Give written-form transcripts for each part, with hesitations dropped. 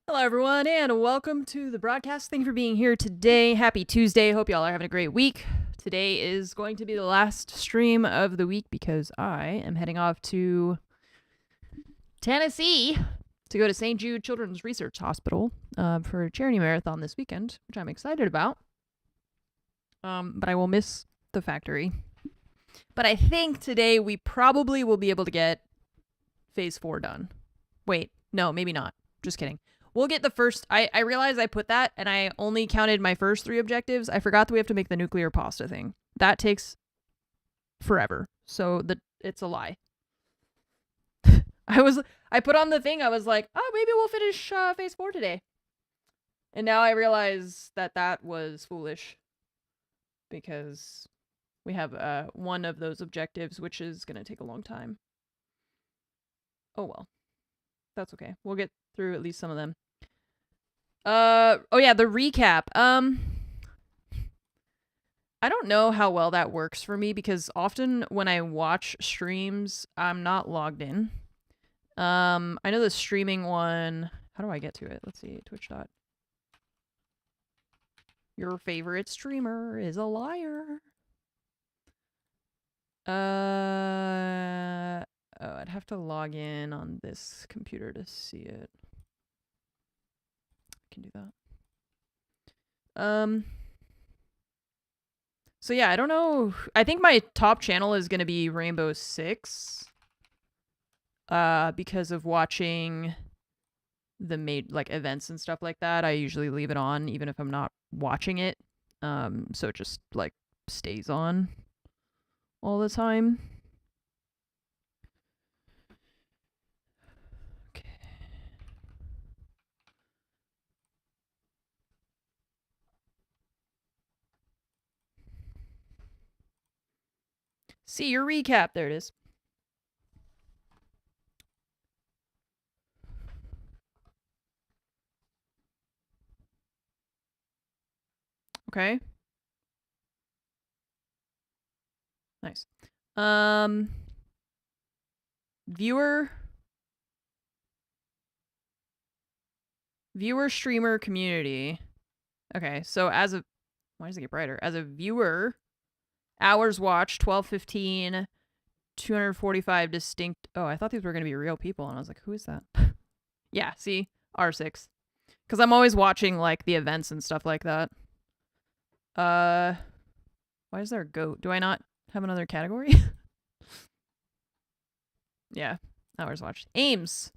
Hello, everyone, and welcome to the broadcast. Thank you for being here today. Happy Tuesday. Hope y'all are having a great week. Today is going to be the last stream of the week because I am heading off to Tennessee to go to St. Jude Children's Research Hospital for a charity marathon this weekend, which I'm excited about. But I will miss the factory. But I think today we probably will be able to get phase 4 done. Wait, no, maybe not. Just kidding. We'll get the first. I realized I put that and I only counted my first 3 objectives. I forgot that we have to make the nuclear pasta thing. That takes forever. So it's a lie. I put on the thing. I was like, oh, maybe we'll finish phase 4 today. And now I realize that was foolish because we have one of those objectives, which is going to take a long time. Oh, well. That's okay. We'll get through at least some of them. Oh yeah, the recap. I don't know how well that works for me because often when I watch streams, I'm not logged in. I know the streaming one. How do I get to it? Let's see. Twitch. Your favorite streamer is a liar. Oh, I'd have to log in on this computer to see it. I can do that. So yeah, I don't know. I think my top channel is gonna be Rainbow Six. Because of watching the events and stuff like that. I usually leave it on even if I'm not watching it. So it just like stays on all the time. Okay. See your recap. There it is. Okay. Nice. Viewer, streamer, community. Okay, so why does it get brighter? As a viewer, hours watched, 1215, 245 distinct. Oh, I thought these were going to be real people, and I was like, who is that? Yeah, see? R6. Because I'm always watching, like, the events and stuff like that. Why is there a goat? Do I not have another category? Yeah, hours watched. Ames.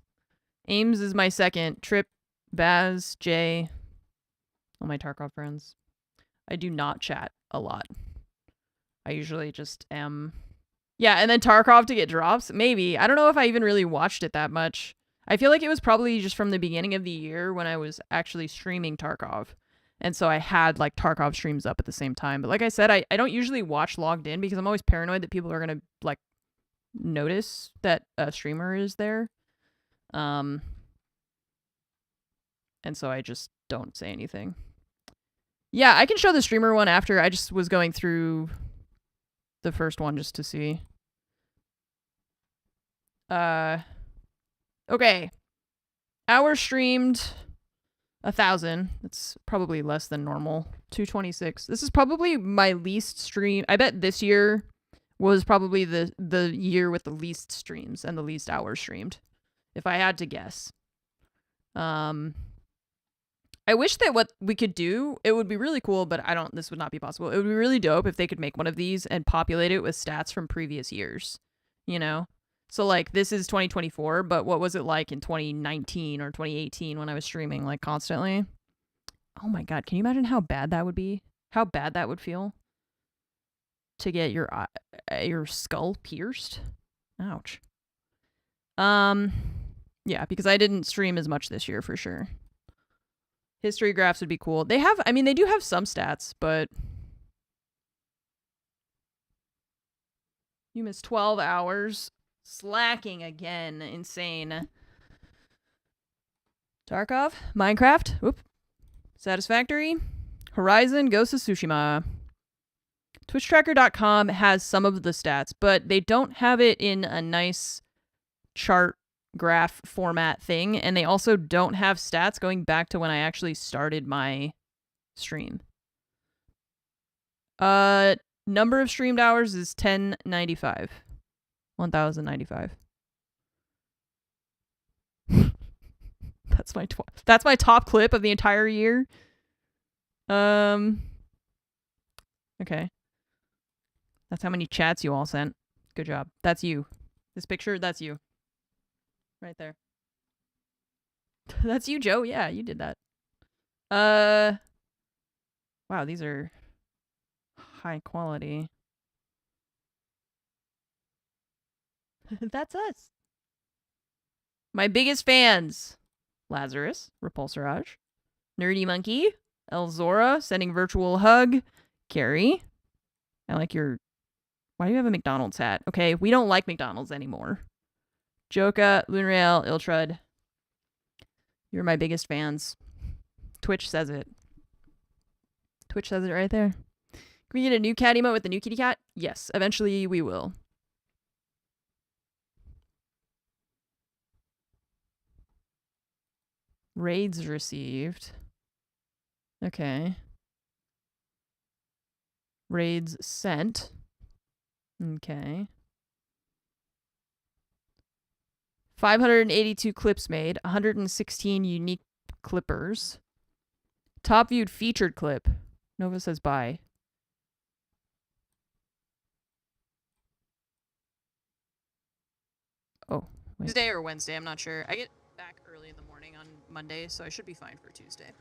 Ames is my second. Trip, Baz, Jay, all my Tarkov friends. I do not chat a lot. I usually just am. Yeah, and then Tarkov to get drops? Maybe. I don't know if I even really watched it that much. I feel like it was probably just from the beginning of the year when I was actually streaming Tarkov. And so I had like Tarkov streams up at the same time. But like I said, I don't usually watch logged in because I'm always paranoid that people are going to like notice that a streamer is there. And so I just don't say anything. Yeah, I can show the streamer one after. I just was going through the first one just to see. Okay. Hours streamed 1,000. That's probably less than normal. 226. This is probably my least stream. I bet this year was probably the year with the least streams and the least hours streamed, if I had to guess. I wish that what we could do, it would be really cool, but this would not be possible. It would be really dope if they could make one of these and populate it with stats from previous years, you know? So, like, this is 2024, but what was it like in 2019 or 2018 when I was streaming, like, constantly? Oh my god, can you imagine how bad that would be? How bad that would feel? To get your skull pierced? Ouch. Yeah, because I didn't stream as much this year, for sure. History graphs would be cool. They do have some stats, but you missed 12 hours. Slacking again. Insane. Tarkov, Minecraft, whoop, Satisfactory, Horizon, Ghost of Tsushima. TwitchTracker.com has some of the stats, but they don't have it in a nice chart graph format thing, and they also don't have stats going back to when I actually started my stream. Number of streamed hours is 1095. 1095. That's my top clip of the entire year. Okay. That's how many chats you all sent. Good job. That's you. This picture, that's you. Right there. That's you, Joe. Yeah, you did that. Wow, these are high quality. That's us. My biggest fans. Lazarus, Repulsorage, Nerdy Monkey, Elzora, sending virtual hug, Carrie. I like your... Why do you have a McDonald's hat? Okay, we don't like McDonald's anymore. Joka, Lunreal, Iltrud. You're my biggest fans. Twitch says it. Twitch says it right there. Can we get a new cat emote with the new kitty cat? Yes, eventually we will. Raids received. Okay. Raids sent. Okay. 582 clips made. 116 unique clippers. Top viewed featured clip. Nova says bye. Oh, wait. Tuesday or Wednesday, I'm not sure. I get back early in the morning on Monday, so I should be fine for Tuesday.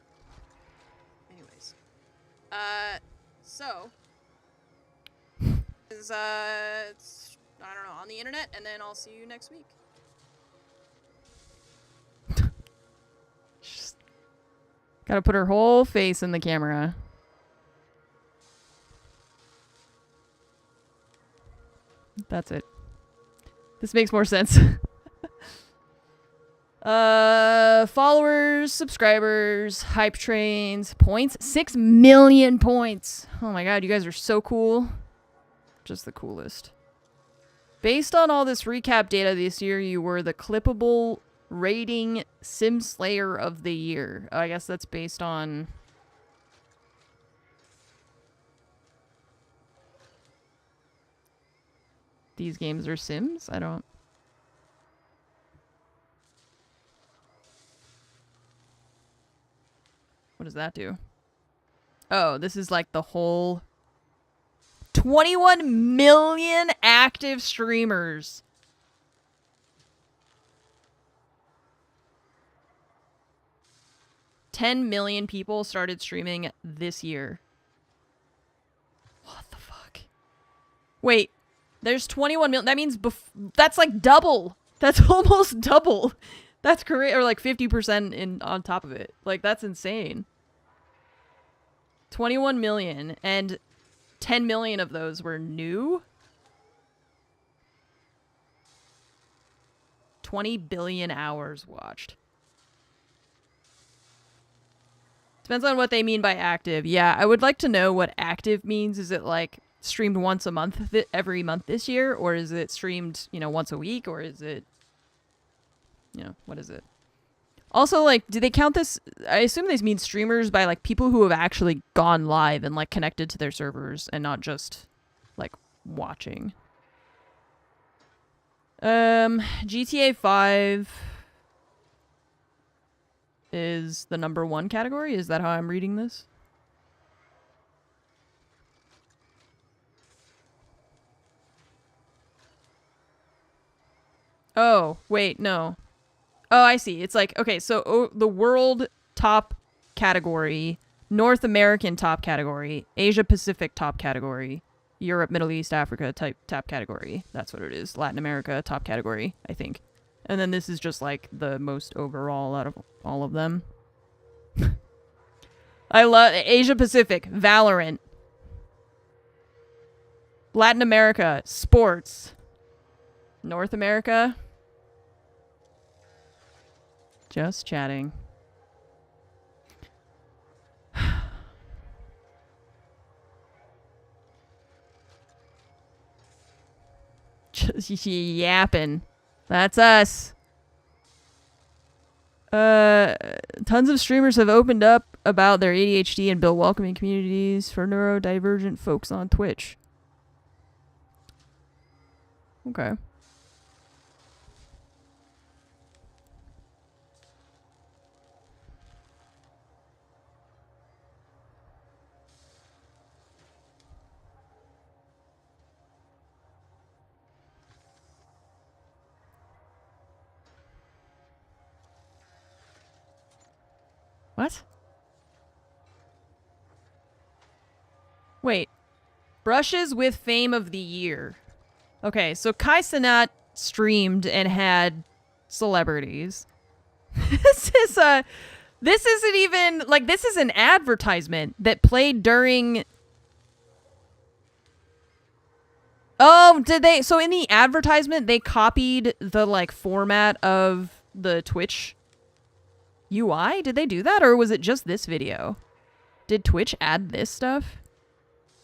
Anyways. So. It's, I don't know, on the internet, and then I'll see you next week. Just gotta put her whole face in the camera. That's it. This makes more sense. Followers, subscribers, hype trains, points. 6 million points. Oh my god, you guys are so cool. Just the coolest. Based on all this recap data this year, you were the clippable rating Sim Slayer of the year. I guess that's based on... These games are Sims? I don't... What does that do? Oh, this is like the whole... 21 million active streamers. $10 million people started streaming this year. What the fuck? Wait, there's 21 million. That means that's like double. That's almost double. That's correct, or like 50% in on top of it. Like that's insane. 21 million, and 10 million of those were new. 20 billion hours watched. Depends on what they mean by active. Yeah, I would like to know what active means. Is it like streamed once a month, every month this year? Or is it streamed, you know, once a week? Or is it, you know, what is it? Also, like, do they count this? I assume this means streamers by, like, people who have actually gone live and, like, connected to their servers and not just, like, watching. GTA 5 is the #1 category? Is that how I'm reading this? Oh, wait, no. Oh, I see. It's like, okay, so the world top category, North American top category, Asia Pacific top category, Europe, Middle East, Africa top category. That's what it is. Latin America top category, I think. And then this is just like the most overall out of all of them. I love Asia Pacific, Valorant. Latin America, sports. North America, just chatting. Just yapping. That's us. Tons of streamers have opened up about their ADHD and built welcoming communities for neurodivergent folks on Twitch. Okay. What? Wait. Brushes with Fame of the Year. Okay, so Kai Cenat streamed and had celebrities. This isn't even, like, this is an advertisement that played during... Oh, did they? So in the advertisement, they copied the, like, format of the Twitch UI? Did they do that, or was it just this video? Did Twitch add this stuff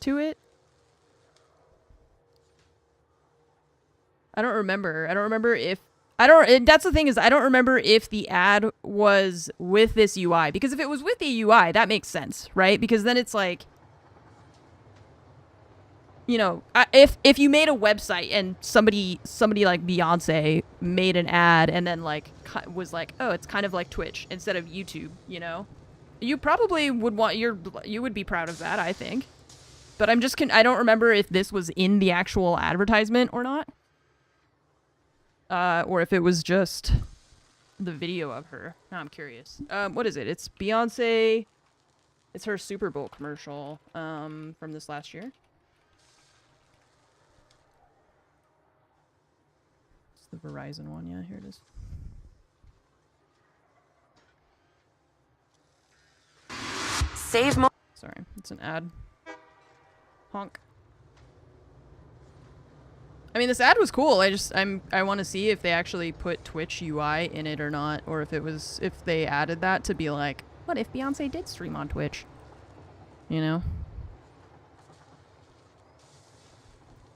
to it? I don't remember. I don't remember if... that's the thing, is I don't remember if the ad was with this UI. Because if it was with the UI, that makes sense, right? Because then it's like... You know, if you made a website and somebody like Beyonce made an ad and then like was like, oh, it's kind of like Twitch instead of YouTube, you know, you probably would want you would be proud of that, I think. But I don't remember if this was in the actual advertisement or not, or if it was just the video of her. Now I'm curious. What is it? It's Beyonce. It's her Super Bowl commercial from this last year. The Verizon one, yeah, here it is. Save more. Sorry, it's an ad. Honk. I mean, this ad was cool. I want to see if they actually put Twitch UI in it or not, or if they added that to be like, what if Beyonce did stream on Twitch? You know?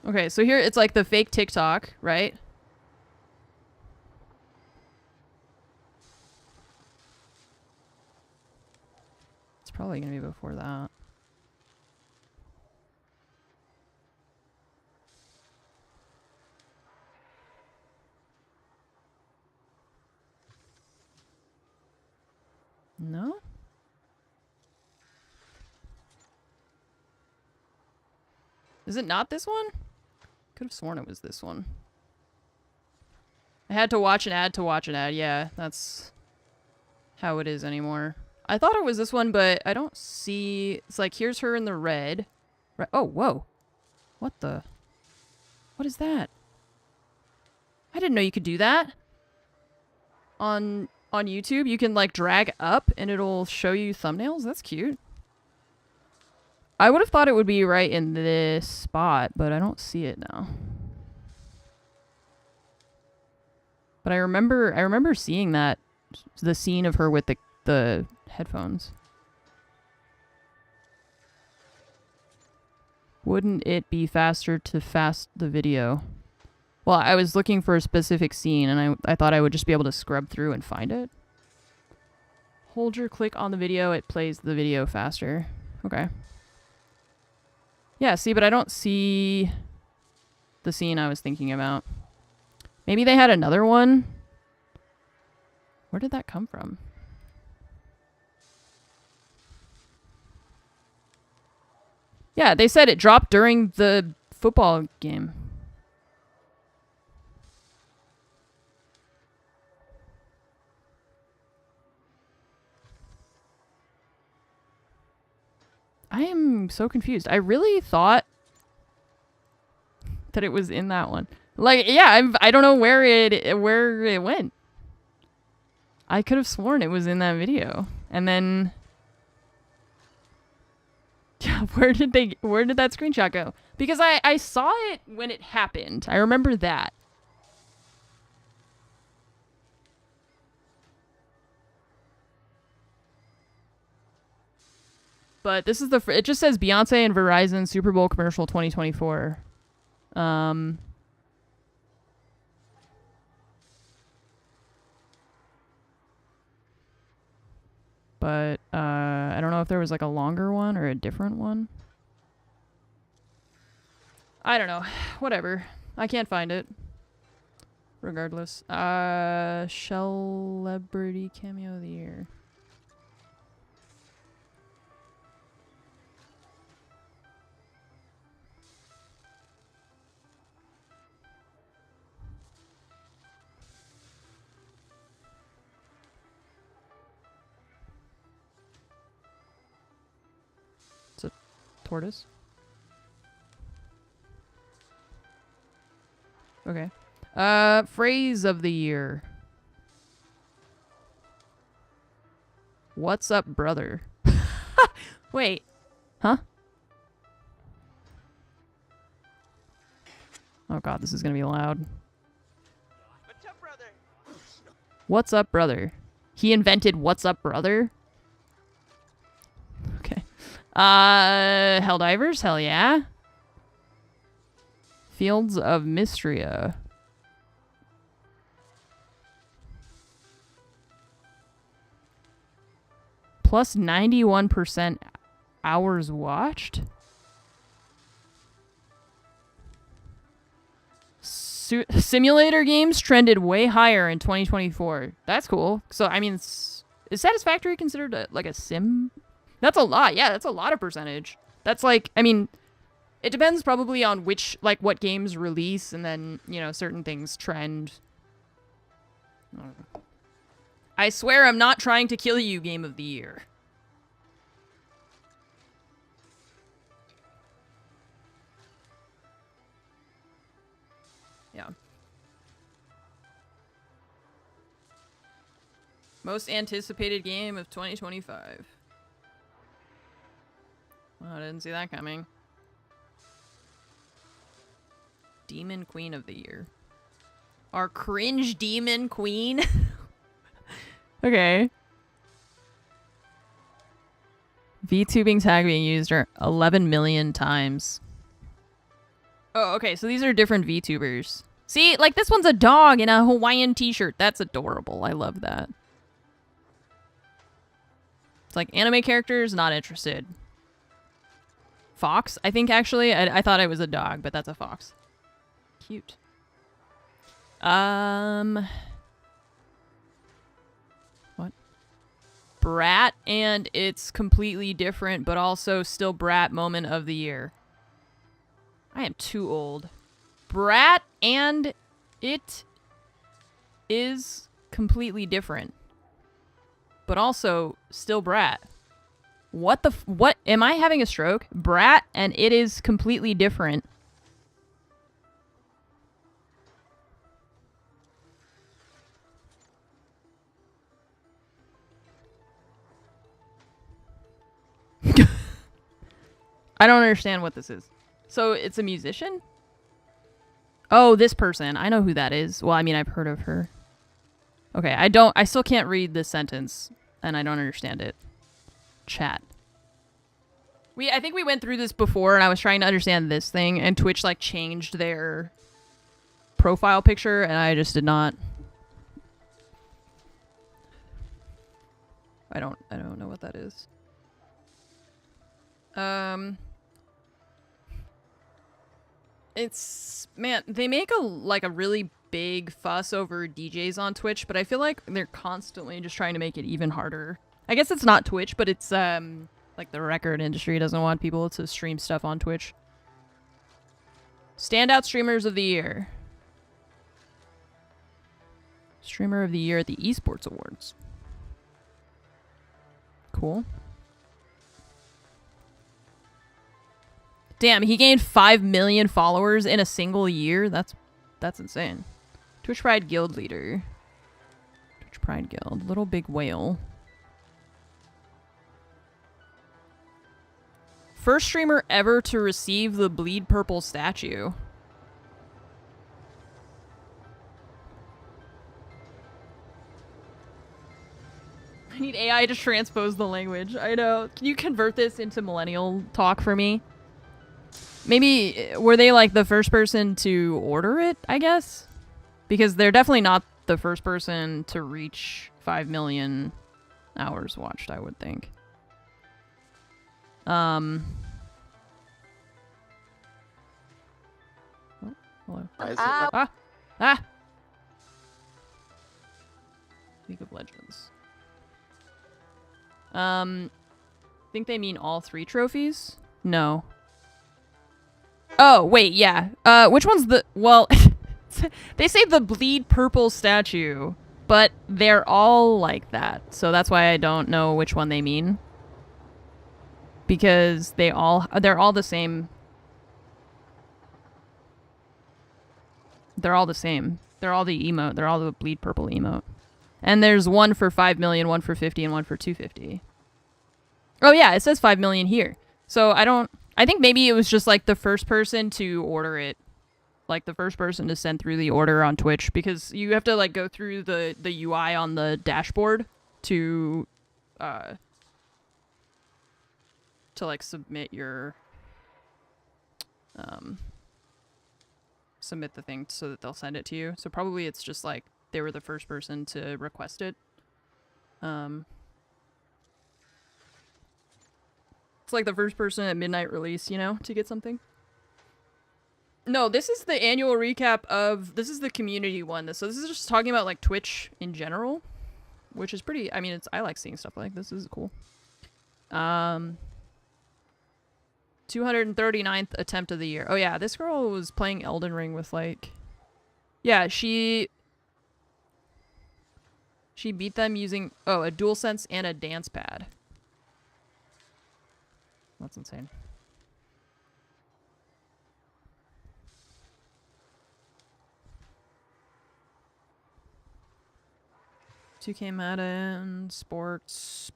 Okay, so here it's like the fake TikTok, right? Probably gonna be before that. No? Is it not this one? Could have sworn it was this one. I had to watch an ad to watch an ad. Yeah, that's how it is anymore. I thought it was this one, but I don't see... It's like, here's her in the red. Oh, whoa. What the... What is that? I didn't know you could do that. On YouTube, you can, like, drag up and it'll show you thumbnails. That's cute. I would have thought it would be right in this spot, but I don't see it now. But I remember seeing that, the scene of her with the headphones. Wouldn't it be faster to fast the video? Well, I was looking for a specific scene and I thought I would just be able to scrub through and find it. Hold your click on the video, it plays the video faster. Okay. Yeah, see, but I don't see the scene I was thinking about. Maybe they had another one? Where did that come from? Yeah, they said it dropped during the football game. I am so confused. I really thought that it was in that one. Like, yeah, I don't know where it went. I could have sworn it was in that video. And then... Yeah, where did that screenshot go? Because I saw it when it happened. I remember that. But this is it just says Beyonce and Verizon Super Bowl commercial 2024. But I don't know if there was like a longer one or a different one. I don't know. Whatever. I can't find it. Regardless. Celebrity cameo of the year. It's a tortoise. Okay. Phrase of the year. What's up, brother? Wait. Huh? Oh god, this is gonna be loud. What's up, brother? What's up, brother? He invented what's up, brother? Okay. Helldivers? Hell yeah. Fields of Mystria. Plus 91% hours watched? Simulator games trended way higher in 2024. That's cool. So, I mean, is Satisfactory considered like a sim? That's a lot. Yeah, that's a lot of percentage. That's like, I mean, it depends probably on which, like, what games release, and then, you know, certain things trend. I swear I'm not trying to kill you, Game of the Year. Yeah. Most anticipated game of 2025. Oh, I didn't see that coming. Demon Queen of the Year. Our cringe demon queen? Okay. VTubing tag being used 11 million times. Oh, okay, so these are different VTubers. See, like this one's a dog in a Hawaiian t-shirt. That's adorable. I love that. It's like anime characters, not interested. Fox, I think actually. I thought it was a dog, but that's a fox. Cute. What? Brat and it's completely different, but also still Brat moment of the year. I am too old. Brat and it is completely different, but also still Brat. What the what? Am I having a stroke? Brat and it is completely different. I don't understand what this is. So it's a musician? Oh, this person. I know who that is. Well, I mean, I've heard of her. Okay, I still can't read this sentence, and I don't understand it. Chat. I think we went through this before, and I was trying to understand this thing, and Twitch, like, changed their profile picture, and I just did not. I don't know what that is. It's, man, they make a really big fuss over DJs on Twitch, but I feel like they're constantly just trying to make it even harder. I guess it's not Twitch, but it's like the record industry doesn't want people to stream stuff on Twitch. Standout streamers of the year. Streamer of the year at the Esports Awards. Cool. Damn, he gained 5 million followers in a single year? That's insane. Twitch Pride Guild leader. Twitch Pride Guild. Little Big Whale. First streamer ever to receive the Bleed Purple statue. I need AI to transpose the language. I know. Can you convert this into millennial talk for me? Maybe, were they like the first person to order it, I guess? Because they're definitely not the first person to reach 5 million hours watched, I would think. Oh, hello. Why is it Ah. like- Ah! League of Legends. Think they mean all 3 trophies? No. Oh, wait, yeah. Which one's the... Well, they say the bleed purple statue, but they're all like that. So that's why I don't know which one they mean. Because they're all the same. They're all the same. They're all the emote. They're all the bleed purple emote. And there's one for 5 million, one for 50, and one for 250. Oh yeah, it says 5 million here. So I think maybe it was just like the first person to order it. Like the first person to send through the order on Twitch, because you have to like go through the UI on the dashboard to like submit your submit the thing so that they'll send it to you. So probably it's just like they were the first person to request it. It's like the first person at midnight release, you know, to get something. No, this is the annual recap of... This is the community one. So this is just talking about, like, Twitch in general. Which is pretty... I mean, I like seeing stuff like this. This is cool. 239th attempt of the year. Oh, yeah. This girl was playing Elden Ring with, like... Yeah, she beat them using... Oh, a DualSense and a dance pad. That's insane. $2K Madden, sports.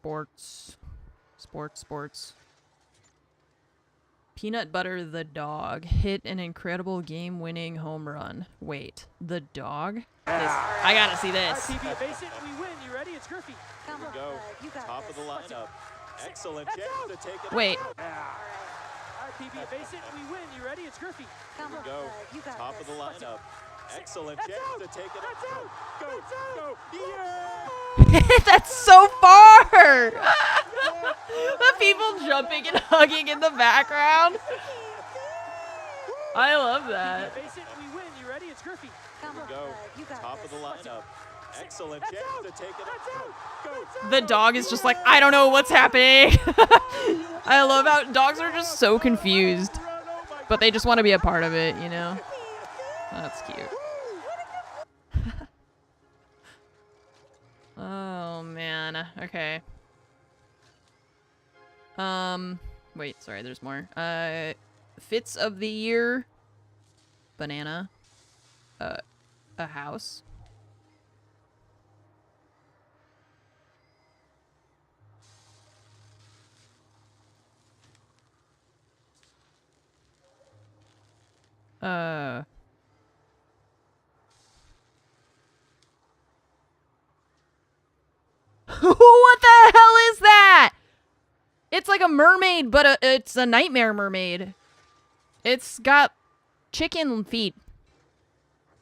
Peanut Butter the dog hit an incredible game-winning home run. Wait, the dog? I gotta see this. RPB, base it, we win. You ready? It's Griffey. Here we Go. Top of the lineup. Excellent That's chance out. to take it. Wait. RPB, base it, we win. You ready? It's Griffey. Here we go. Top of the lineup. Excellent That's chance out. to take it. That's out. Go, That's out. go. Yeah! That's so far! The people jumping and hugging in the background. I love that. Base it, we win. You ready? It's Griffey. Here we go. Top of the lineup. Excellent That's chance out. to take it. That's out. Go. The dog is just like, I don't know what's happening. I love how dogs are just so confused. But they just want to be a part of it, you know? That's cute. Oh, man. Okay. Wait, sorry, there's more. Fits of the year. Banana. A house. What the hell is that? It's like a mermaid, but it's a nightmare mermaid. It's got chicken feet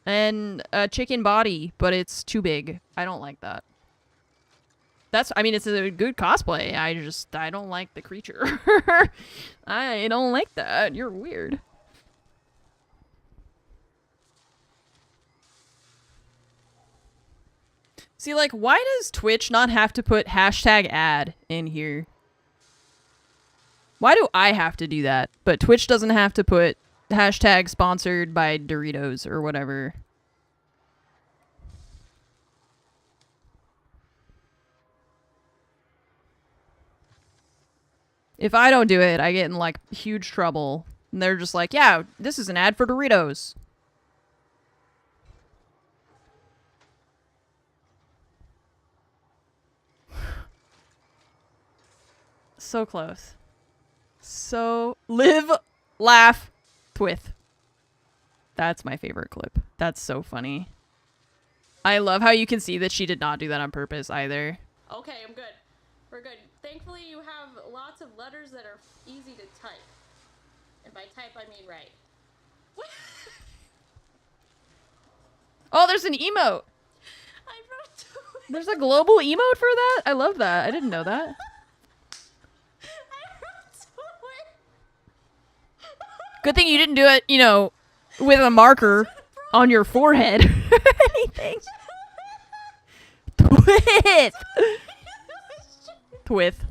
and a chicken body, but it's too big. I don't like that. I mean, it's a good cosplay. I don't like the creature. I don't like that. You're weird. See, like, why does Twitch not have to put #ad in here? Why do I have to do that? But Twitch doesn't have to put #sponsored by Doritos or whatever. If I don't do it, I get in, like, huge trouble. And they're just like, yeah, this is an ad for Doritos. So close. So live, laugh, twith. That's my favorite clip. That's so funny. I love how you can see that she did not do that on purpose either. Okay, I'm good. We're good. Thankfully, you have lots of letters that are easy to type. And by type, I mean write. Oh, there's an emote. I wrote to There's a global emote for that? I love that. I didn't know that. Good thing you didn't do it, you know, with a marker on your forehead or anything. Twith. Twith.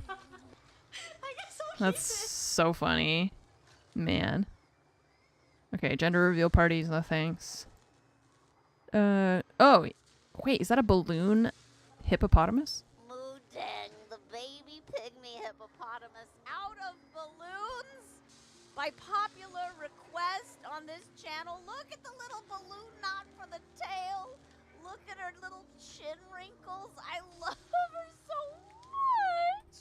That's so funny. Man. Okay, gender reveal parties, no thanks. Oh, wait, is that a balloon hippopotamus? Moodang, the baby pygmy hippopotamus out of balloons? By popular request on this channel, look at the little balloon knot for the tail. Look at her little chin wrinkles. I love her so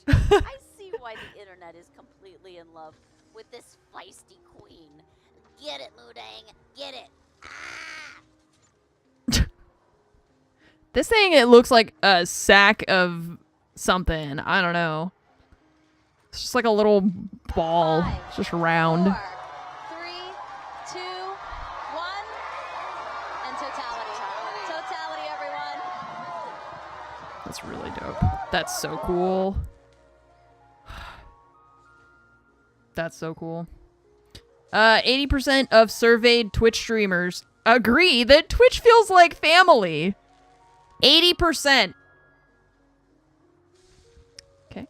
much. I see why the internet is completely in love with this feisty queen. Get it, Moodang. Get it. Ah! This thing, it looks like a sack of something. I don't know. It's just like a little ball. It's just round. 4, 3, 2, 1, and totality. Totality, everyone. That's really dope. That's so cool. That's so cool. 80% of surveyed Twitch streamers agree that Twitch feels like family. 80%. Okay.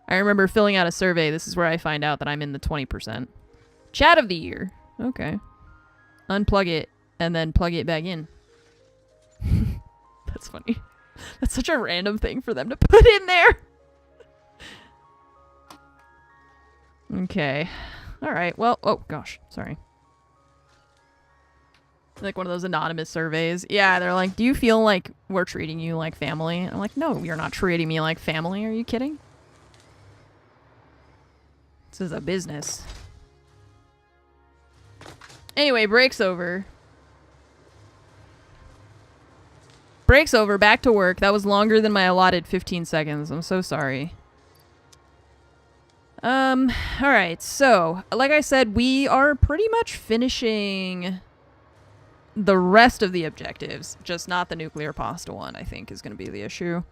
I remember filling out a survey. This is where I find out that I'm in the 20%. Chat of the year. Okay. Unplug it and then plug it back in. That's funny. That's such a random thing for them to put in there. Okay. All right. Well, oh gosh, sorry. Like one of those anonymous surveys. Yeah, they're like, do you feel like we're treating you like family? And I'm like, no, you're not treating me like family. Are you kidding? This is a business. Anyway, break's over. Break's over. Back to work. That was longer than my allotted 15 seconds. I'm so sorry. Alright, so, like I said, we are pretty much finishing the rest of the objectives, just not the nuclear pasta one, I think, is going to be the issue.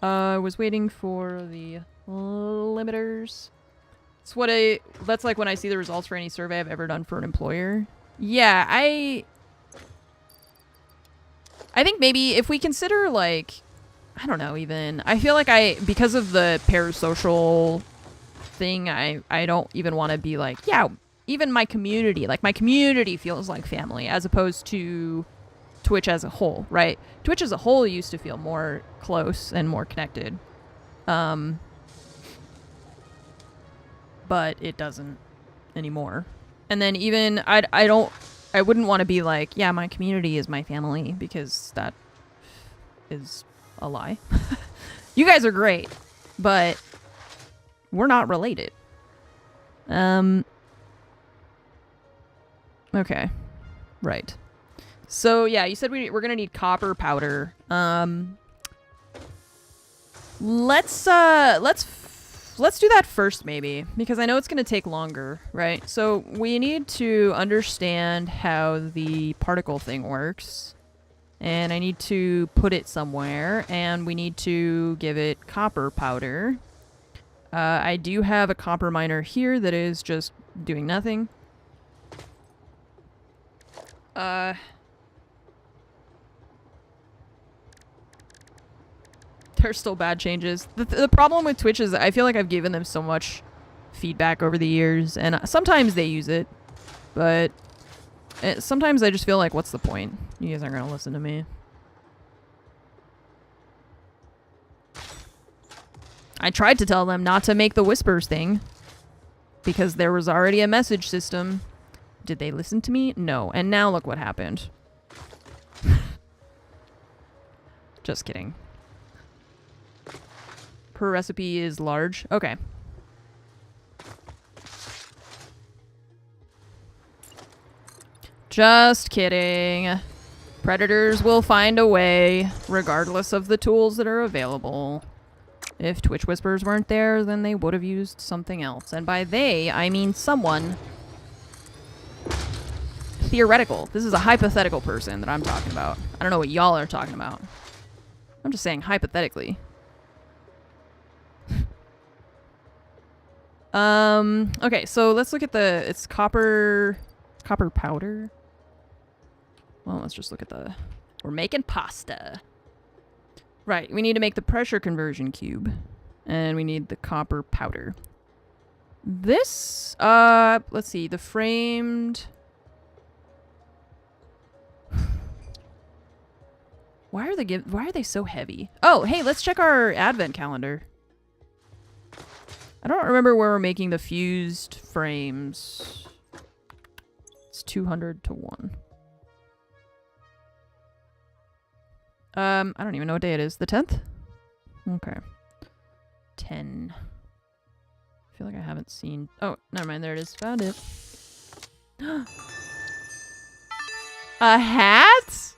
I was waiting for the limiters. That's like when I see the results for any survey I've ever done for an employer. Yeah, I think maybe if we consider, like, I don't know, even, I feel like because of the parasocial thing, I don't even want to be like, yeah, even my community, like my community feels like family, as opposed to Twitch as a whole, right? Twitch as a whole used to feel more close and more connected, but it doesn't anymore. And then even I wouldn't want to be like, yeah, my community is my family, because that is a lie. You guys are great, but we're not related. Okay. Right. So, yeah, you said we're gonna need copper powder. Let's do that first, maybe, because I know it's gonna take longer, right? So, we need to understand how the particle thing works. And I need to put it somewhere, and we need to give it copper powder. I do have a copper miner here that is just doing nothing. There's still bad changes. The problem with Twitch is I feel like I've given them so much feedback over the years, and sometimes they use it, but sometimes I just feel like, what's the point? You guys aren't gonna listen to me. I tried to tell them not to make the whispers thing, because there was already a message system. Did they listen to me? No. And now look what happened. Just kidding. Per recipe is large. Okay. Just kidding. Predators will find a way, regardless of the tools that are available. If Twitch Whispers weren't there, then they would have used something else. And by they, I mean someone. Theoretical. This is a hypothetical person that I'm talking about. I don't know what y'all are talking about. I'm just saying hypothetically. Okay, so let's look at it's copper powder. Well, let's just look at we're making pasta. Right, we need to make the pressure conversion cube. And we need the copper powder. This, let's see, the framed... Why are they so heavy? Oh, hey, let's check our advent calendar. I don't remember where we're making the fused frames. It's 200 to 1. I don't even know what day it is. The 10th? Okay. 10. I feel like I haven't seen... Oh, never mind. There it is. Found it. A hat?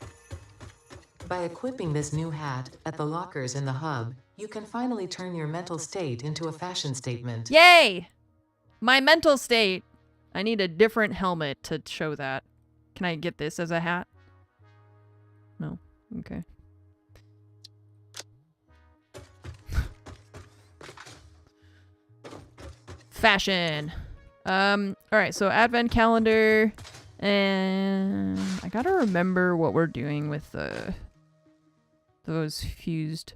By equipping this new hat at the lockers in the hub, you can finally turn your mental state into a fashion statement. Yay! My mental state. I need a different helmet to show that. Can I get this as a hat? No. Okay. Fashion. Alright, so advent calendar. And I gotta remember what we're doing with those fused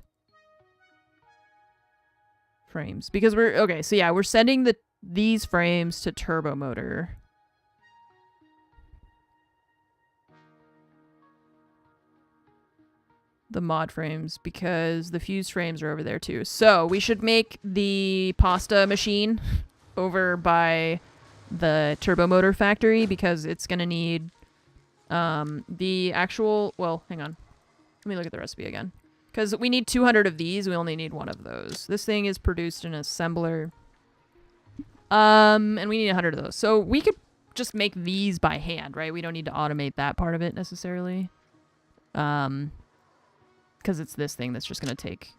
frames. Because okay, so yeah, we're sending these frames to turbo motor. The mod frames, because the fused frames are over there too. So we should make the pasta machine over by the turbo motor factory, because it's gonna need the actual... Well, hang on. Let me look at the recipe again. Because we need 200 of these, we only need one of those. This thing is produced in an assembler. And we need 100 of those. So we could just make these by hand, right? We don't need to automate that part of it necessarily. Because it's this thing that's just going to take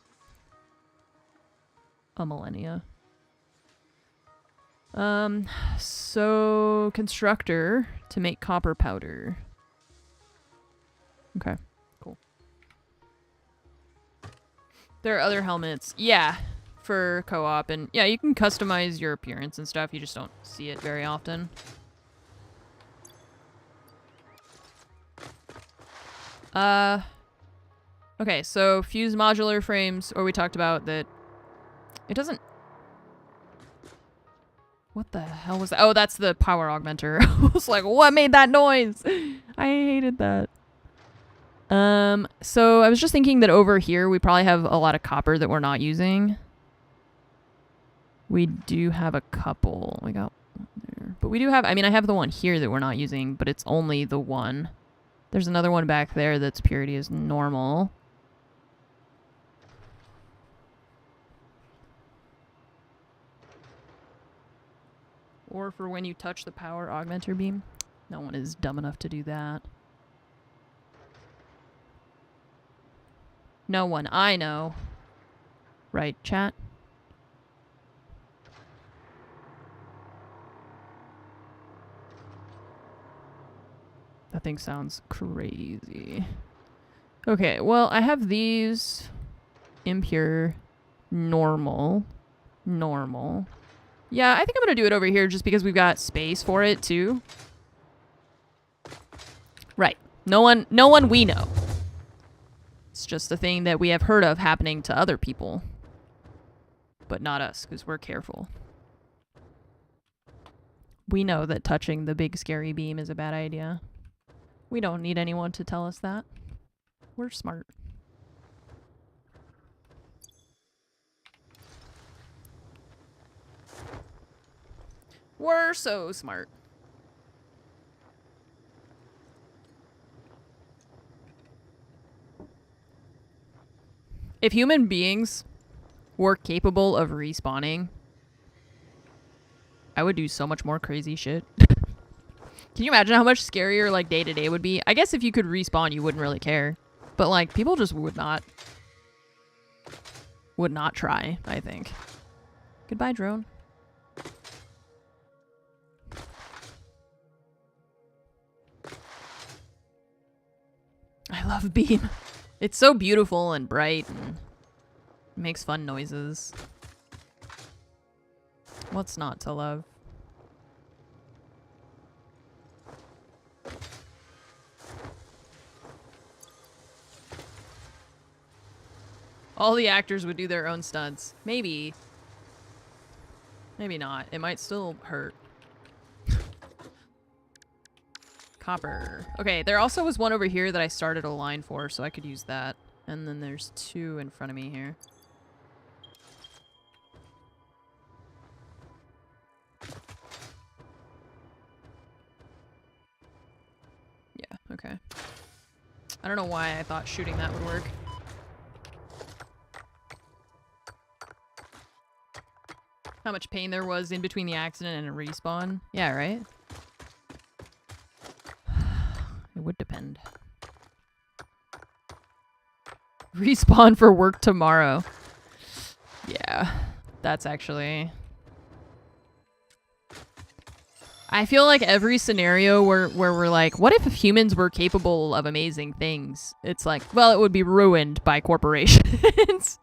a millennia. So constructor to make copper powder. Okay, cool. There are other helmets. Yeah, for co-op. And yeah, you can customize your appearance and stuff. You just don't see it very often. Okay, so fuse modular frames, or we talked about that it doesn't... What the hell was that? Oh, that's the power augmenter. I was like, what made that noise? I hated that. So I was just thinking that over here, we probably have a lot of copper that we're not using. We do have a couple. We got one there. But we do have, I mean, I have the one here that we're not using, but it's only the one. There's another one back there that's purity is normal. Or for when you touch the power augmenter beam. No one is dumb enough to do that. No one I know. Right, chat? That thing sounds crazy. Okay, well, I have these impure, normal. Yeah, I think I'm going to do it over here just because we've got space for it, too. Right. No one we know. It's just a thing that we have heard of happening to other people. But not us, because we're careful. We know that touching the big scary beam is a bad idea. We don't need anyone to tell us that. We're smart. We're so smart. If human beings were capable of respawning, I would do so much more crazy shit. Can you imagine how much scarier like day to day would be? I guess if you could respawn, you wouldn't really care. But like people just would not try, I think. Goodbye, drone. I love beam. It's so beautiful and bright and makes fun noises. What's not to love? All the actors would do their own stunts. Maybe. Maybe not. It might still hurt. Copper. Okay, there also was one over here that I started a line for, so I could use that. And then there's 2 in front of me here. Yeah, okay. I don't know why I thought shooting that would work. How much pain there was in between the accident and a respawn. Yeah, right? It would depend. Respawn for work tomorrow. Yeah, that's actually... I feel like every scenario where we're like, what if humans were capable of amazing things? It's like, well, it would be ruined by corporations.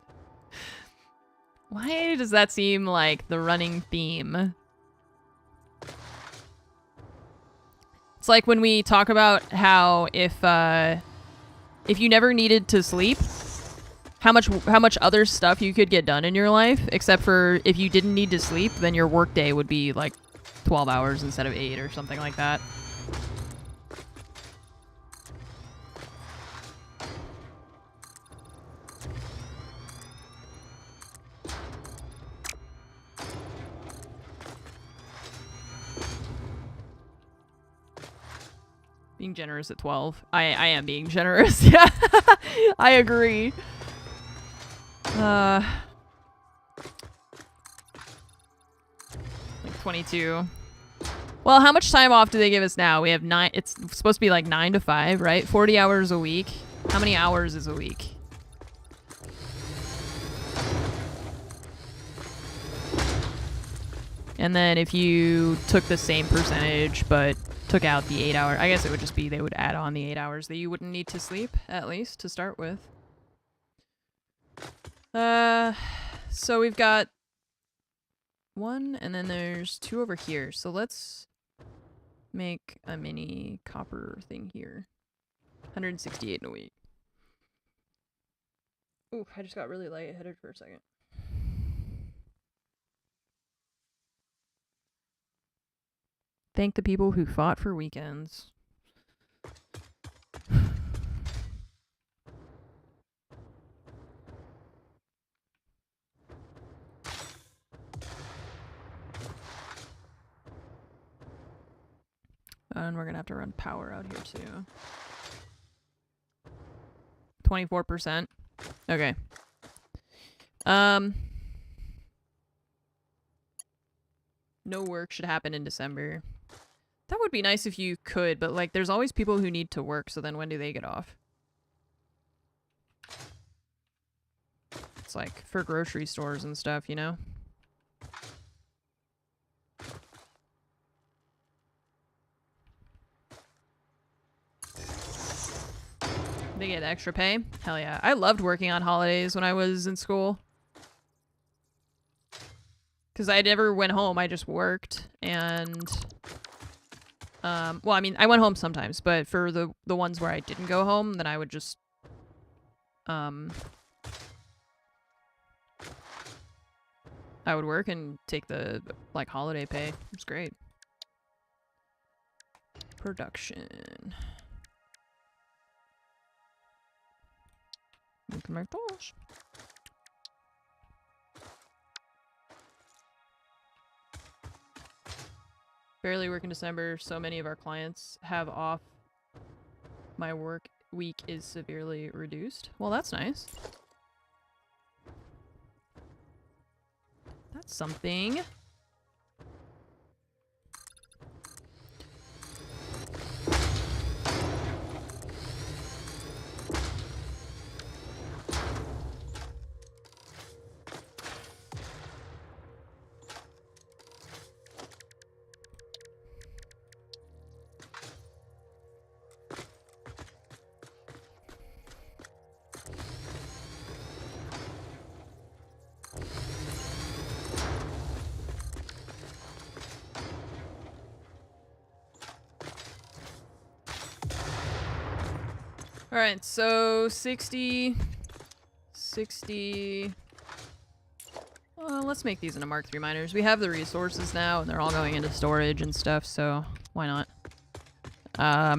Why does that seem like the running theme? It's like when we talk about how if you never needed to sleep, how much other stuff you could get done in your life, except for if you didn't need to sleep, then your workday would be like 12 hours instead of 8 or something like that. Being generous at 12. I am being generous. Yeah, I agree. Like 22. Well, how much time off do they give us now? We have 9. It's supposed to be like 9 to 5, right? 40 hours a week. How many hours is a week? And then if you took the same percentage, but took out the 8 hour, I guess it would just be they would add on the 8 hours that you wouldn't need to sleep, at least, to start with. So we've got 1, and then there's 2 over here. So let's make a mini copper thing here. 168 in a week. Ooh, I just got really lightheaded for a second. Thank the people who fought for weekends. And we're gonna have to run power out here too. 24%. Okay. No work should happen in December. That would be nice if you could, but like there's always people who need to work, so then when do they get off? It's like for grocery stores and stuff, you know? They get extra pay? Hell yeah. I loved working on holidays when I was in school. Because I never went home, I just worked. And, well, I mean, I went home sometimes, but for the ones where I didn't go home, then I would just, I would work and take the, like, holiday pay. It was great. Production. We can make those. Barely work in December. So many of our clients have off. My work week is severely reduced. Well, that's nice. That's something. Alright, so 60... 60... Well, let's make these into Mark III miners. We have the resources now, and they're all going into storage and stuff, so why not?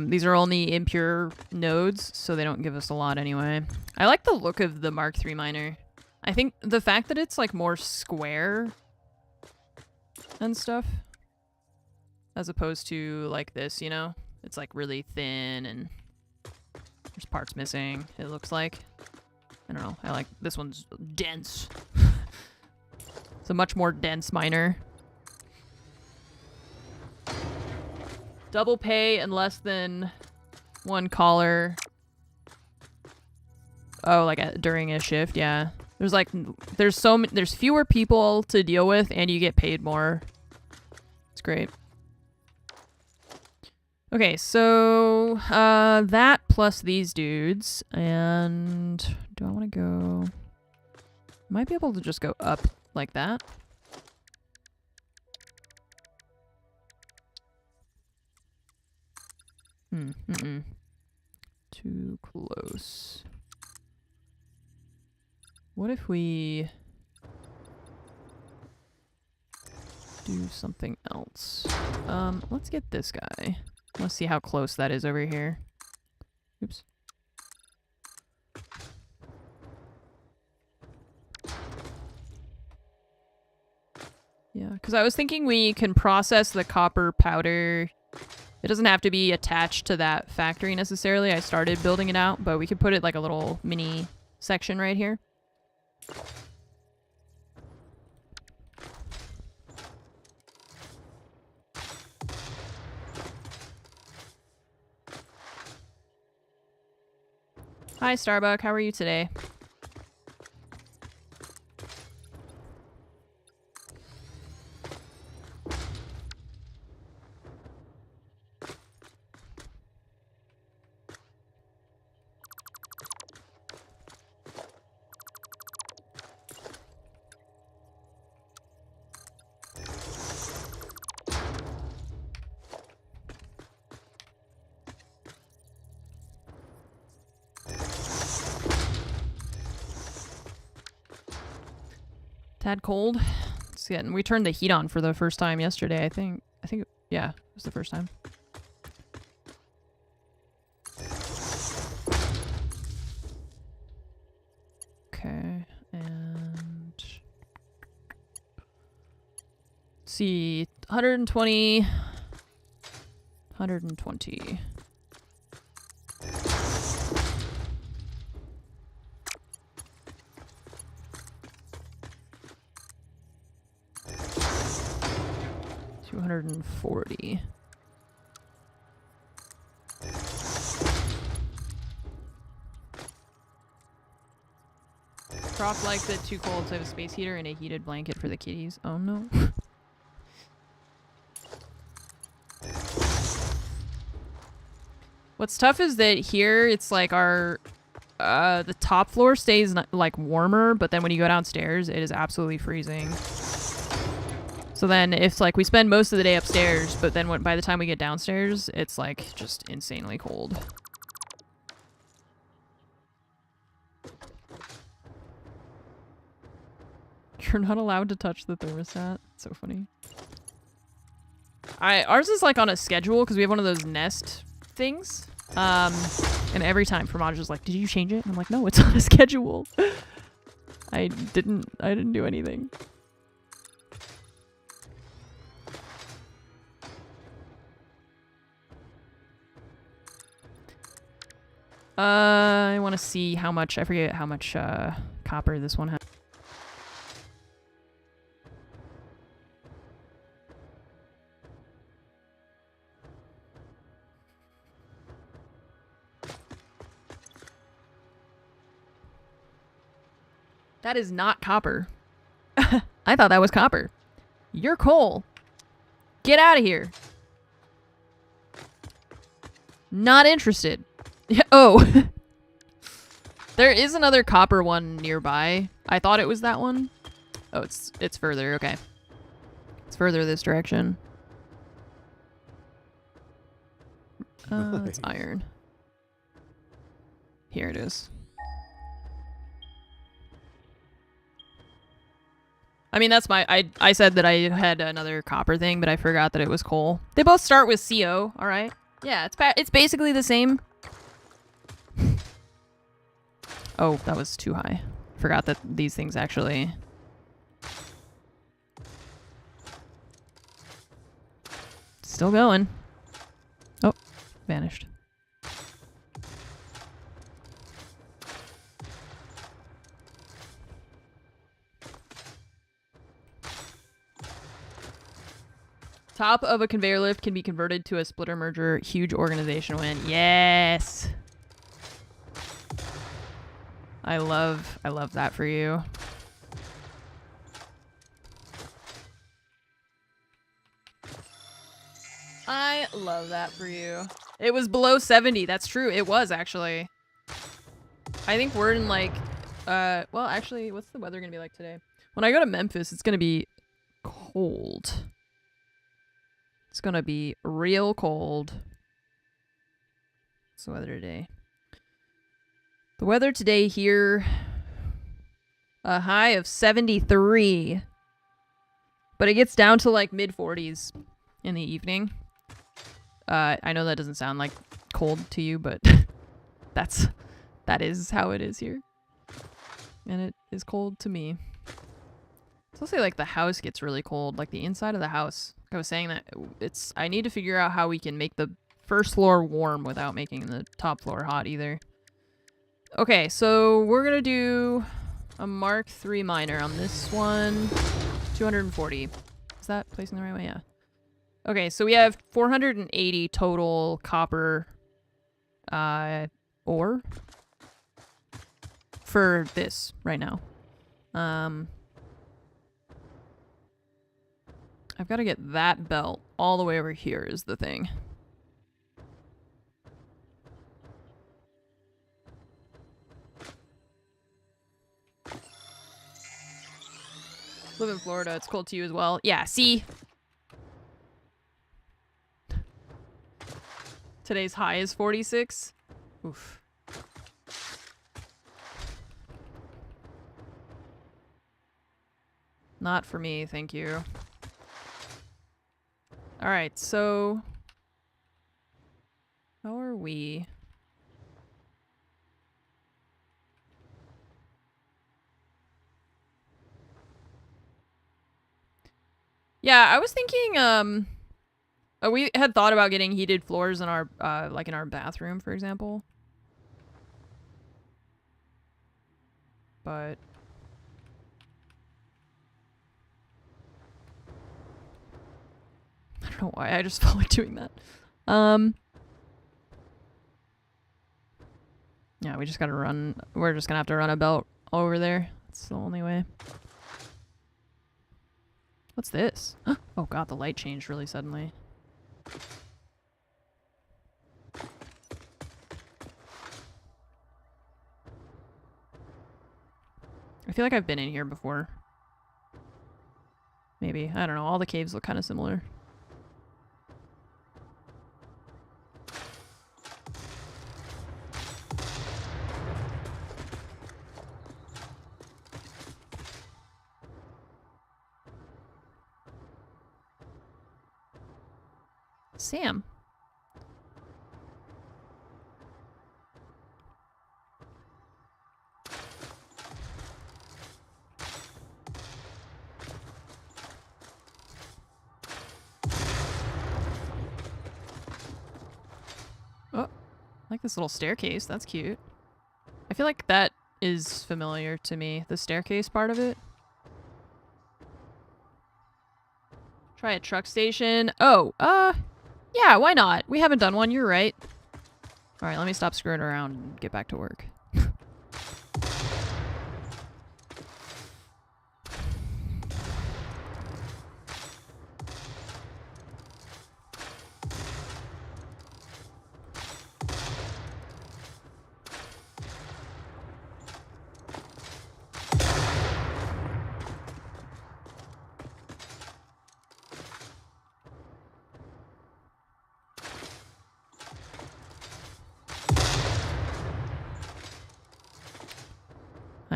These are only impure nodes, so they don't give us a lot anyway. I like the look of the Mark III miner. I think the fact that it's like more square and stuff, as opposed to like this, you know? It's like really thin and there's parts missing, it looks like. I don't know, I like this one's dense. It's a much more dense miner. Double pay and less than one caller. Oh, like during a shift, yeah. There's like, there's fewer people to deal with and you get paid more. It's great. Okay, so that plus these dudes, and do I want to go? Might be able to just go up like that. Too close. What if we do something else? Let's get this guy. Let's see how close that is over here. Oops. Yeah, because I was thinking we can process the copper powder. It doesn't have to be attached to that factory necessarily. I started building it out, but we could put it like a little mini section right here. Hi, Starbuck. How are you today? Tad cold. It's getting, we turned the heat on for the first time yesterday, I think. Yeah, it was the first time. Okay, and let's see, 120, 120. $240. Prof likes it too cold to have a space heater and a heated blanket for the kitties. Oh no. What's tough is that here it's like our the top floor stays like warmer, but then when you go downstairs it is absolutely freezing. So then it's like we spend most of the day upstairs, but then by the time we get downstairs, it's like just insanely cold. You're not allowed to touch the thermostat. It's so funny. Ours is like on a schedule because we have one of those Nest things. And every time Fromage is like, "Did you change it?" And I'm like, "No, it's on a schedule." I didn't do anything. I want to see how much, I forget how much copper this one has. That is not copper. I thought that was copper. You're coal. Get out of here. Not interested. Oh. There is another copper one nearby. I thought it was that one. Oh, it's further. Okay. It's further this direction. It's iron. Here it is. I mean, that's my... I said that I had another copper thing, but I forgot that it was coal. They both start with CO, alright? Yeah, it's basically the same. Oh, that was too high. Forgot that these things actually... Still going. Oh, vanished. Top of a conveyor lift can be converted to a splitter merger. Huge organization win. Yes. I love that for you. I love that for you. It was below 70. That's true. It was actually. I think we're in like, well, actually, what's the weather gonna be like today? When I go to Memphis, it's gonna be cold. It's gonna be real cold. What's the weather today? The weather today here, a high of 73. But it gets down to like mid 40s in the evening. I know that doesn't sound like cold to you, but that is how it is here. And it is cold to me. It's also like the house gets really cold, like the inside of the house. Like I was saying that I need to figure out how we can make the first floor warm without making the top floor hot either. Okay, so we're gonna do a Mark III miner on this one. 240. Is that placing the right way? Yeah. Okay, so we have 480 total copper ore for this right now. I've got to get that belt all the way over here is the thing. Live in Florida, it's cold to you as well. Yeah, see? Today's high is 46. Oof. Not for me, thank you. Alright, so... how are we? Yeah, I was thinking, we had thought about getting heated floors in our, like in our bathroom, for example. But... I don't know why, I just felt like doing that. Yeah, we just gotta run, we're just gonna have to run a belt over there. That's the only way. What's this? Oh god, the light changed really suddenly. I feel like I've been in here before. Maybe. I don't know. All the caves look kind of similar. Sam. Oh, I like this little staircase. That's cute. I feel like that is familiar to me, the staircase part of it. Try a truck station. Oh, yeah, why not? We haven't done one, you're right. Alright, let me stop screwing around and get back to work.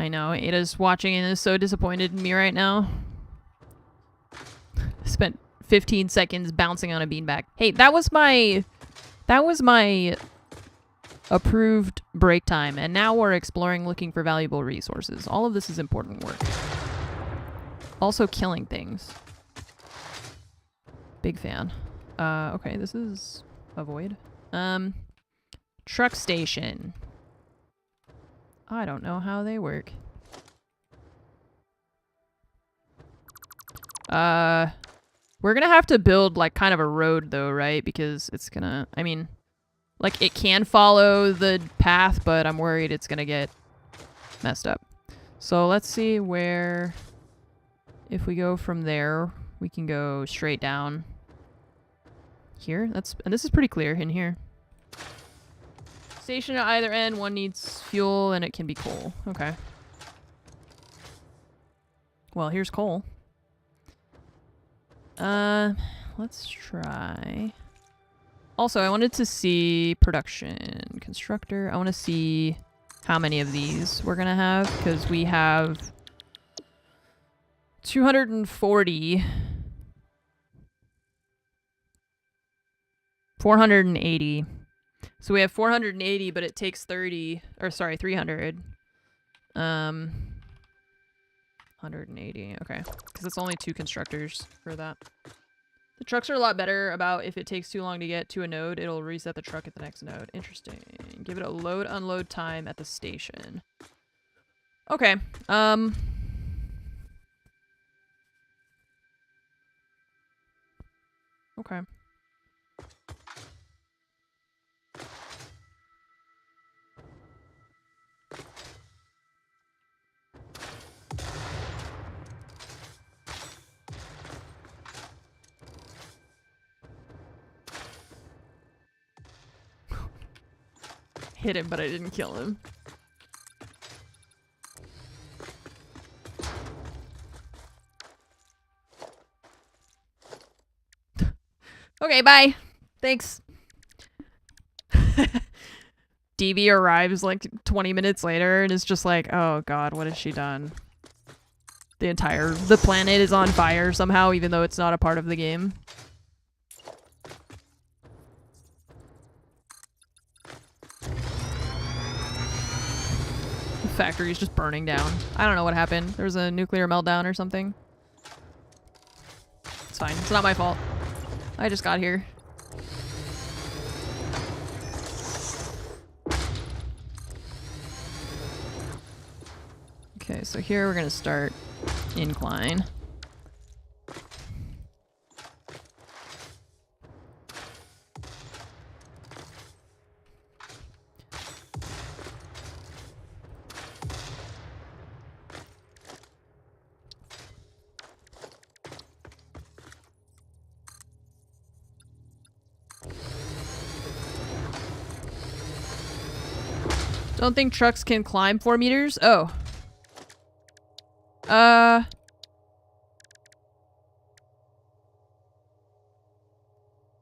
I know, Ada's watching and is so disappointed in me right now. Spent 15 seconds bouncing on a beanbag. Hey, that was my approved break time, and now we're exploring looking for valuable resources. All of this is important work. Also killing things. Big fan. Okay, this is a void. Truck station. I don't know how they work. We're gonna have to build like kind of a road though, right? Because it's gonna, I mean, like it can follow the path, but I'm worried it's gonna get messed up. So let's see where, if we go from there, we can go straight down here. And this is pretty clear in here. Station at either end, one needs fuel and it can be coal. Okay. Well, here's coal. Let's try. Also, I wanted to see production constructor. I want to see how many of these we're gonna have, because we have 240, 480. So we have 480, but it takes 30, or sorry, 300. 180, okay. Because it's only 2 constructors for that. The trucks are a lot better about if it takes too long to get to a node, it'll reset the truck at the next node. Interesting. Give it a load unload time at the station. Okay. Okay. Hit him, but I didn't kill him. Okay, bye. Thanks. DB arrives like 20 minutes later and is just like, oh god, what has she done? The planet is on fire somehow, even though it's not a part of the game. The factory is just burning down. I don't know what happened. There was a nuclear meltdown or something. It's fine. It's not my fault. I just got here. Okay, so here we're gonna start incline. Don't think trucks can climb 4 meters? Oh.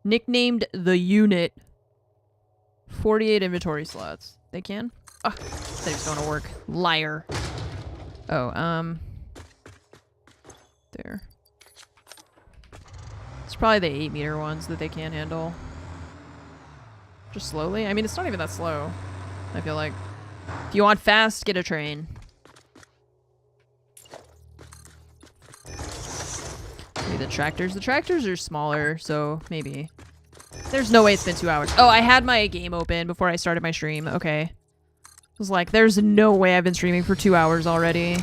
Nicknamed the unit. 48 inventory slots. They can? Oh, they just don't want to work. Liar. Oh, there. It's probably the 8-meter ones that they can't handle. Just slowly? I mean, it's not even that slow. I feel like. If you want fast, get a train. Maybe the tractors. The tractors are smaller, so maybe. There's no way it's been 2 hours. Oh, I had my game open before I started my stream. Okay. I was like, there's no way I've been streaming for 2 hours already.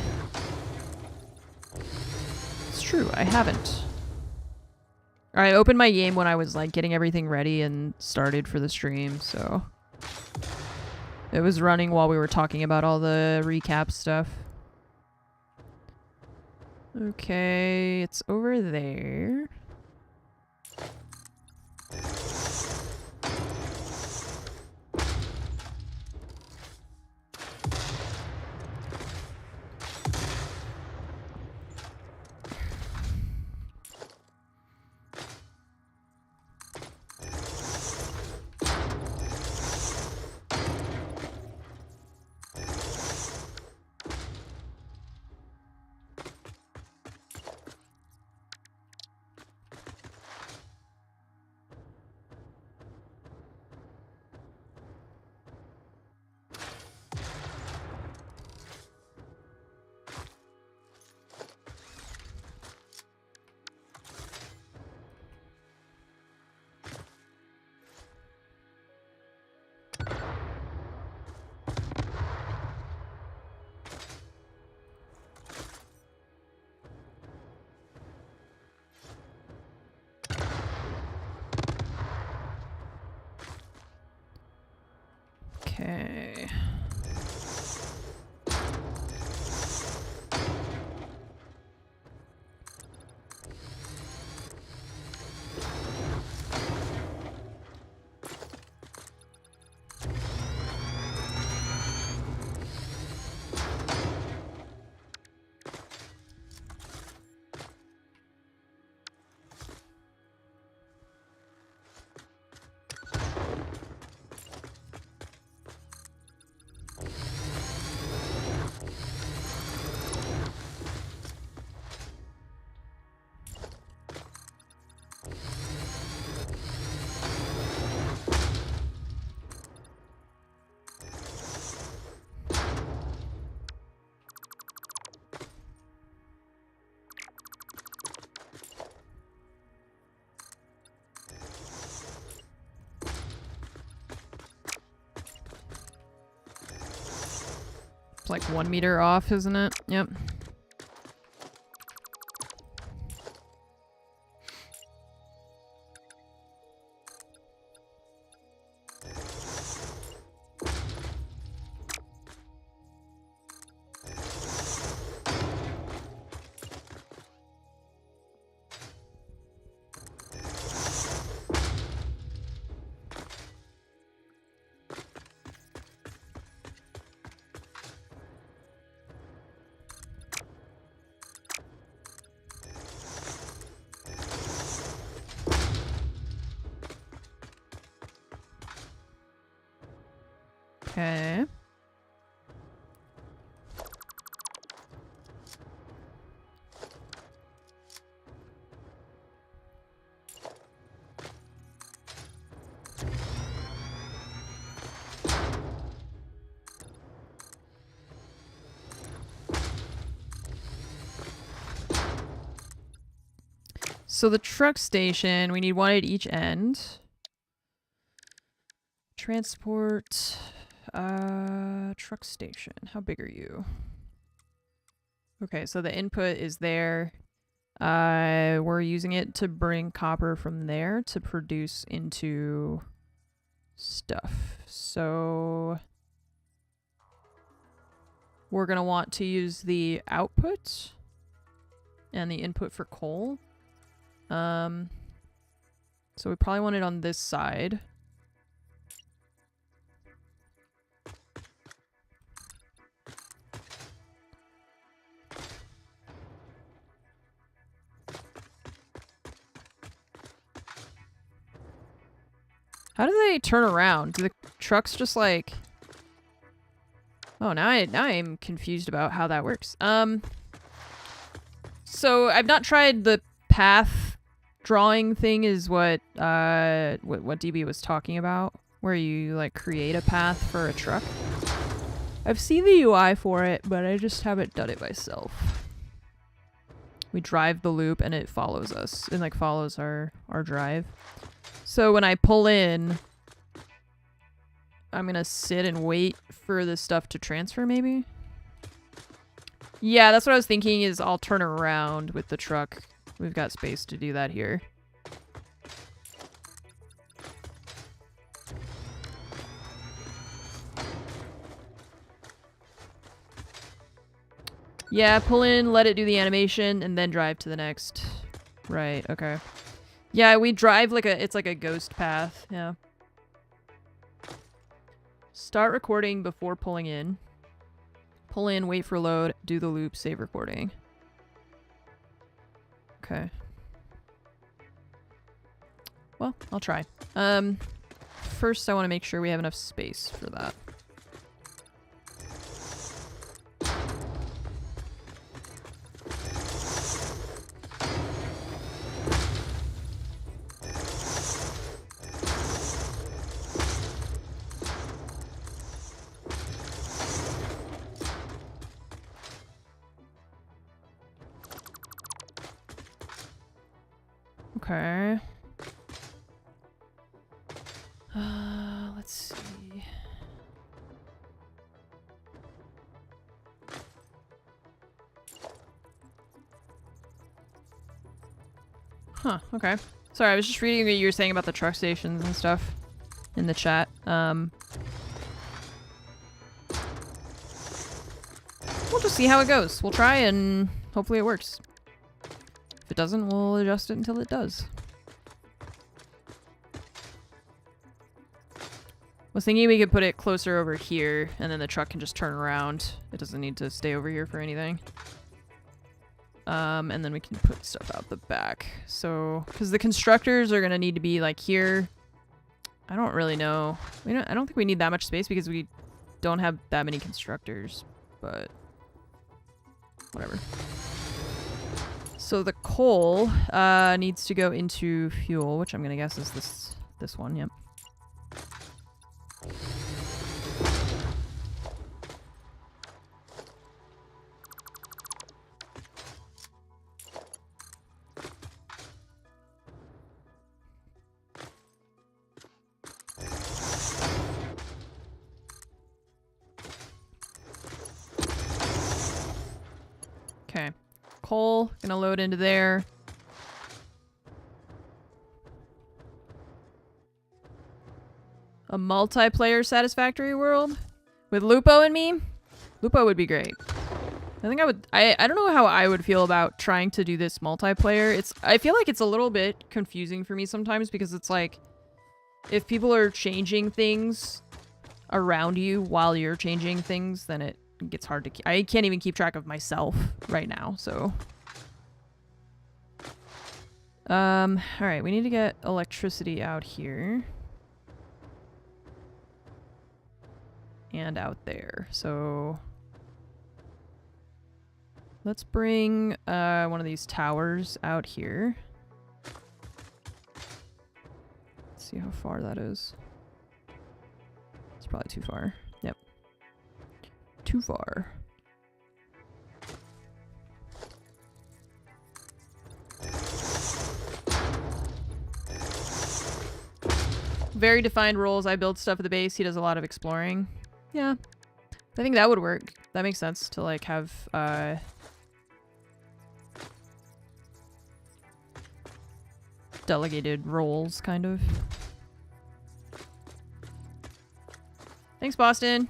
It's true, I haven't. Alright, I opened my game when I was like getting everything ready and started for the stream, so. It was running while we were talking about all the recap stuff. Okay, it's over there. It's like 1 meter off, isn't it? Yep. Okay. So the truck station, we need one at each end. Transport, truck station. How big are you? Okay, so the input is there. We're using it to bring copper from there to produce into stuff. So we're gonna want to use the output and the input for coal. So we probably want it on this side. How do they turn around? Do the trucks just like... Oh, now I'm confused about how that works. So I've not tried the path drawing thing is what DB was talking about, where you like create a path for a truck. I've seen the UI for it, but I just haven't done it myself. We drive the loop and it follows us. It like follows our drive. So when I pull in, I'm gonna sit and wait for the stuff to transfer, maybe? Yeah, that's what I was thinking, is I'll turn around with the truck. We've got space to do that here. Yeah, pull in, let it do the animation, and then drive to the next. Right, okay. Yeah, we drive like it's like a ghost path, yeah. Start recording before pulling in. Pull in, wait for load, do the loop, save recording. Okay. Well, I'll try. First I want to make sure we have enough space for that. Okay. Let's see. Huh, okay. Sorry, I was just reading what you were saying about the truck stations and stuff in the chat. see how it goes. We'll try and hopefully it works. If it doesn't, we'll adjust it until it does. I was thinking we could put it closer over here, and then the truck can just turn around. It doesn't need to stay over here for anything. And then we can put stuff out the back. So, because the constructors are gonna need to be like here. I don't really know. I don't think we need that much space because we don't have that many constructors, but whatever. So the coal needs to go into fuel, which I'm gonna guess is this one. Yep. Okay. Coal, gonna load into there. A multiplayer Satisfactory world? With Lupo and me? Lupo would be great. I think I would... I don't know how I would feel about trying to do this multiplayer. I feel like it's a little bit confusing for me sometimes because it's like... If people are changing things around you while you're changing things, then it gets hard to keep. I can't even keep track of myself right now, so. Alright, we need to get electricity out here. And out there, so. Let's bring one of these towers out here. Let's see how far that is. It's probably too far. Yep. Too far. Very defined roles. I build stuff at the base. He does a lot of exploring. Yeah. I think that would work. That makes sense to like have delegated roles, kind of. Thanks, Boston.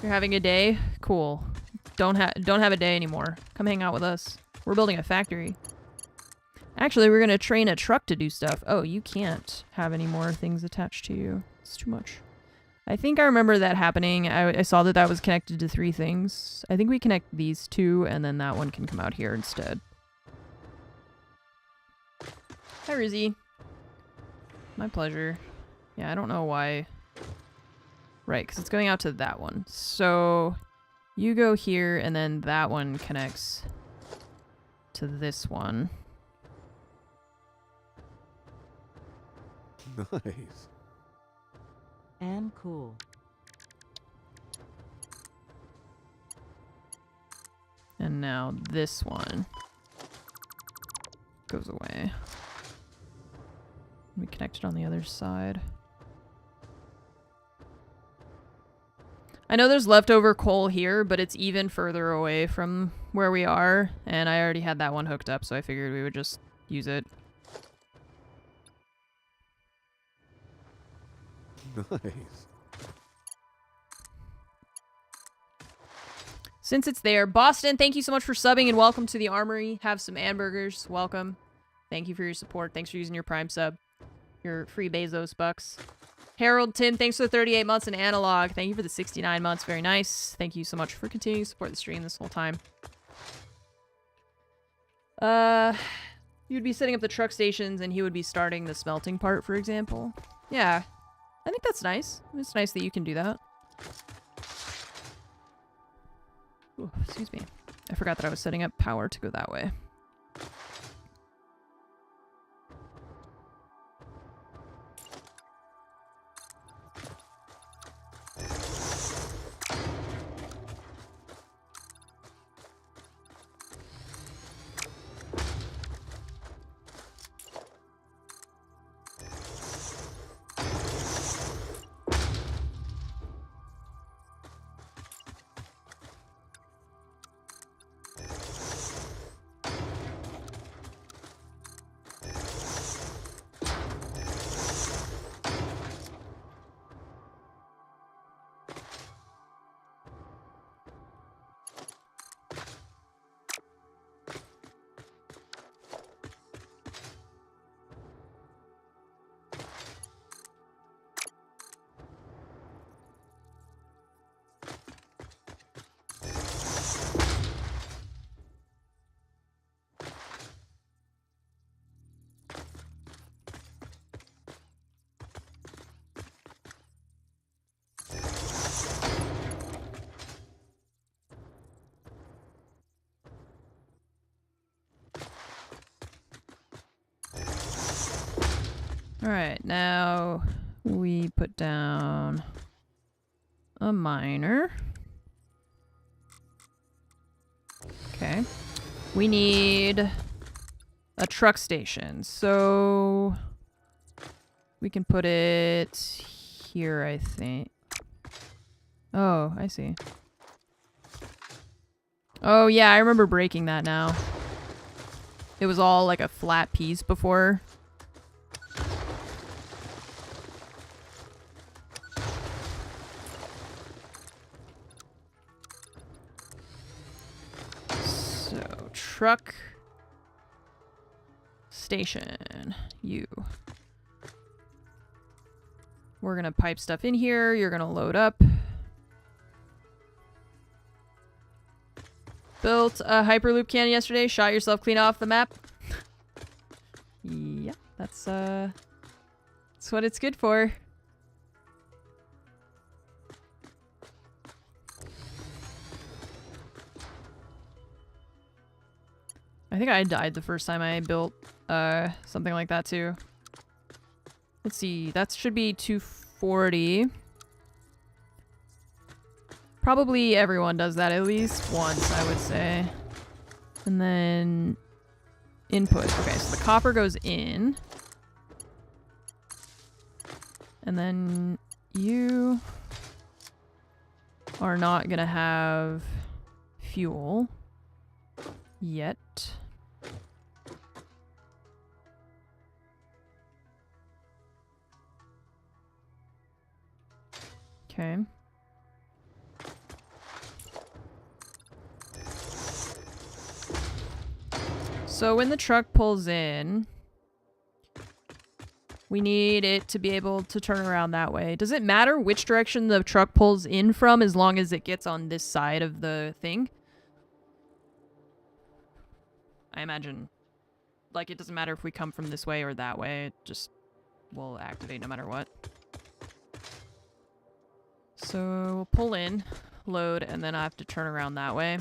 You're having a day? Cool. Don't have a day anymore. Come hang out with us. We're building a factory. Actually, we're gonna train a truck to do stuff. Oh, you can't have any more things attached to you. It's too much. I think I remember that happening. I saw that that was connected to 3 things. I think we connect these 2, and then that one can come out here instead. Hi, Rizzy. My pleasure. Yeah, I don't know why. Right, because it's going out to that one. So you go here, and then that one connects to this one. Nice. And cool. And now this one goes away. We connect it on the other side. I know there's leftover coal here, but it's even further away from where we are, and I already had that one hooked up, so I figured we would just use it. Nice. Since it's there, Boston, thank you so much for subbing and welcome to the Armory. Have some hamburgers. Welcome. Thank you for your support. Thanks for using your Prime sub. Your free Bezos bucks. Harold Tim, thanks for the 38 months in analog. Thank you for the 69 months. Very nice. Thank you so much for continuing to support the stream this whole time. You'd be setting up the truck stations and he would be starting the smelting part, for example. Yeah. I think that's nice. It's nice that you can do that. Ooh, excuse me. I forgot that I was setting up power to go that way. Alright, now we put down a miner. Okay. We need a truck station, so we can put it here, I think. Oh, I see. Oh, yeah, I remember breaking that now. It was all like a flat piece before. So, truck station. You. We're gonna pipe stuff in here. You're gonna load up. Built a Hyperloop cannon yesterday. Shot yourself clean off the map. Yeah, that's what it's good for. I think I died the first time I built something like that too. Let's see, that should be 240. Probably everyone does that at least once, I would say. And then input. Okay, so the copper goes in. And then you are not gonna have fuel yet. Okay. So when the truck pulls in, we need it to be able to turn around that way. Does it matter which direction the truck pulls in from as long as it gets on this side of the thing? I imagine, like, it doesn't matter if we come from this way or that way. It just will activate no matter what. So we'll pull in, load, and then I have to turn around that way.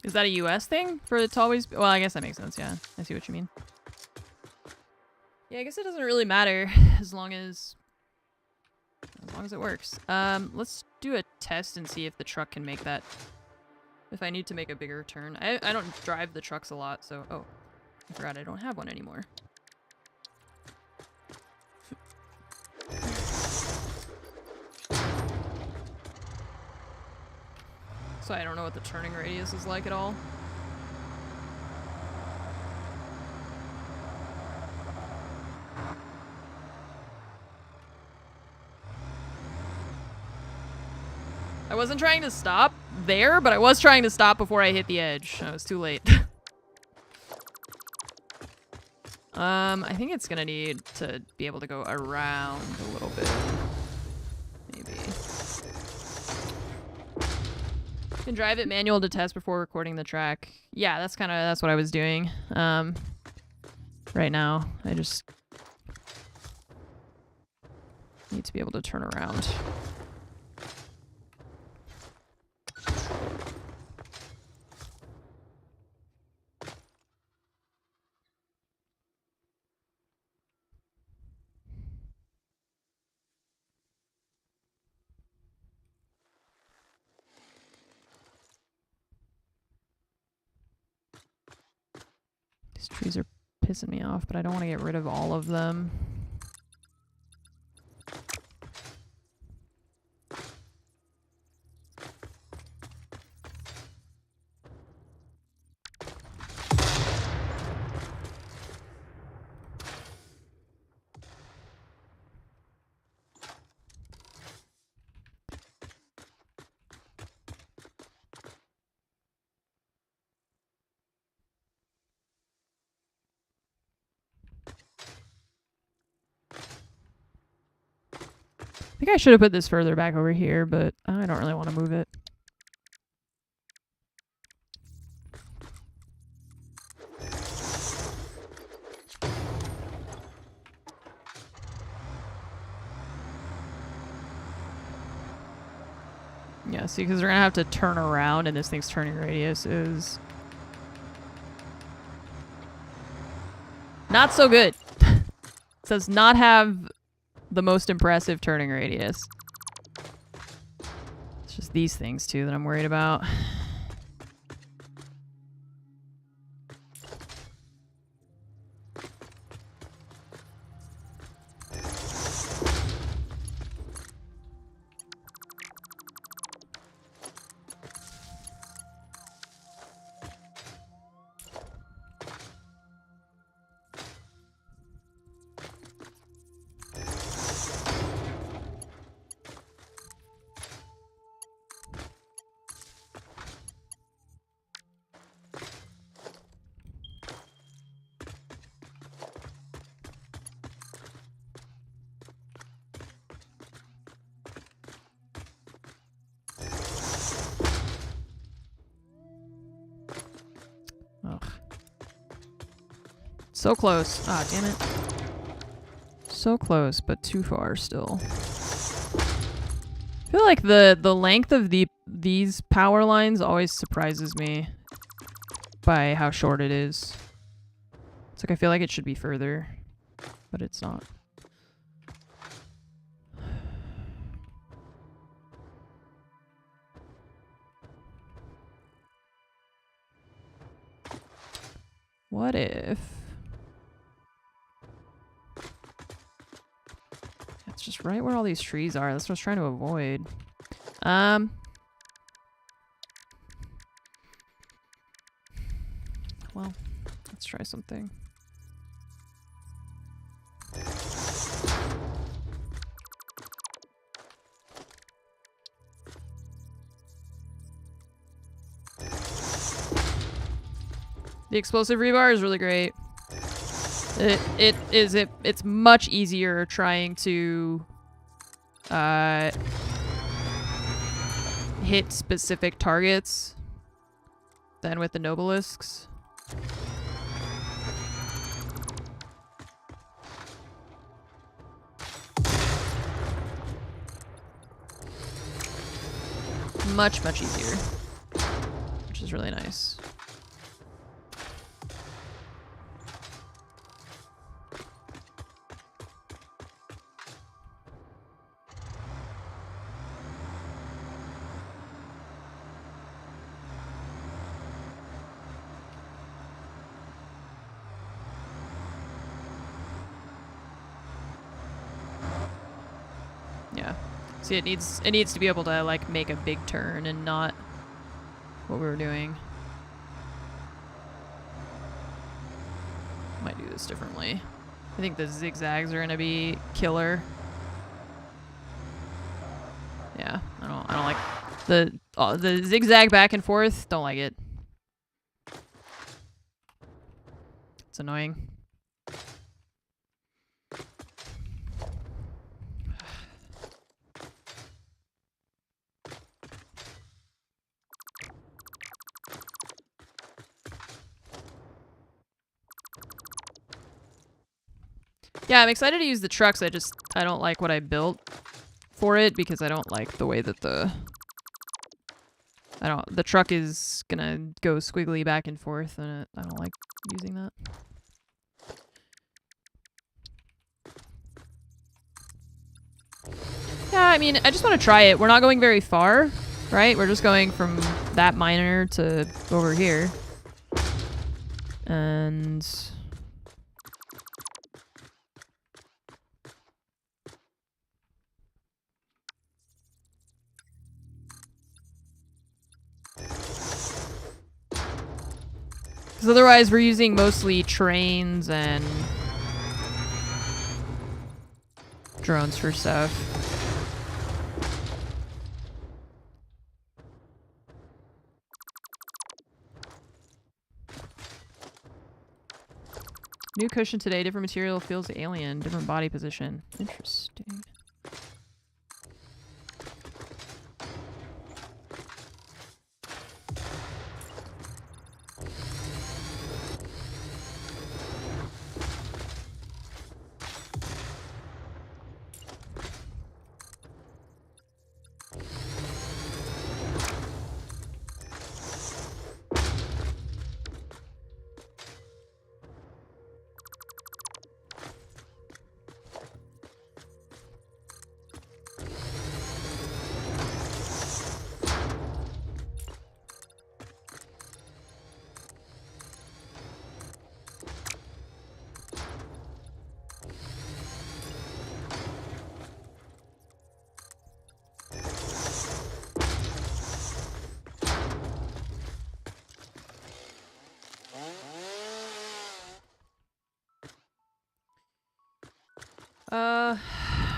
Is that a US thing? For it to always... Well, I guess that makes sense, yeah. I see what you mean. Yeah, I guess it doesn't really matter as long as it works. Let's do a test and see if the truck can make that. If I need to make a bigger turn. I don't drive the trucks a lot, so... Oh, I forgot I don't have one anymore. So I don't know what the turning radius is like at all. I wasn't trying to stop there, but I was trying to stop before I hit the edge. I was too late. I think it's gonna need to be able to go around a little bit. Maybe. Can drive it manual to test before recording the track. Yeah, that's what I was doing. Right now, I just need to be able to turn around. These trees are pissing me off, but I don't want to get rid of all of them. think I should have put this further back over here, but I don't really want to move it. Yeah, see, because we're going to have to turn around, and this thing's turning radius is not so good. It does not have the most impressive turning radius. It's just these things, too, that I'm worried about. Ugh. So close. Ah, damn it. So close, but too far still. I feel like the length of these power lines always surprises me by how short it is. It's like I feel like it should be further, but it's not. What if... It's just right where all these trees are. That's what I was trying to avoid. Well, let's try something. The explosive rebar is really great. It's much easier trying to hit specific targets than with the Nobelisks. Much easier, which is really nice. Yeah. See, it needs to be able to like make a big turn and not what we were doing. Might do this differently. I think the zigzags are gonna be killer. Yeah, I don't like the zigzag back and forth. Don't like it. It's annoying. Yeah, I'm excited to use the trucks. I don't like what I built for it because I don't like the way that the truck is gonna go squiggly back and forth, and I don't like using that. Yeah, I mean, I just want to try it. We're not going very far, right? We're just going from that miner to over here. And... because otherwise we're using mostly trains and drones for stuff. New cushion today, different material, feels alien, different body position. Interesting.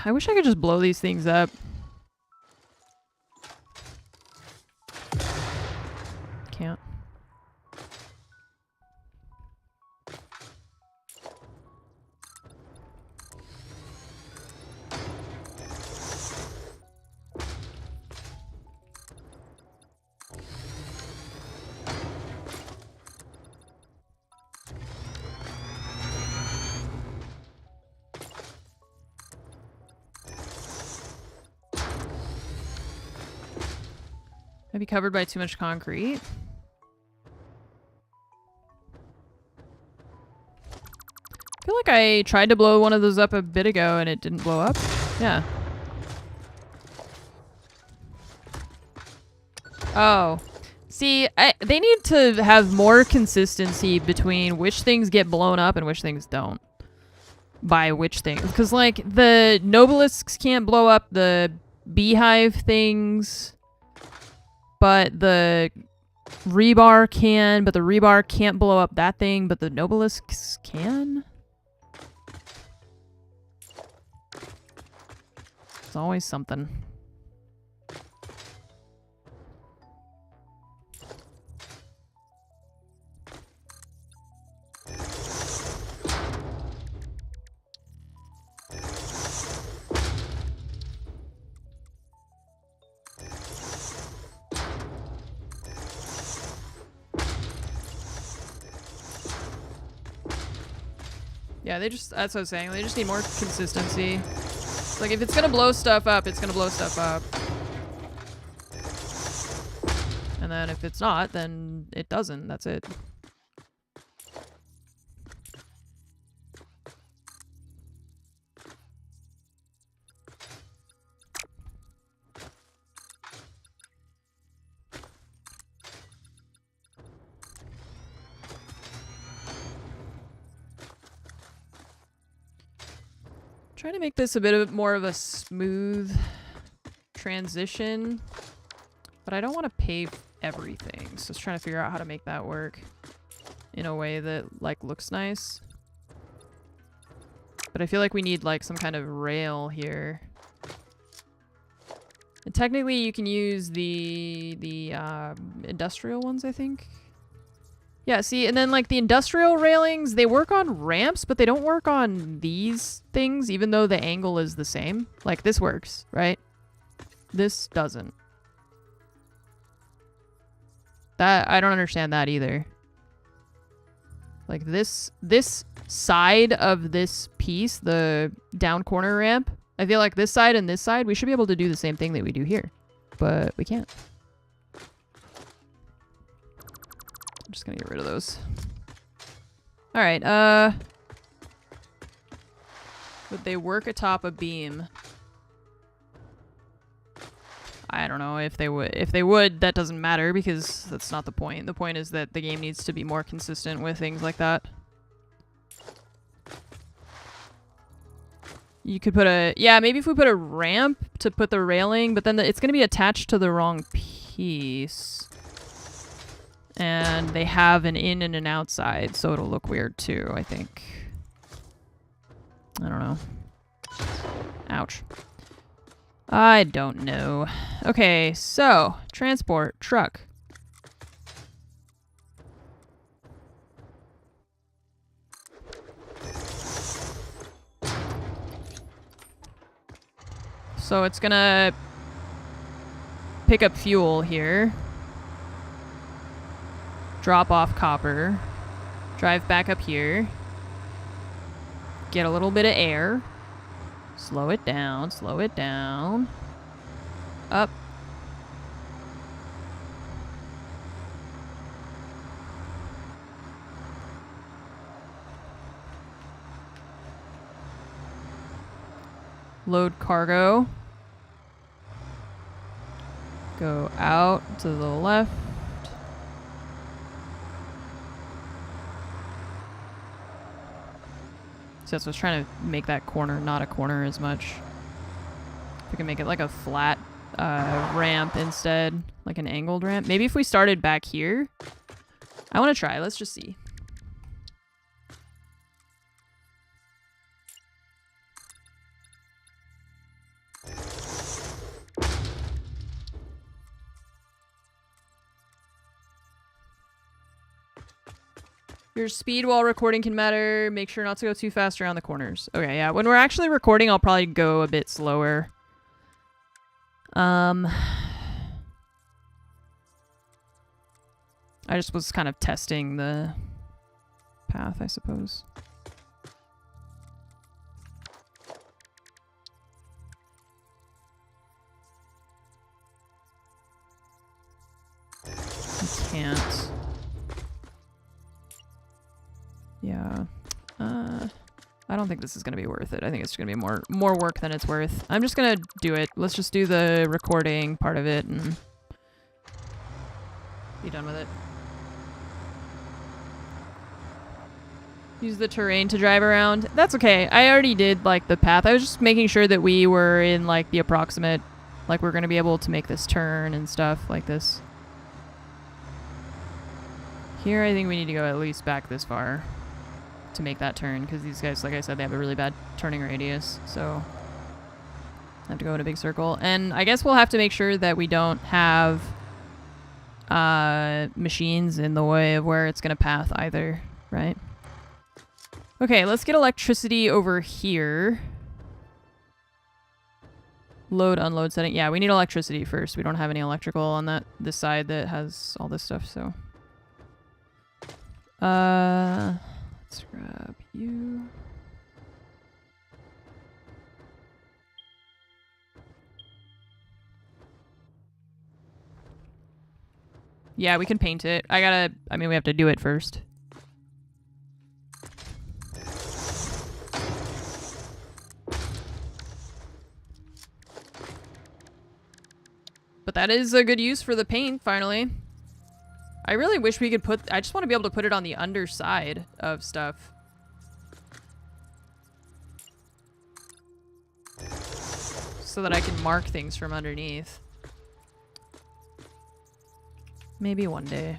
I wish I could just blow these things up. Can't. Maybe covered by too much concrete. I feel like I tried to blow one of those up a bit ago and it didn't blow up. Yeah. Oh. See, they need to have more consistency between which things get blown up and which things don't. By which things. Because, like, the Nobelisks can't blow up the beehive things. But the rebar can, but the rebar can't blow up that thing, but the Nobelisks can? It's always something. Yeah, that's what I was saying. They just need more consistency. Like, if it's gonna blow stuff up, it's gonna blow stuff up. And then if it's not, then it doesn't. That's it. Trying to make this a bit more of a smooth transition, but I don't want to pave everything. So just trying to figure out how to make that work in a way that like looks nice. But I feel like we need like some kind of rail here. And technically you can use the industrial ones, I think. Yeah, see, and then like the industrial railings, they work on ramps, but they don't work on these things, even though the angle is the same. Like this works, right? This doesn't. That, I don't understand that either. Like this side of this piece, the down corner ramp, I feel like this side and this side, we should be able to do the same thing that we do here, but we can't. I'm just gonna get rid of those. Alright, would they work atop a beam? I don't know if they would. If they would, that doesn't matter because that's not the point. The point is that the game needs to be more consistent with things like that. You could put a... Yeah, maybe if we put a ramp to put the railing, but then it's gonna be attached to the wrong piece. And they have an in and an outside, so it'll look weird too, I think. I don't know. Ouch. I don't know. Okay, so, transport, truck. So it's gonna pick up fuel here. Drop off copper, drive back up here, get a little bit of air, slow it down, up. Load cargo, go out to the left. So that's what I was trying to make that corner not a corner as much. If we can make it like a flat ramp instead, like an angled ramp. Maybe if we started back here. I want to try. Let's just see. Your speed while recording can matter. Make sure not to go too fast around the corners. Okay, yeah. When we're actually recording, I'll probably go a bit slower. I just was kind of testing the path, I suppose. I can't. Yeah. I don't think this is going to be worth it. I think it's going to be more work than it's worth. I'm just going to do it. Let's just do the recording part of it and be done with it. Use the terrain to drive around. That's okay. I already did, like, the path. I was just making sure that we were in, like, the approximate, like, we're going to be able to make this turn and stuff like this. Here, I think we need to go at least back this far to make that turn, because these guys, like I said, they have a really bad turning radius, so I have to go in a big circle. And I guess we'll have to make sure that we don't have machines in the way of where it's going to path either, right? Okay, let's get electricity over here. Load, unload setting. Yeah, we need electricity first. We don't have any electrical on this side that has all this stuff, so... let's grab you. Yeah, we can paint it. I mean, we have to do it first. But that is a good use for the paint, finally. I really wish we could put... I just want to be able to put it on the underside of stuff. So that I can mark things from underneath. Maybe one day.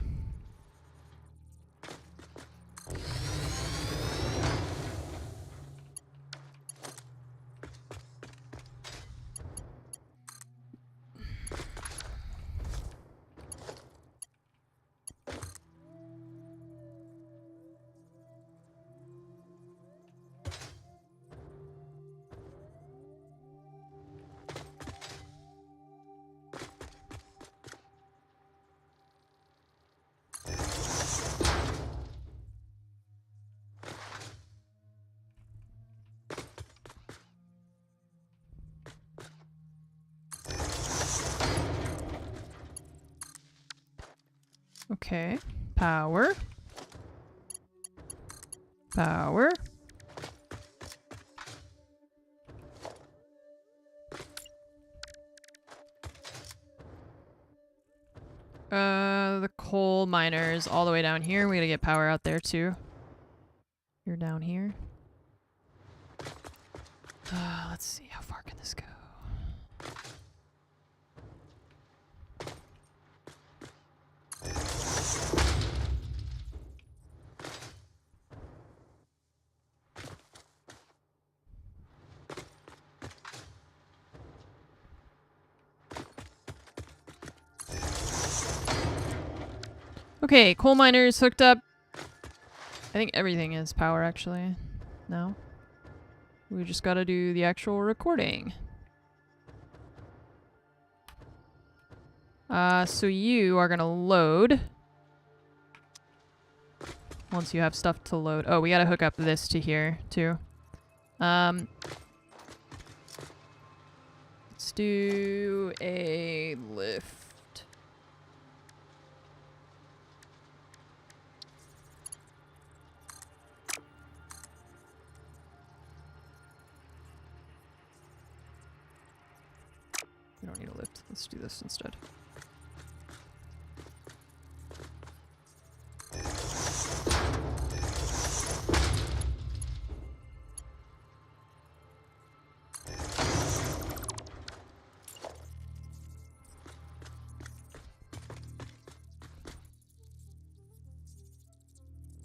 Okay. Power. Power. The coal miners all the way down here. We gotta get power out there too. You're down here. Let's see, how far can this go? Okay, coal miners hooked up. I think everything is power, actually, now. We just gotta do the actual recording. So you are gonna load. Once you have stuff to load. Oh, we gotta hook up this to here, too. Let's do a lift. We don't need a lift. Let's do this instead.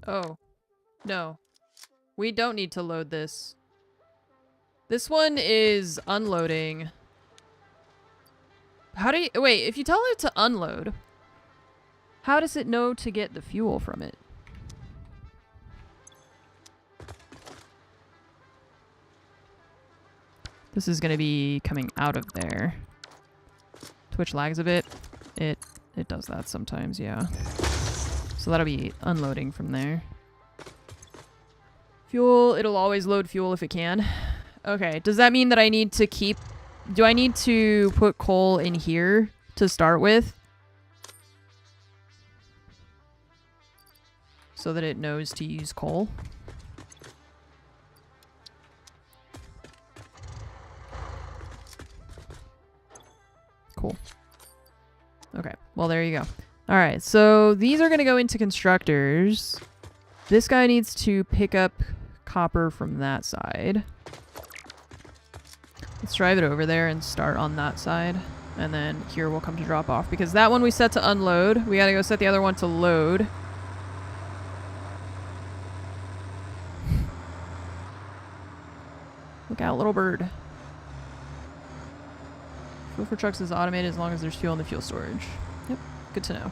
Oh. No. We don't need to load this. This one is unloading. How do you... Wait, if you tell it to unload, how does it know to get the fuel from it? This is gonna be coming out of there. Twitch lags a bit. It does that sometimes, yeah. So that'll be unloading from there. Fuel, it'll always load fuel if it can. Okay, does that mean that I need to keep... Do I need to put coal in here to start with? So that it knows to use coal? Cool. Okay, well there you go. Alright, so these are going to go into constructors. This guy needs to pick up copper from that side. Let's drive it over there and start on that side. And then here we'll come to drop off. Because that one we set to unload. We gotta go set the other one to load. Look out, little bird. Fuel for trucks is automated as long as there's fuel in the fuel storage. Yep, good to know.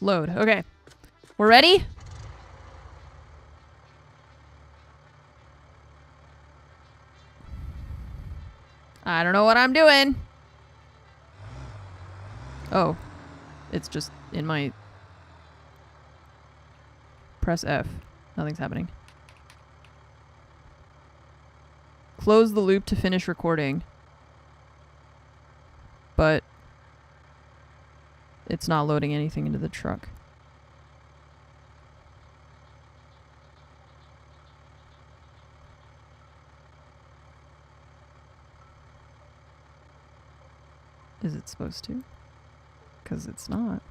Load. Okay. We're ready? I don't know what I'm doing. Oh. It's just in my... Press F. Nothing's happening. Close the loop to finish recording. But... it's not loading anything into the truck. Is it supposed to? Because it's not.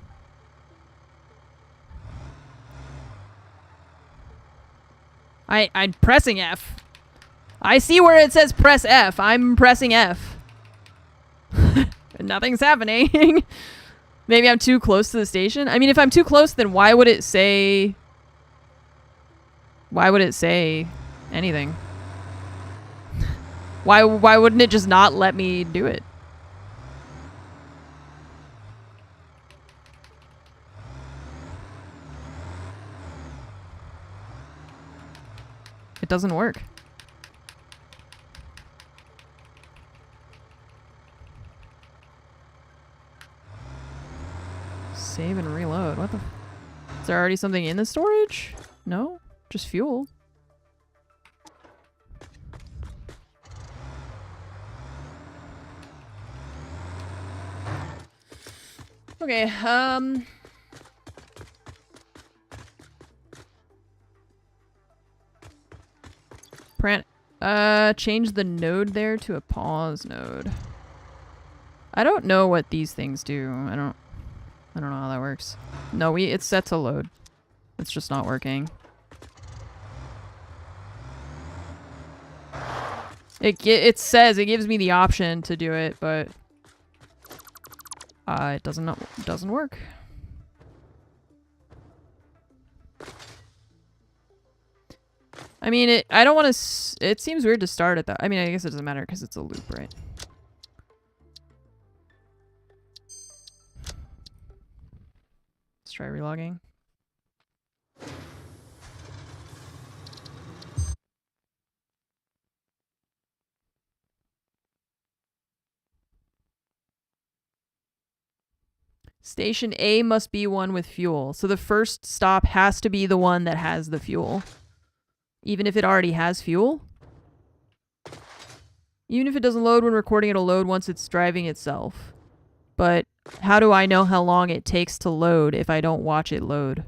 I'm pressing F. I see where it says press F. I'm pressing F. Nothing's happening. Maybe I'm too close to the station? I mean, if I'm too close, then why would it say... Why would it say anything? Why wouldn't it just not let me do it? It doesn't work. Save and reload. What the... Is there already something in the storage? No? Just fuel. Okay, change the node there to a pause node. I don't know what these things do. I don't know how that works. No, it's set to load. It's just not working. It says, it gives me the option to do it, but it doesn't work. I mean, I don't want to... It seems weird to start at that. I mean, I guess it doesn't matter because it's a loop, right? Let's try relogging. Station A must be one with fuel. So the first stop has to be the one that has the fuel. Even if it already has fuel? Even if it doesn't load when recording, it'll load once it's driving itself. But how do I know how long it takes to load if I don't watch it load?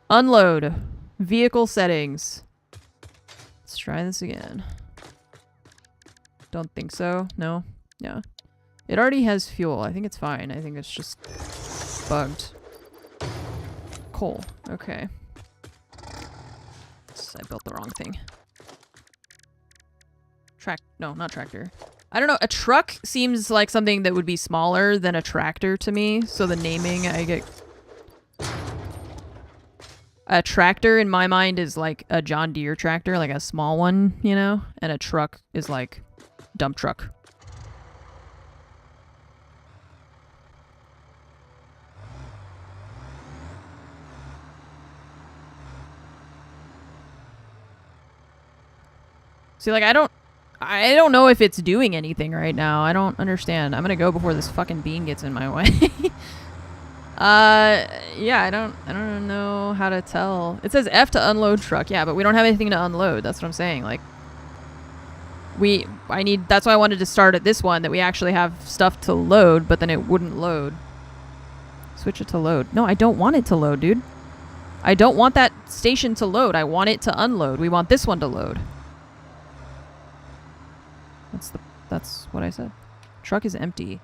Unload. Vehicle settings. Let's try this again. Don't think so. No? Yeah. It already has fuel. I think it's fine. I think it's just bugged. Coal. Okay. I built the wrong thing. No, not tractor. I don't know. A truck seems like something that would be smaller than a tractor to me. So the naming, I get... A tractor in my mind is like a John Deere tractor, like a small one, you know? And a truck is like dump truck. See, like, I don't know if it's doing anything right now. I don't understand. I'm gonna go before this fucking bean gets in my way. Yeah, I don't know how to tell. It says F to unload truck. Yeah, but we don't have anything to unload. That's what I'm saying. Like, that's why I wanted to start at this one, that we actually have stuff to load, but then it wouldn't load. Switch it to load. No, I don't want it to load, dude. I don't want that station to load. I want it to unload. We want this one to load. That's what I said. Truck is empty.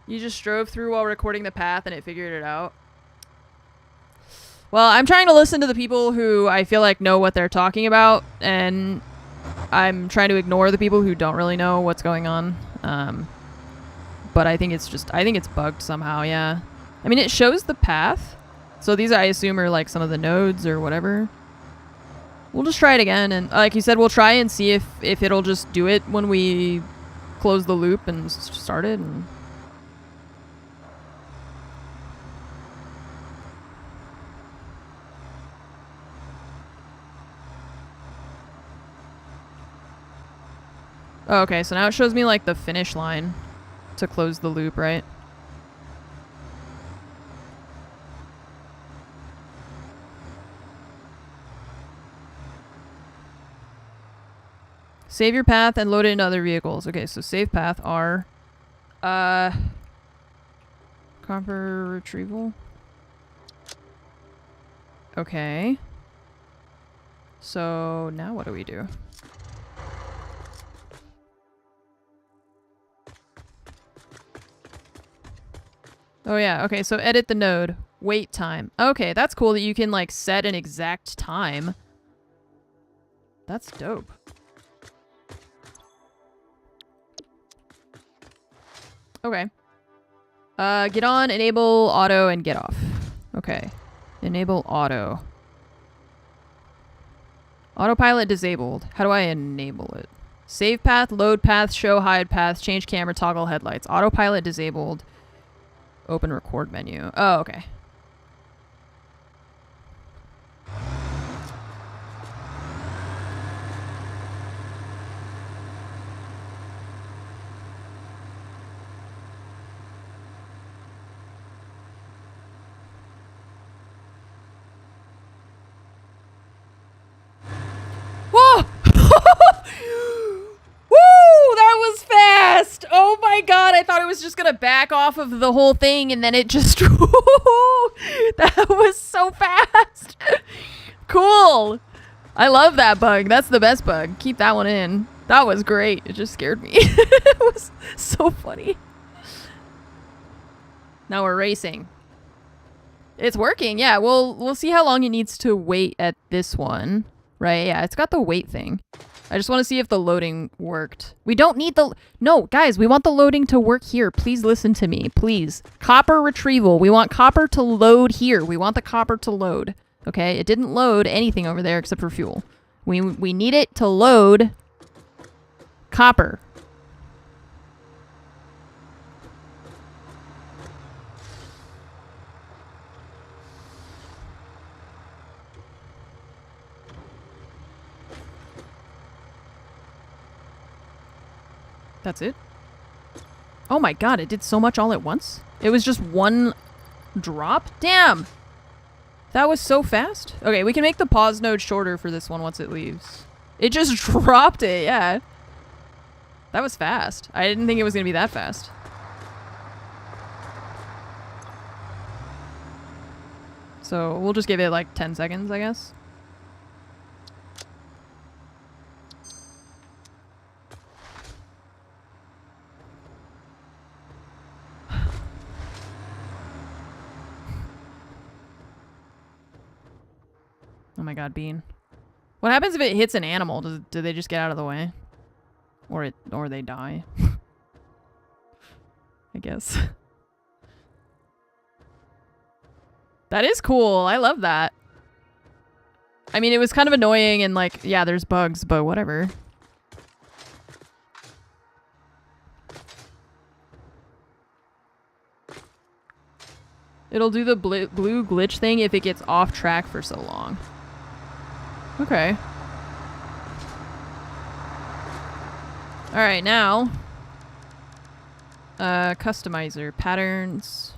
You just drove through while recording the path and it figured it out. Well, I'm trying to listen to the people who I feel like know what they're talking about, and I'm trying to ignore the people who don't really know what's going on. But I think it's bugged somehow, yeah. I mean, it shows the path. So these, I assume, are like some of the nodes or whatever. We'll just try it again. And like you said, we'll try and see if it'll just do it when we close the loop and start it. And oh, okay, so now it shows me like the finish line to close the loop, right? Save your path and load it into other vehicles. Okay, so save path R. Copper retrieval. Okay. So now what do we do? Oh yeah, okay, so edit the node. Wait time. Okay, that's cool that you can like set an exact time. That's dope. Okay. Get on, enable auto, and get off. Okay. Enable auto. Autopilot disabled. How do I enable it? Save path, load path, show hide path, change camera, toggle headlights. Autopilot disabled. Open record menu. Oh, okay. Whoa! Woo! That was fast! Oh my god, I thought it was just gonna back off of the whole thing and then it just... That was so fast! Cool! I love that bug. That's the best bug. Keep that one in. That was great. It just scared me. It was so funny. Now we're racing. It's working, yeah. We'll see how long it needs to wait at this one. Right, yeah, it's got the wait thing. I just want to see if the loading worked. We don't need the... No, guys, we want the loading to work here. Please listen to me, please. Copper retrieval. We want copper to load here. We want the copper to load. Okay, it didn't load anything over there except for fuel. We need it to load copper. That's it? Oh my god, it did so much all at once? It was just one drop? Damn! That was so fast. Okay, we can make the pause node shorter for this one once it leaves. It just dropped it, yeah. That was fast. I didn't think it was gonna be that fast. So we'll just give it like 10 seconds, I guess. Oh my god, Bean. What happens if it hits an animal? Do they just get out of the way? Or they die? I guess. That is cool. I love that. I mean, it was kind of annoying and like, yeah, there's bugs, but whatever. It'll do the blue glitch thing if it gets off track for so long. Okay. Alright, now. Customizer. Patterns.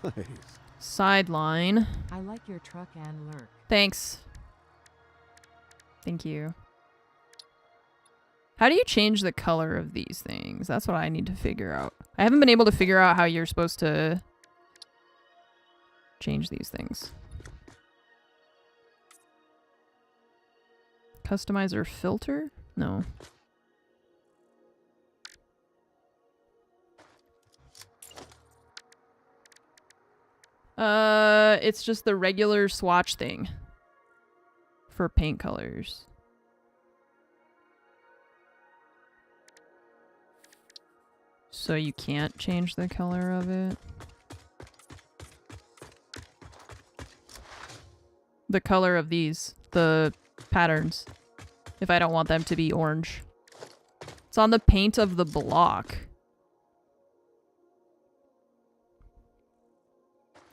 Nice. Sideline. I like your truck and lurk. Thanks. Thank you. How do you change the color of these things? That's what I need to figure out. I haven't been able to figure out how you're supposed to change these things. Customizer filter? No. It's just the regular swatch thing for paint colors. So you can't change the color of it? The color of these, the patterns, if I don't want them to be orange. It's on the paint of the block.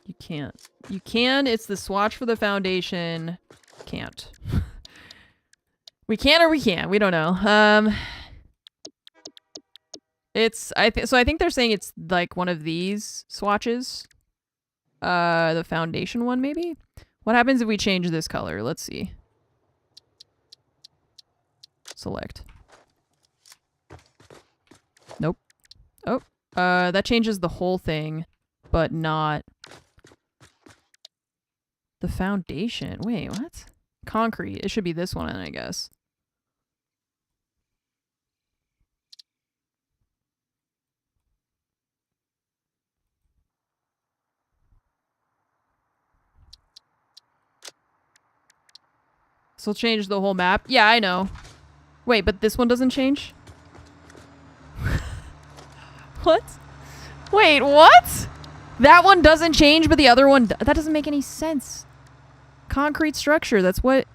You can't. You can, it's the swatch for the foundation. Can't. We can or we can't, we don't know. It's, so I think they're saying it's like one of these swatches. The foundation one maybe? What happens if we change this color? Let's see. Select. Nope. Oh, that changes the whole thing, but not the foundation. Wait, what? Concrete. It should be this one, I guess. This will change the whole map. Yeah, I know. Wait, but this one doesn't change? What? Wait, what? That one doesn't change, but the other one... That doesn't make any sense. Concrete structure, that's what...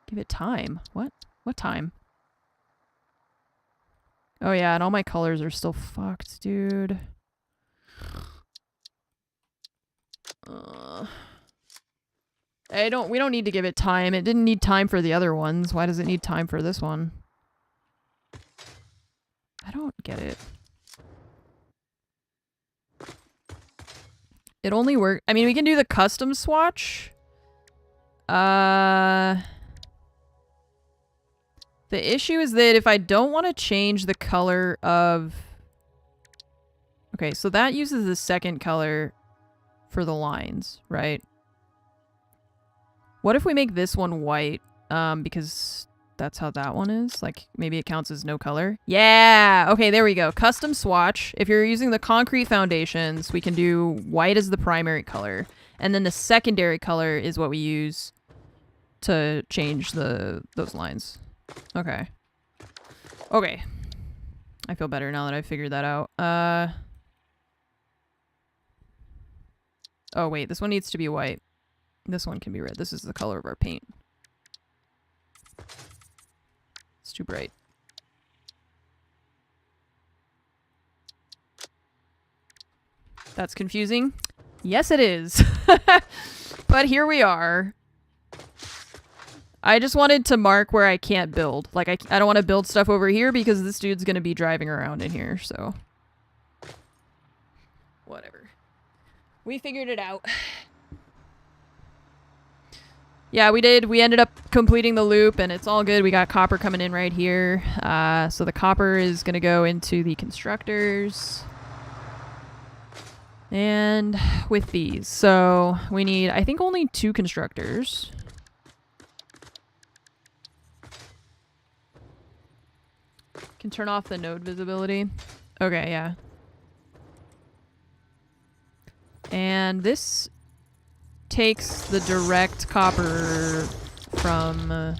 Give it time. What? What time? Oh yeah, and all my colors are still fucked, dude. We don't need to give it time. It didn't need time for the other ones. Why does it need time for this one? I don't get it. It only works. I mean, we can do the custom swatch. The issue is that if I don't want to change the color of... Okay, so that uses the second color for the lines, right? What if we make this one white? Because that's how that one is. Like, maybe it counts as no color. Yeah! Okay, there we go. Custom swatch. If you're using the concrete foundations, we can do white as the primary color. And then the secondary color is what we use to change those lines. Okay. Okay. I feel better now that I figured that out. Oh, wait. This one needs to be white. This one can be red. This is the color of our paint. It's too bright. That's confusing. Yes, it is. But here we are. I just wanted to mark where I can't build. Like, I don't want to build stuff over here because this dude's going to be driving around in here, so. Whatever. We figured it out. Yeah, we did. We ended up completing the loop, and it's all good. We got copper coming in right here. So the copper is going to go into the constructors. And with these. So we need, I think, only 2 constructors. Can turn off the node visibility. Okay, yeah. And this takes the direct copper from...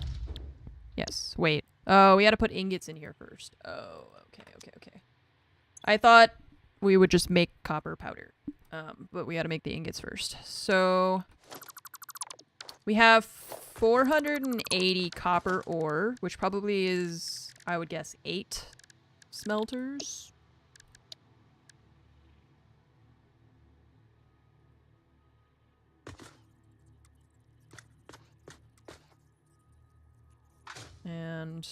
yes, wait. Oh, we had to put ingots in here first. Oh, okay. I thought we would just make copper powder. But we had to make the ingots first. So... we have 480 copper ore, which probably is, I would guess, 8 smelters. And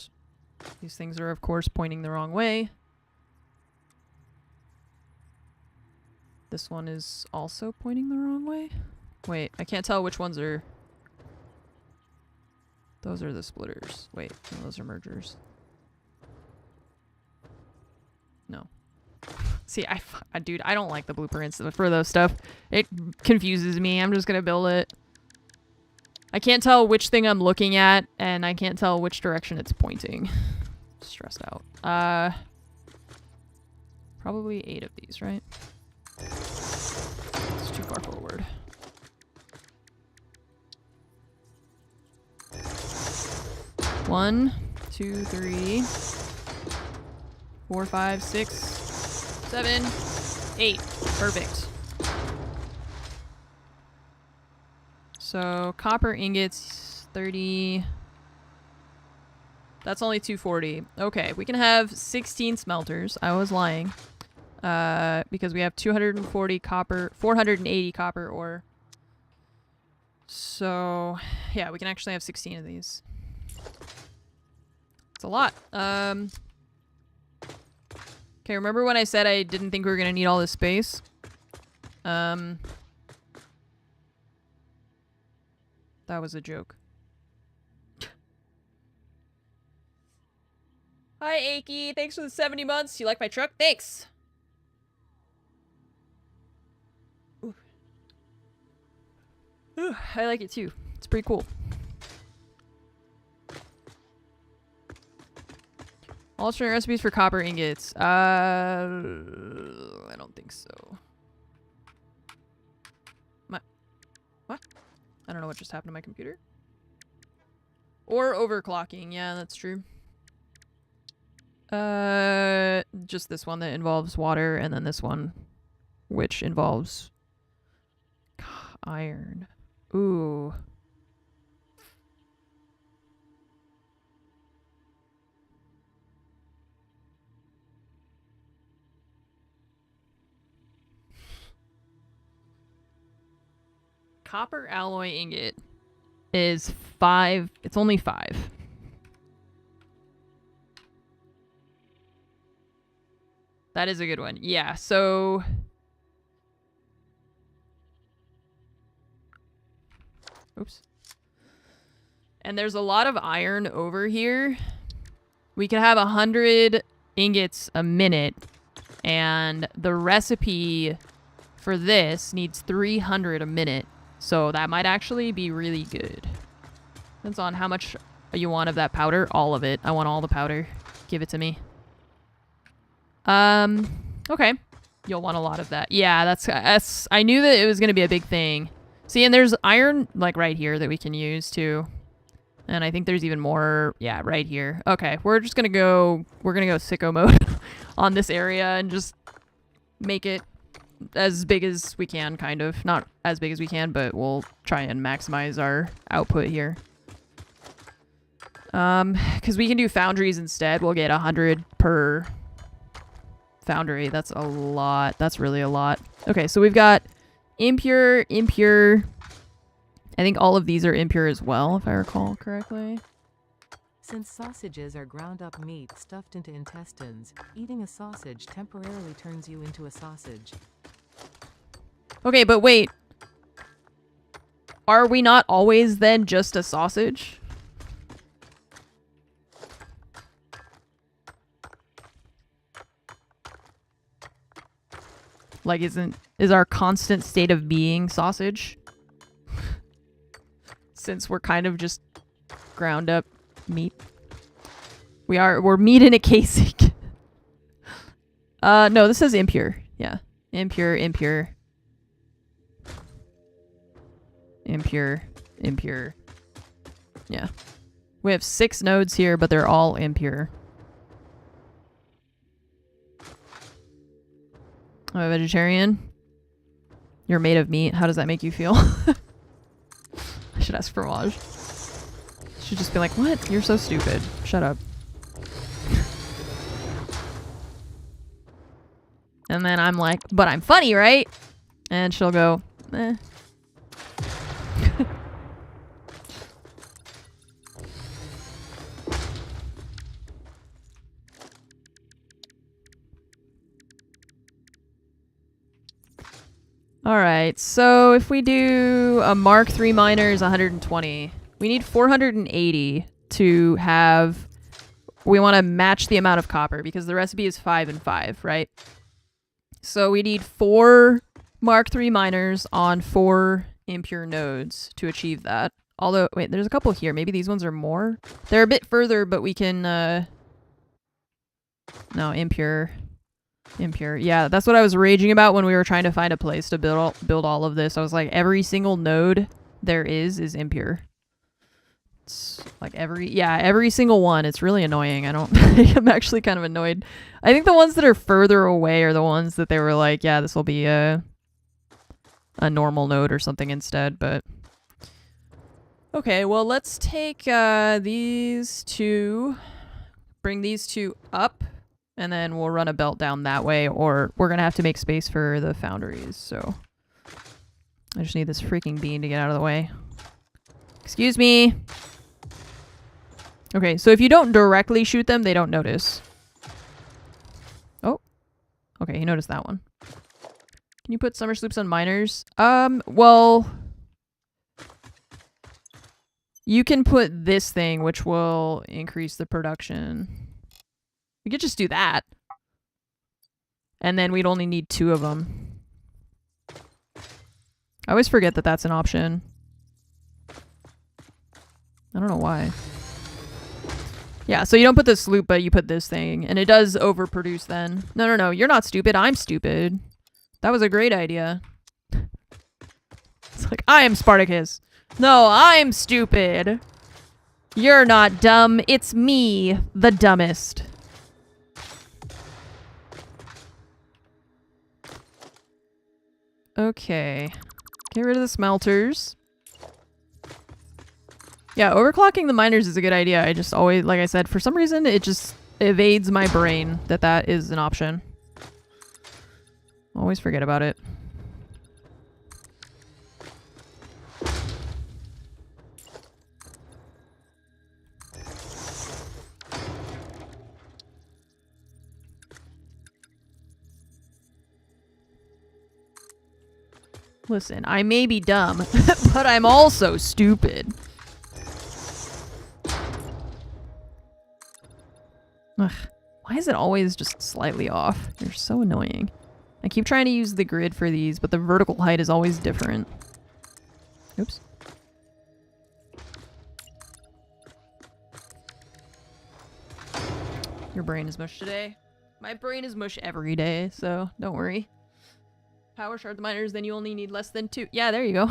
these things are, of course, pointing the wrong way. This one is also pointing the wrong way. Wait, I can't tell which ones are... those are the splitters. Wait, no, those are mergers. No. See, dude, I don't like the blueprints for those stuff. It confuses me. I'm just gonna build it. I can't tell which thing I'm looking at, and I can't tell which direction it's pointing. Stressed out. Probably 8 of these, right? It's too far forward. One, 2, 3, 4, 5, 6, 7, 8. Perfect. So, copper ingots, 30. That's only 240. Okay, we can have 16 smelters. I was lying. Because we have 240 copper, 480 copper ore. So, yeah, we can actually have 16 of these. It's a lot. Okay, remember when I said I didn't think we were gonna need all this space? That was a joke. Hi, Aki. Thanks for the 70 months. You like my truck? Thanks. Ooh. Ooh, I like it too. It's pretty cool. Alternate recipes for copper ingots. I don't think so. What? I don't know what just happened to my computer. Or overclocking. Yeah, that's true. Just this one that involves water, and then this one, which involves iron. Ooh. Copper alloy ingot is 5. It's only 5. That is a good one. Yeah, so... oops. And there's a lot of iron over here. We could have 100 ingots a minute. And the recipe for this needs 300 a minute. So that might actually be really good. Depends on how much you want of that powder. All of it. I want all the powder. Give it to me. Okay. You'll want a lot of that. Yeah, that's I knew that it was going to be a big thing. See, and there's iron, like, right here that we can use, too. And I think there's even more, yeah, right here. Okay, we're just going to go, sicko mode on this area and just make it as big as we can, kind of. Not as big as we can, but we'll try and maximize our output here. Because we can do foundries instead. We'll get 100 per foundry. That's a lot. That's really a lot. Okay, so we've got impure, impure. I think all of these are impure as well, if I recall correctly. Since sausages are ground up meat stuffed into intestines, eating a sausage temporarily turns you into a sausage. Okay, but wait. Are we not always then just a sausage? Like, is our constant state of being sausage? Since we're kind of just ground up meat. We're meat in a casing. No, this says impure. Yeah. Impure. Impure. Yeah. We have 6 nodes here, but they're all impure. I'm a vegetarian. You're made of meat. How does that make you feel? I should ask Fromage. Should just be like, what? You're so stupid. Shut up. And then I'm like, but I'm funny, right? And she'll go, eh. Alright, so if we do a Mark III miner is 120. We need 480 to have... We want to match the amount of copper because the recipe is 5 and 5, right? So we need 4 Mark III miners on 4 impure nodes to achieve that. Although, wait, there's a couple here. Maybe these ones are more? They're a bit further, but we can... No, impure. Impure. Yeah, that's what I was raging about when we were trying to find a place to build all of this. I was like, every single node there is impure. It's like every single one. It's really annoying. I'm actually kind of annoyed. I think the ones that are further away are the ones that they were like, yeah, this will be a normal node or something instead, but... Okay, well, let's take these two, bring these two up, and then we'll run a belt down that way, or we're gonna have to make space for the foundries, so... I just need this freaking bean to get out of the way. Excuse me! Okay, so if you don't directly shoot them, they don't notice. Oh. Okay, he noticed that one. Can you put summer sloops on miners? Well... You can put this thing, which will increase the production. We could just do that. And then we'd only need 2 of them. I always forget that that's an option. I don't know why. Yeah, so you don't put the sloop, but you put this thing. And it does overproduce then. No, you're not stupid. I'm stupid. That was a great idea. It's like, I am Spartacus. No, I'm stupid. You're not dumb. It's me, the dumbest. Okay. Get rid of the smelters. Yeah, overclocking the miners is a good idea. I just always, like I said, for some reason, it just evades my brain that that is an option. Always forget about it. Listen, I may be dumb, but I'm also stupid. Ugh, why is it always just slightly off? You're so annoying. I keep trying to use the grid for these, but the vertical height is always different. Oops. Your brain is mush today. My brain is mush every day, so don't worry. Power shard the miners, then you only need less than 2. Yeah, there you go.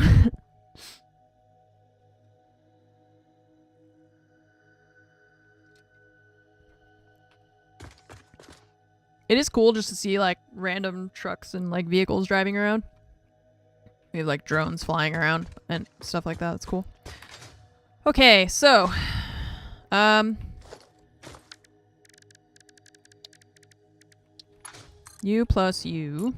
It is cool just to see like random trucks and like vehicles driving around. We have like drones flying around and stuff like that. It's cool. Okay, so you plus you.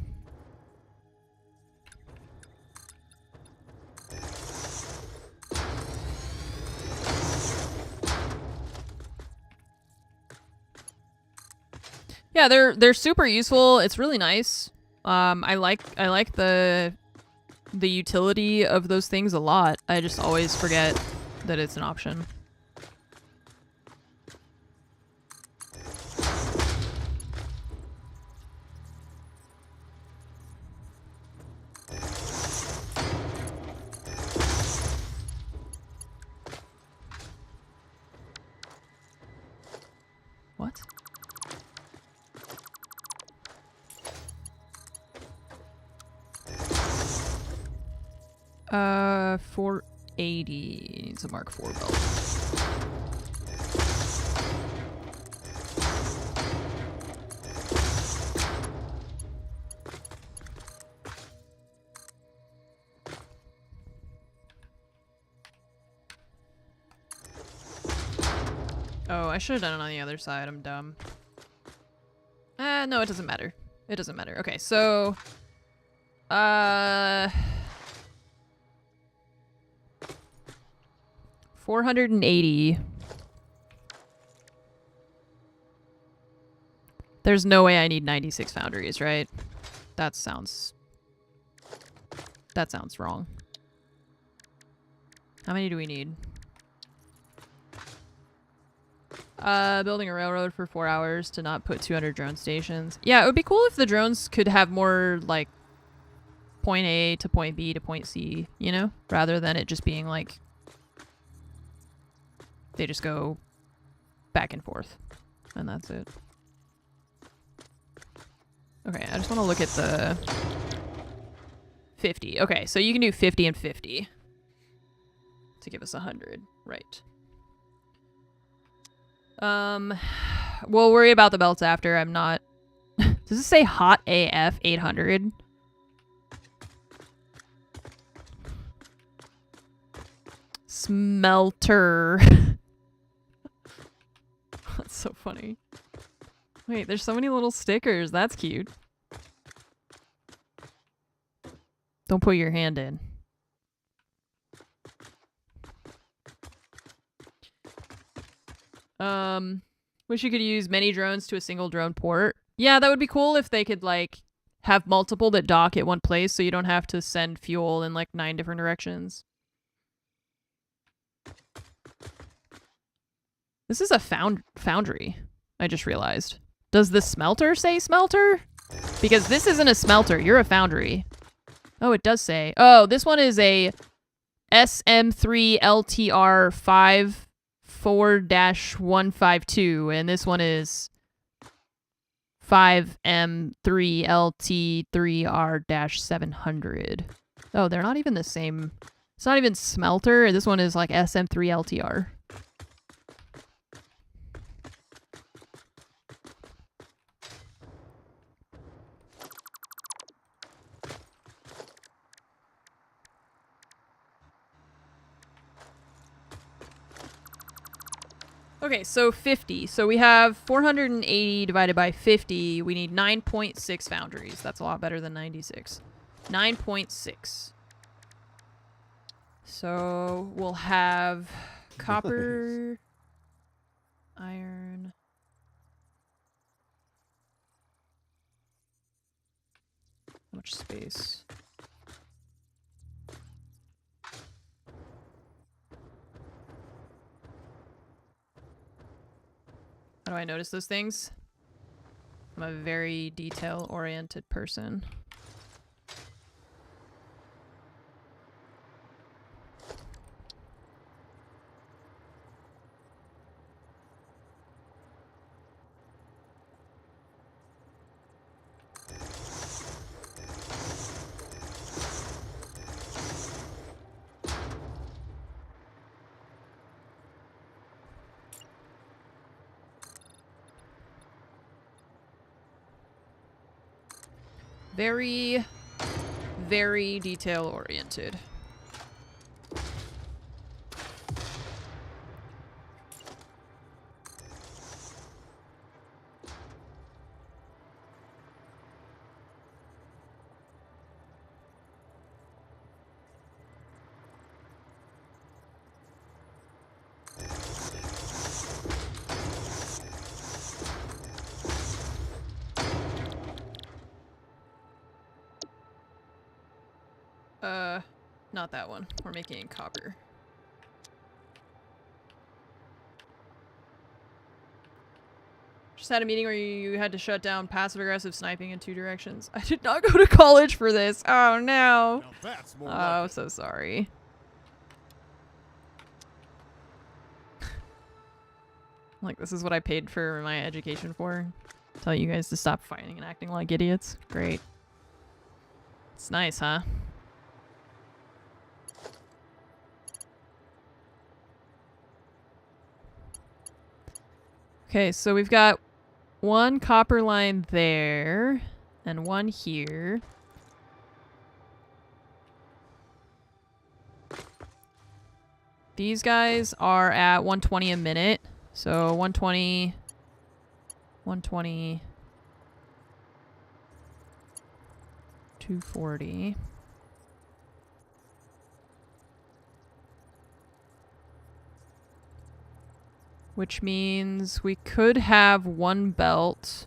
Yeah, they're super useful. It's really nice. I like the utility of those things a lot. I just always forget that it's an option. 480 needs a Mark IV belt. Oh, I should have done it on the other side. I'm dumb. No, it doesn't matter. It doesn't matter. Okay, so... 480. There's no way I need 96 foundries, right? That sounds wrong. How many do we need? Building a railroad for 4 hours to not put 200 drone stations. Yeah, it would be cool if the drones could have more, like, point A to point B to point C, you know? Rather than it just being, like, they just go back and forth. And that's it. Okay, I just want to look at the 50. Okay, so you can do 50 and 50 to give us 100. Right. We'll worry about the belts after. I'm not... Does it say Hot AF 800? Smelter. That's so funny. Wait, there's so many little stickers. That's cute. Don't put your hand in. Wish you could use many drones to a single drone port. Yeah, that would be cool if they could, like, have multiple that dock at one place so you don't have to send fuel in, like, 9 different directions. This is a foundry, I just realized. Does the smelter say smelter? Because this isn't a smelter, you're a foundry. Oh, it does say. Oh, this one is a SM3 LTR 54-152, and this one is 5M3 LT3R-700. Oh, they're not even the same. It's not even smelter. This one is like SM3 LTR. Okay, so 50. So we have 480 divided by 50. We need 9.6 foundries. That's a lot better than 96. 9.6. So we'll have copper, iron. How much space? How do I notice those things? I'm a very detail-oriented person. Very, very detail-oriented. Not that one. We're making copper. Just had a meeting where you had to shut down passive-aggressive sniping in 2 directions. I did not go to college for this. Oh, no. Oh, so sorry. Like, this is what I paid for my education for? Tell you guys to stop fighting and acting like idiots? Great. It's nice, huh? Okay, so we've got one copper line there and one here. These guys are at 120 a minute. So 120, 120, 240. Which means we could have one belt.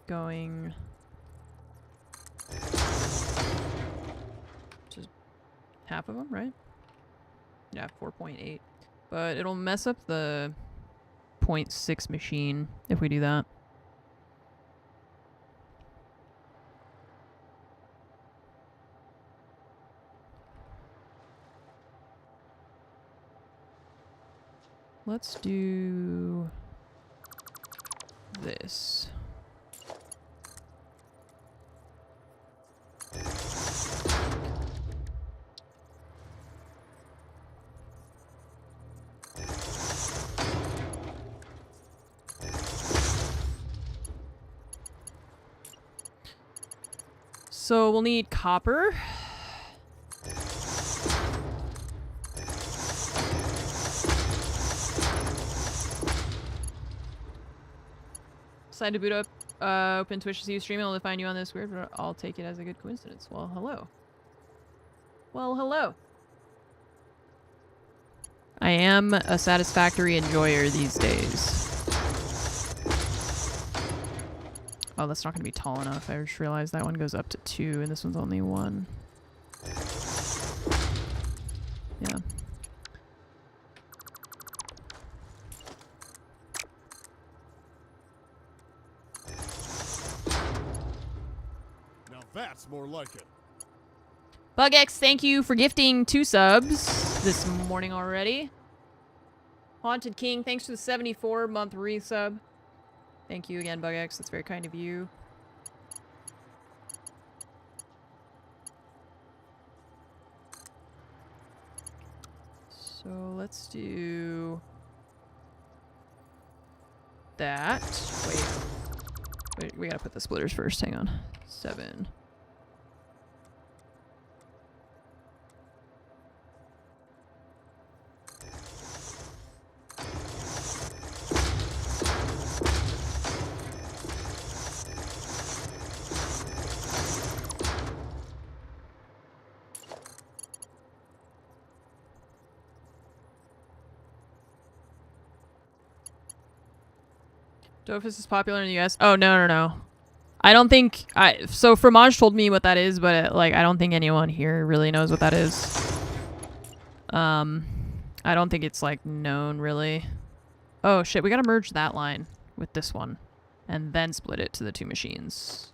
Going just half of them, right? Yeah, 4.8. But it'll mess up the 0.6 machine if we do that. Let's do this. So we'll need copper. Decided to boot up, open Twitch to see you streaming. I'll find you on this weird, but I'll take it as a good coincidence. Well, hello. Well, hello. I am a Satisfactory enjoyer these days. Oh, that's not going to be tall enough. I just realized that one goes up to 2 and this one's only 1. Yeah. Now that's more like it. BugX, thank you for gifting 2 subs this morning already. Haunted King, thanks for the 74-month resub. Thank you again, BugX. That's very kind of you. So let's do that. Wait, we gotta put the splitters first. Hang on. 7. Dofus is popular in the US. Oh, no. I don't think... So Fromage told me what that is, but like I don't think anyone here really knows what that is. I don't think it's like known really. Oh shit, we gotta merge that line with this one. And then split it to the 2 machines.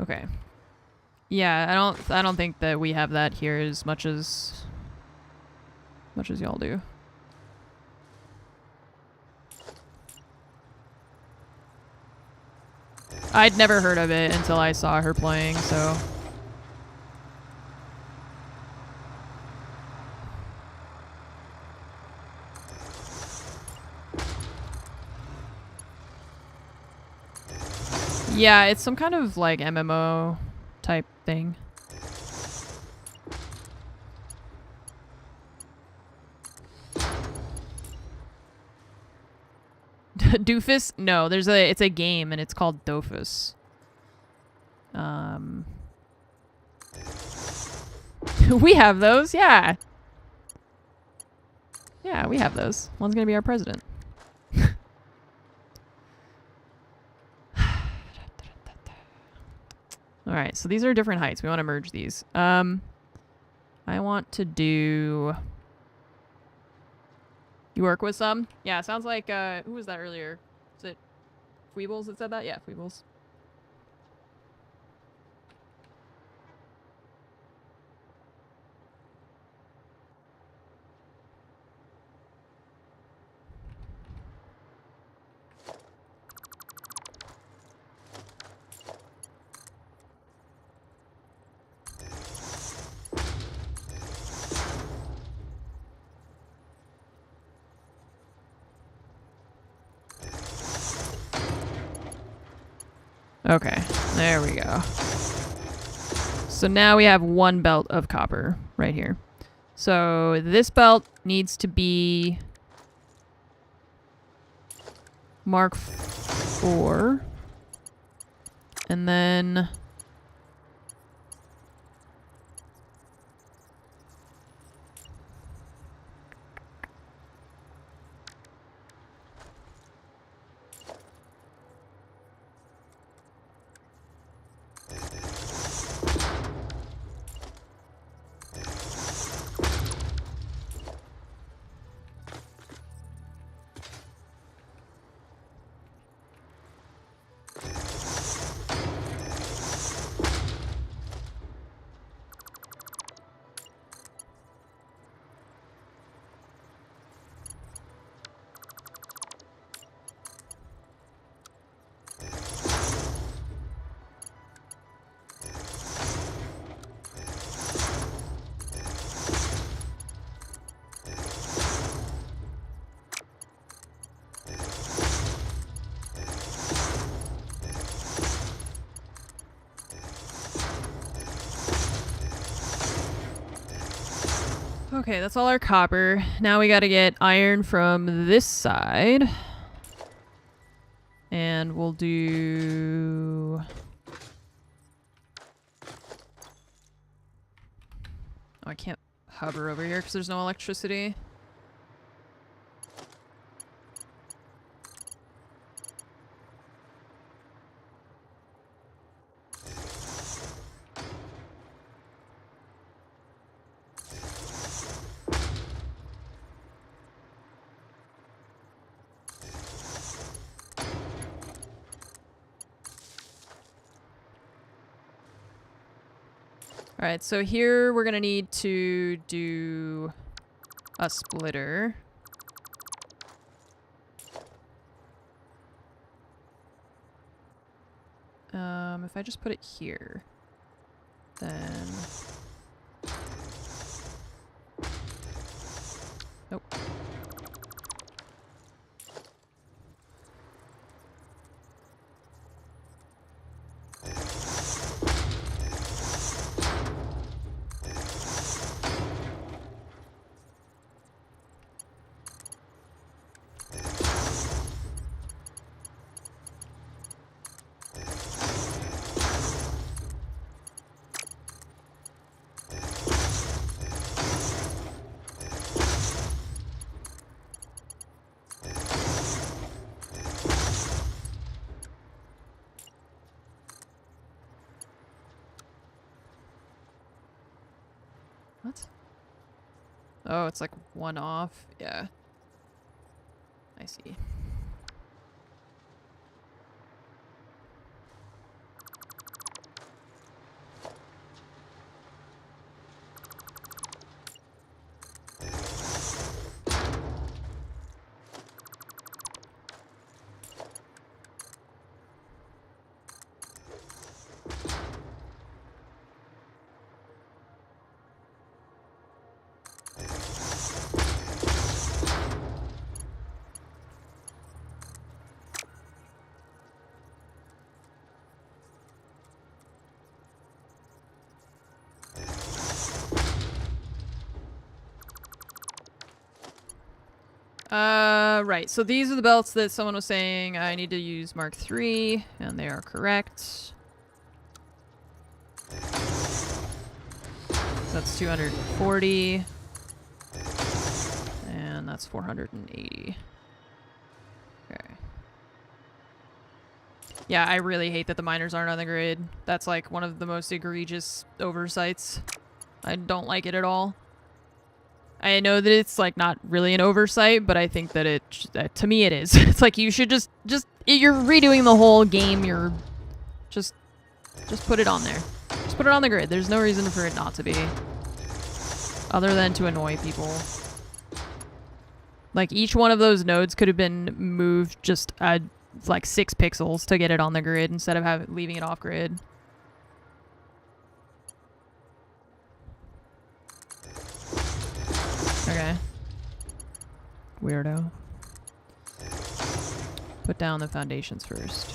Okay. Yeah, I don't think that we have that here as much as y'all do. I'd never heard of it until I saw her playing, so... Yeah, it's some kind of, like, MMO type thing. Doofus? No, it's a game and it's called Dofus. We have those, yeah. Yeah, we have those. One's gonna be our president. Alright, so these are different heights. We want to merge these. I want to do... You work with some? Yeah, sounds like, who was that earlier? Was it Feebles that said that? Yeah, Feebles. Okay, there we go. So now we have one belt of copper right here. So this belt needs to be Mark 4. And then okay, that's all our copper. Now we gotta get iron from this side. And we'll do... Oh, I can't hover over here because there's no electricity. Alright, so here we're gonna need to do a splitter. If I just put it here, then... Nope. What? Oh, it's like one off? Yeah. I see. Right. So these are the belts that someone was saying I need to use Mark 3, and they are correct. That's 240. And that's 480. Okay. Yeah, I really hate that the miners aren't on the grid. That's like one of the most egregious oversights. I don't like it at all. I know that it's like not really an oversight, but I think that it, to me it is. It's like you should just you're redoing the whole game. You're just put it on there. Just put it on the grid. There's no reason for it not to be, other than to annoy people. Like each one of those nodes could have been moved just like 6 pixels to get it on the grid instead of leaving it off grid. Okay. Weirdo. Put down the foundations first.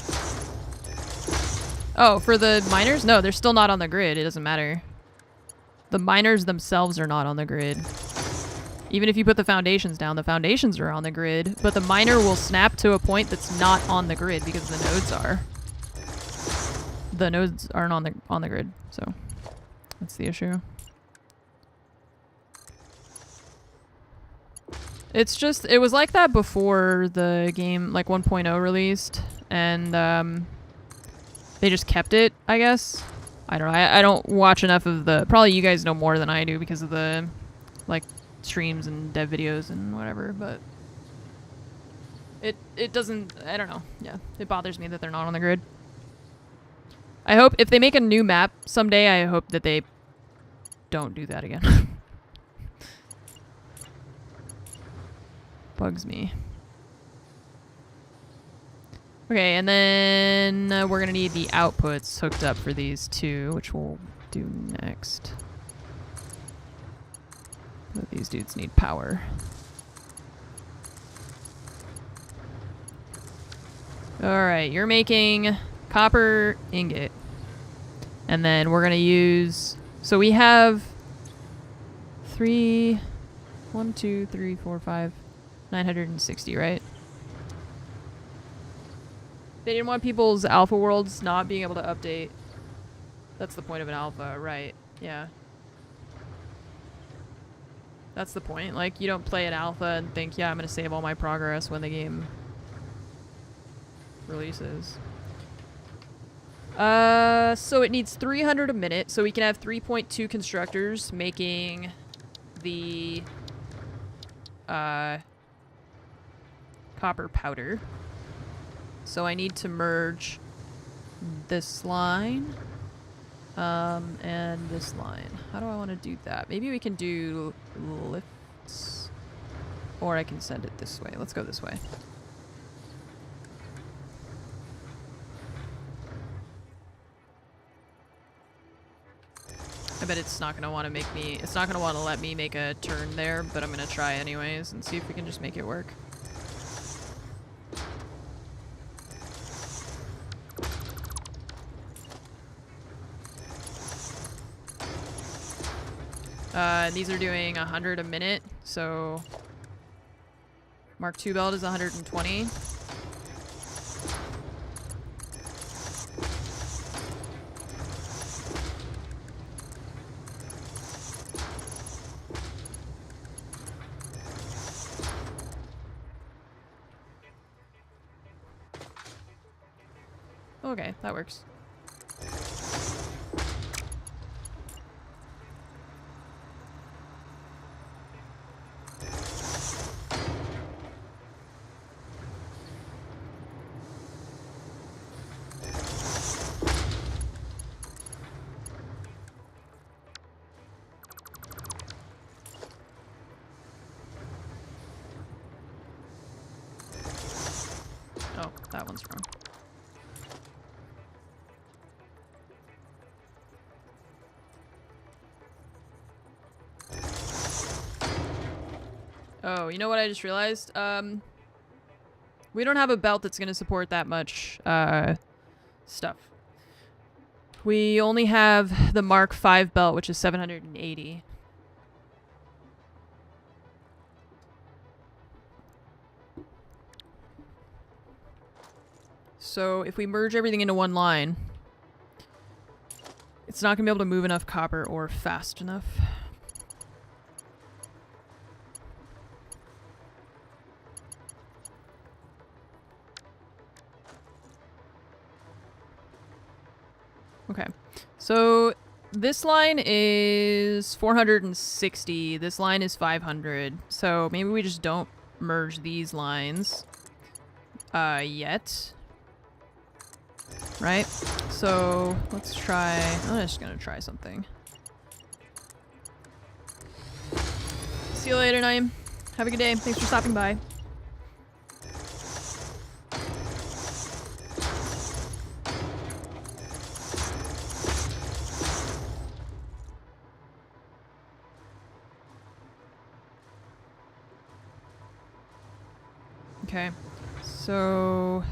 Oh, for the miners? No, they're still not on the grid. It doesn't matter. The miners themselves are not on the grid. Even if you put the foundations down, the foundations are on the grid, but the miner will snap to a point that's not on the grid because the nodes are. The nodes aren't on the grid, so that's the issue. It's just, it was like that before the game, like 1.0 released, and they just kept it, I guess. I don't know. I don't watch enough of the... Probably you guys know more than I do because of the, like, streams and dev videos and whatever, but... It doesn't... I don't know. Yeah. It bothers me that they're not on the grid. I hope... If they make a new map someday, I hope that they don't do that again. Bugs me. Okay, and then we're gonna need the outputs hooked up for these two, which we'll do next. But these dudes need power. Alright, you're making copper ingot. And then we're gonna use... So we have 960, right? They didn't want people's alpha worlds not being able to update. That's the point of an alpha, right? Yeah. That's the point. Like, you don't play an alpha and think, yeah, I'm gonna save all my progress when the game releases. So it needs 300 a minute, so we can have 3.2 constructors making the copper powder. So I need to merge this line and this line. How do I want to do that? Maybe we can do lifts, or I can send it this way. Let's go this way. I bet it's not going to want to make me... It's not going to want to let me make a turn there, but I'm going to try anyways and see if we can just make it work. These are doing 100 a minute, so... Mark II belt is 120. Okay, that works. Oh, that one's wrong. Oh, you know what I just realized? We don't have a belt that's gonna support that much, stuff. We only have the Mark V belt, which is 780. So if we merge everything into one line, it's not gonna be able to move enough copper or fast enough. Okay, so this line is 460, this line is 500, so maybe we just don't merge these lines yet, right? So let's try, I'm just gonna try something. See you later, Naeem. Have a good day. Thanks for stopping by. Okay, so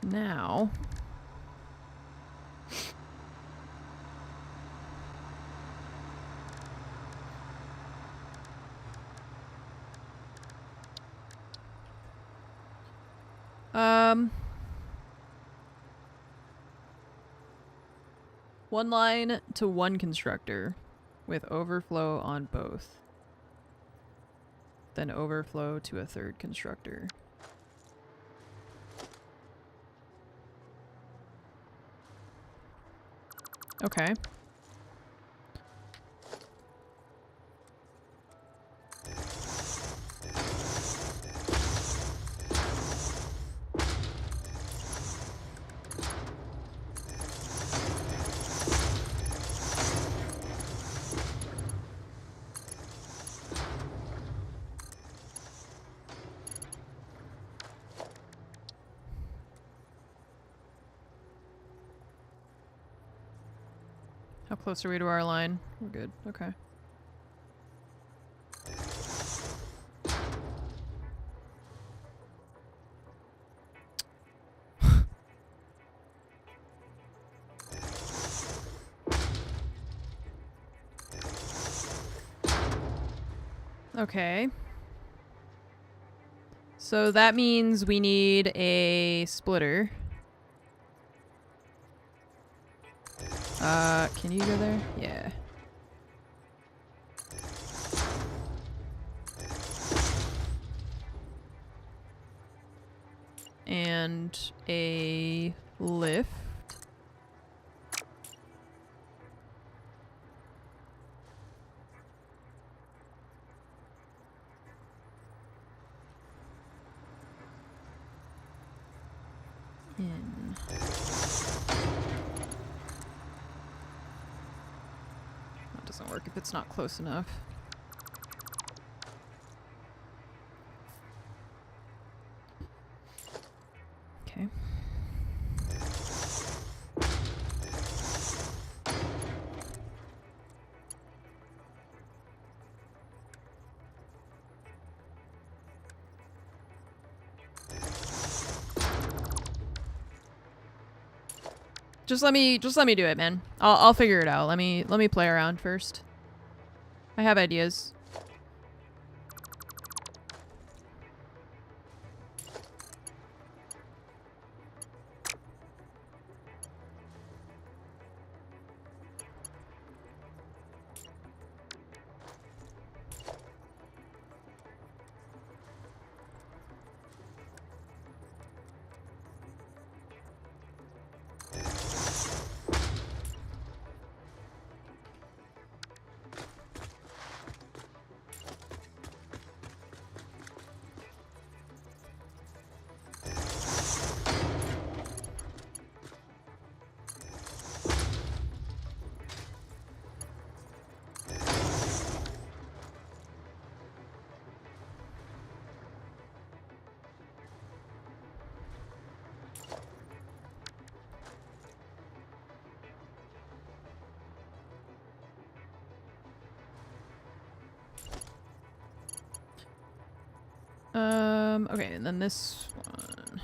now One line to one constructor with overflow on both. Then overflow to a third constructor. Okay. How close are we to our line? We're good. Okay. Okay. So that means we need a splitter. Can you go there? Yeah. And a lift. In. That doesn't work if it's not close enough. Okay. Just let me do it, man. I'll figure it out. Let me play around first. I have ideas. Okay, and then this one.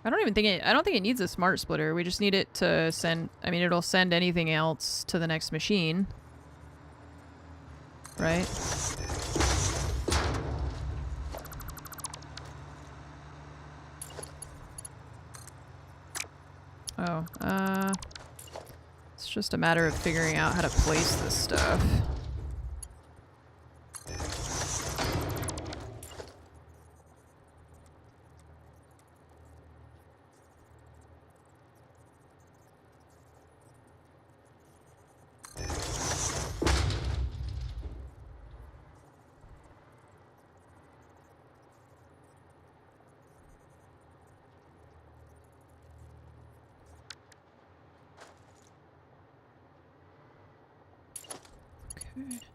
I don't think it needs a smart splitter. We just need it to send, I mean, it'll send anything else to the next machine. Right? Oh, it's just a matter of figuring out how to place this stuff.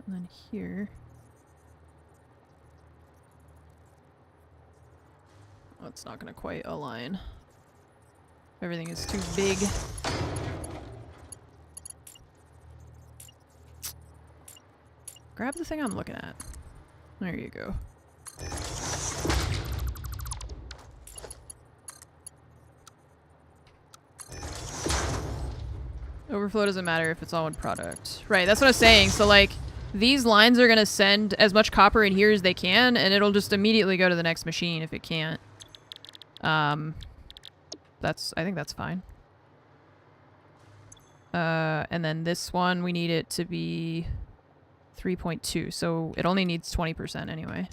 And then here. Oh, it's not gonna quite align. Everything is too big. Grab the thing I'm looking at. There you go. Overflow doesn't matter if it's all one product. Right, that's what I was saying. So like, these lines are gonna send as much copper in here as they can, and it'll just immediately go to the next machine if it can't. I think that's fine. And then this one, we need it to be 3.2, so it only needs 20% anyway.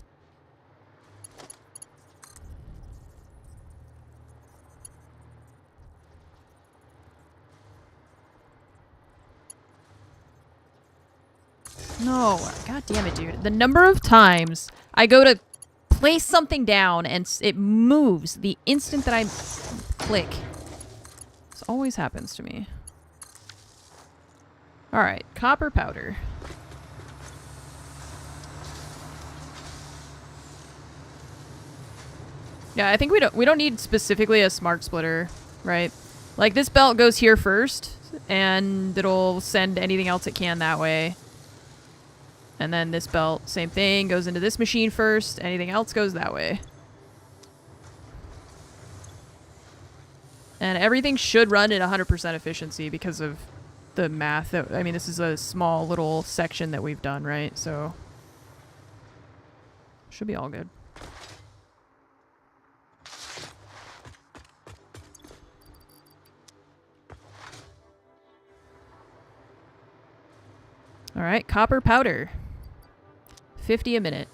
No, god damn it, dude. The number of times I go to place something down and it moves the instant that I click. This always happens to me. Alright, copper powder. Yeah, I think we don't need specifically a smart splitter, right? Like this belt goes here first, and it'll send anything else it can that way. And then this belt, same thing, goes into this machine first, anything else goes that way. And everything should run at 100% efficiency because of the math. I mean, this is a small little section that we've done, right? So, should be all good. Alright, copper powder. 50 a minute.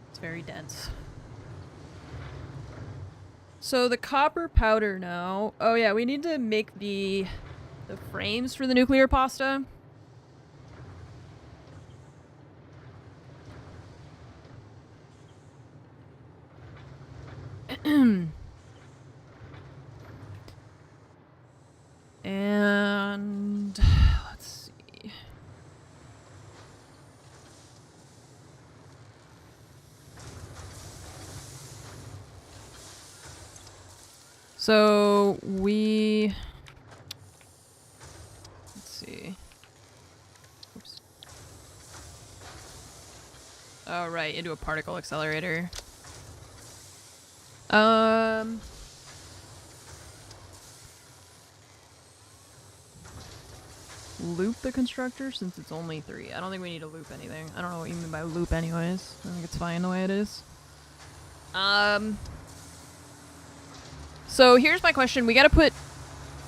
It's very dense. So the copper powder now. Oh yeah, we need to make the frames for the nuclear pasta. And let's see. So let's see. Oops. Oh, right, into a particle accelerator. Loop the constructor since it's only 3. I don't think we need to loop anything. I don't know what you mean by loop anyways. I think it's fine the way it is. So here's my question. We gotta put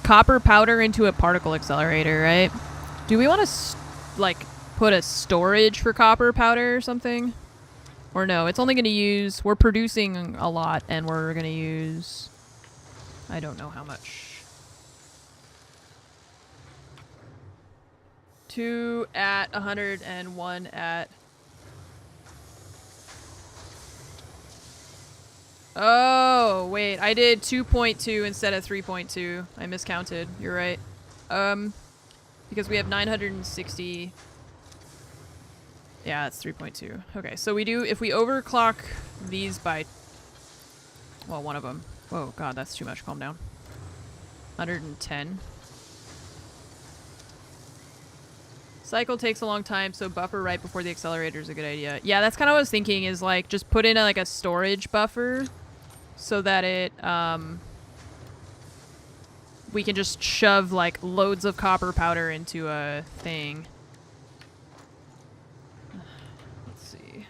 copper powder into a particle accelerator, right? Do we want to, like, put a storage for copper powder or something? Or no, it's only gonna use... We're producing a lot, and we're gonna use... I don't know how much. 2 at 100 and 1 at... Oh, wait. I did 2.2 instead of 3.2. I miscounted. You're right. Because we have 960... Yeah, it's 3.2. Okay, so we do... If we overclock these by... Well, one of them. Whoa, god, that's too much. Calm down. 110. Cycle takes a long time, so buffer right before the accelerator is a good idea. Yeah, that's kind of what I was thinking, is like just put in like a storage buffer so that it we can just shove like loads of copper powder into a thing. Let's see.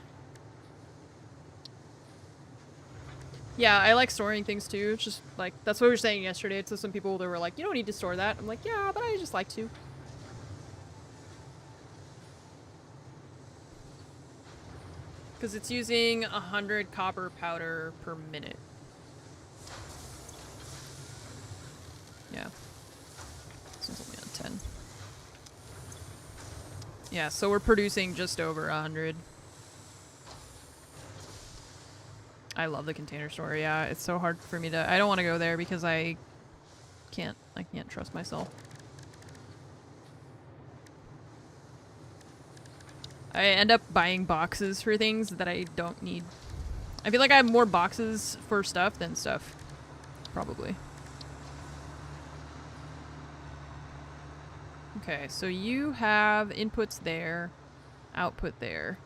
Yeah, I like storing things too. It's just like that's what we were saying yesterday to some people that were like, you don't need to store that. I'm like, yeah, but I just like to. Because it's using 100 copper powder per minute. Yeah. This one's only on 10. Yeah, so we're producing just over 100. I love the container store. Yeah, it's so hard for me to... I don't want to go there because I can't trust myself. I end up buying boxes for things that I don't need. I feel like I have more boxes for stuff than stuff. Probably. Okay, so you have inputs there, output there.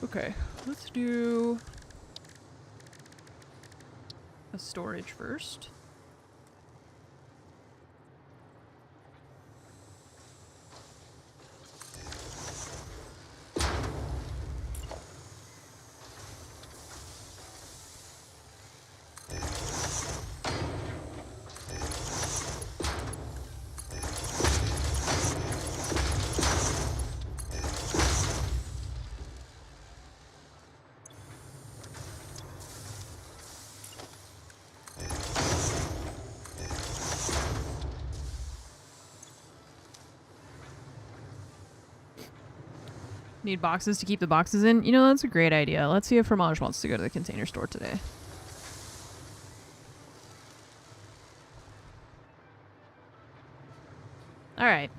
Okay, let's do... a storage first. Need boxes to keep the boxes in? You know, that's a great idea. Let's see if Fromage wants to go to the container store today. Alright.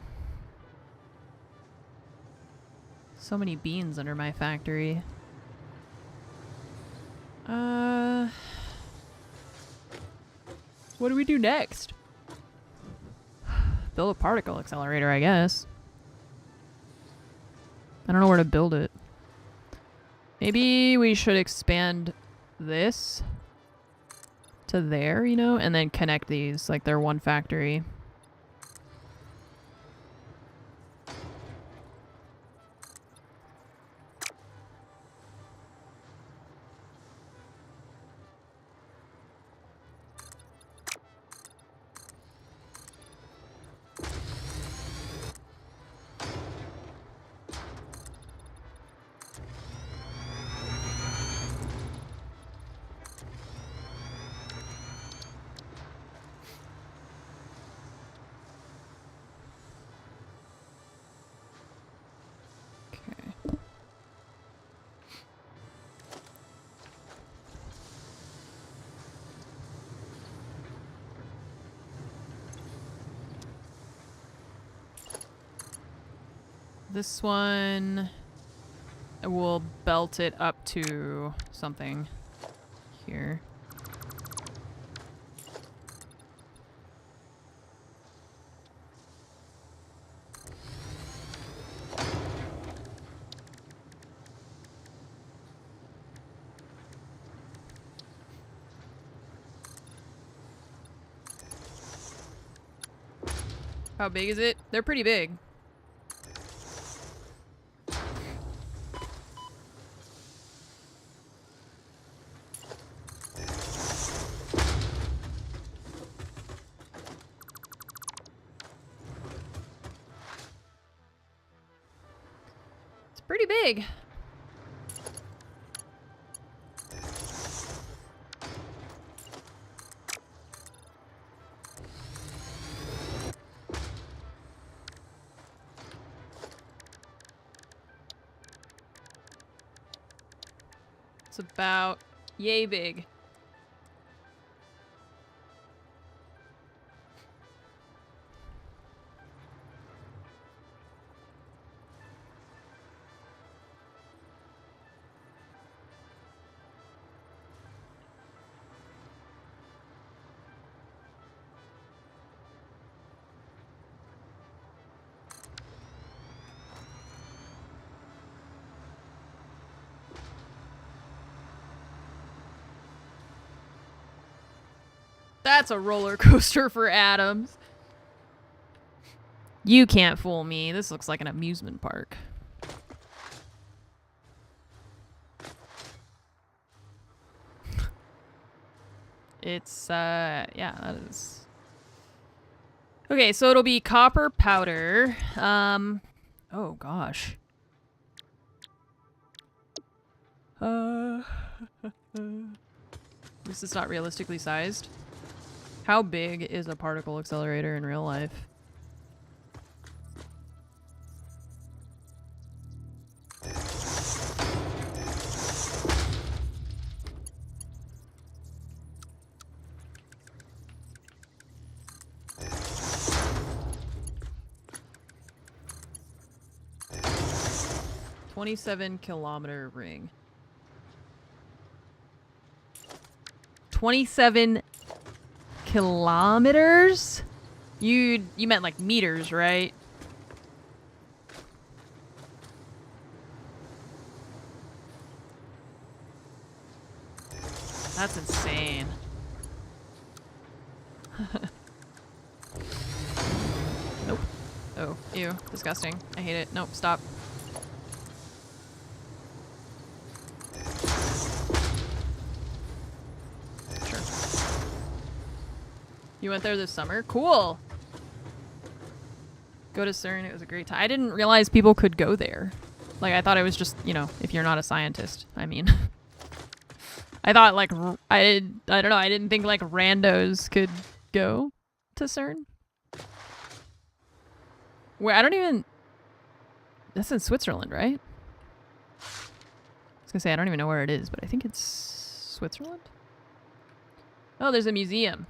So many beans under my factory. What do we do next? Build a particle accelerator, I guess. I don't know where to build it. Maybe we should expand this to there, you know, and then connect these like they're one factory. This one, we'll belt it up to something here. How big is it? They're pretty big. Pretty big. It's about yay big. That's a roller coaster for atoms. You can't fool me. This looks like an amusement park. It's, yeah, that is... Okay, so it'll be copper powder. Oh gosh. This is not realistically sized. How big is a particle accelerator in real life? $27-kilometer ring. 27 kilometers? You meant like meters, right? That's insane. Oh, ew, disgusting. I hate it. Nope, stop. Sure. You went there this summer? Cool! Go to CERN, it was a great time. I didn't realize people could go there. Like, I thought it was just, you know, if you're not a scientist. I mean... I thought, like, I don't know, I didn't think, like, randos could go to CERN. Where, I don't even... That's in Switzerland, right? I was gonna say, I don't even know where it is, but I think it's Switzerland? Oh, there's a museum.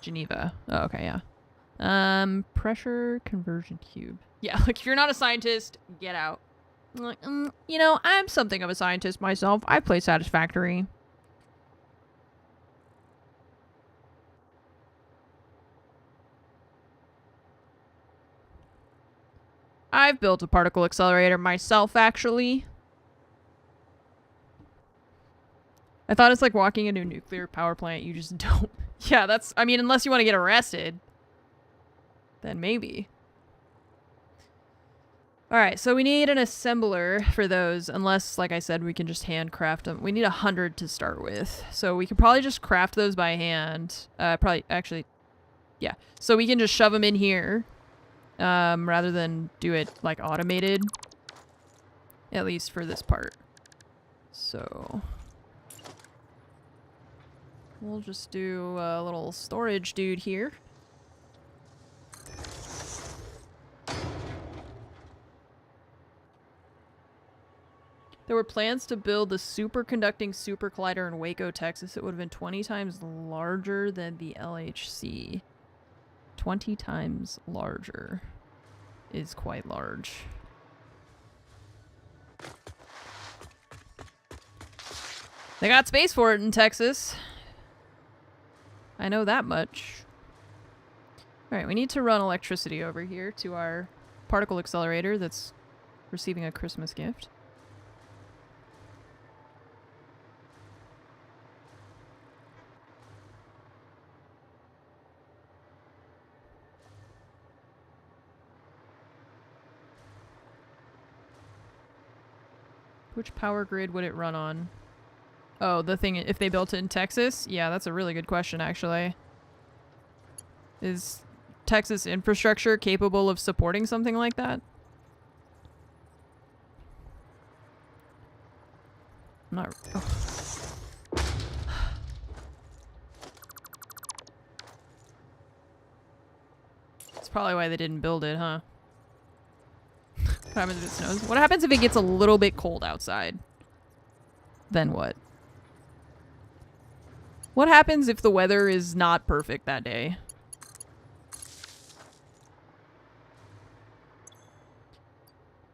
Geneva. Oh, okay, yeah. Pressure conversion cube. Yeah, like, if you're not a scientist, get out. I'm like, you know, I'm something of a scientist myself. I play Satisfactory. I've built a particle accelerator myself, actually. I thought it's like walking into a nuclear power plant. You just don't. Yeah, that's... I mean, unless you want to get arrested. Then maybe. Alright, so we need an assembler for those, unless, like I said, we can just handcraft them. We need 100 to start with, so we could probably just craft those by hand. Probably, actually, yeah. So we can just shove them in here, rather than do it, like, automated. At least for this part. So... we'll just do a little storage dude here. There were plans to build the superconducting super collider in Waco, Texas. It would have been 20 times larger than the LHC. 20 times larger is quite large. They got space for it in Texas. I know that much. Alright, we need to run electricity over here to our particle accelerator that's receiving a Christmas gift. Which power grid would it run on? Oh, the thing, if they built it in Texas? Yeah, that's a really good question, actually. Is Texas infrastructure capable of supporting something like that? I'm not... Oh. That's probably why they didn't build it, huh? What happens if it snows? What happens if it gets a little bit cold outside? Then what? What happens if the weather is not perfect that day?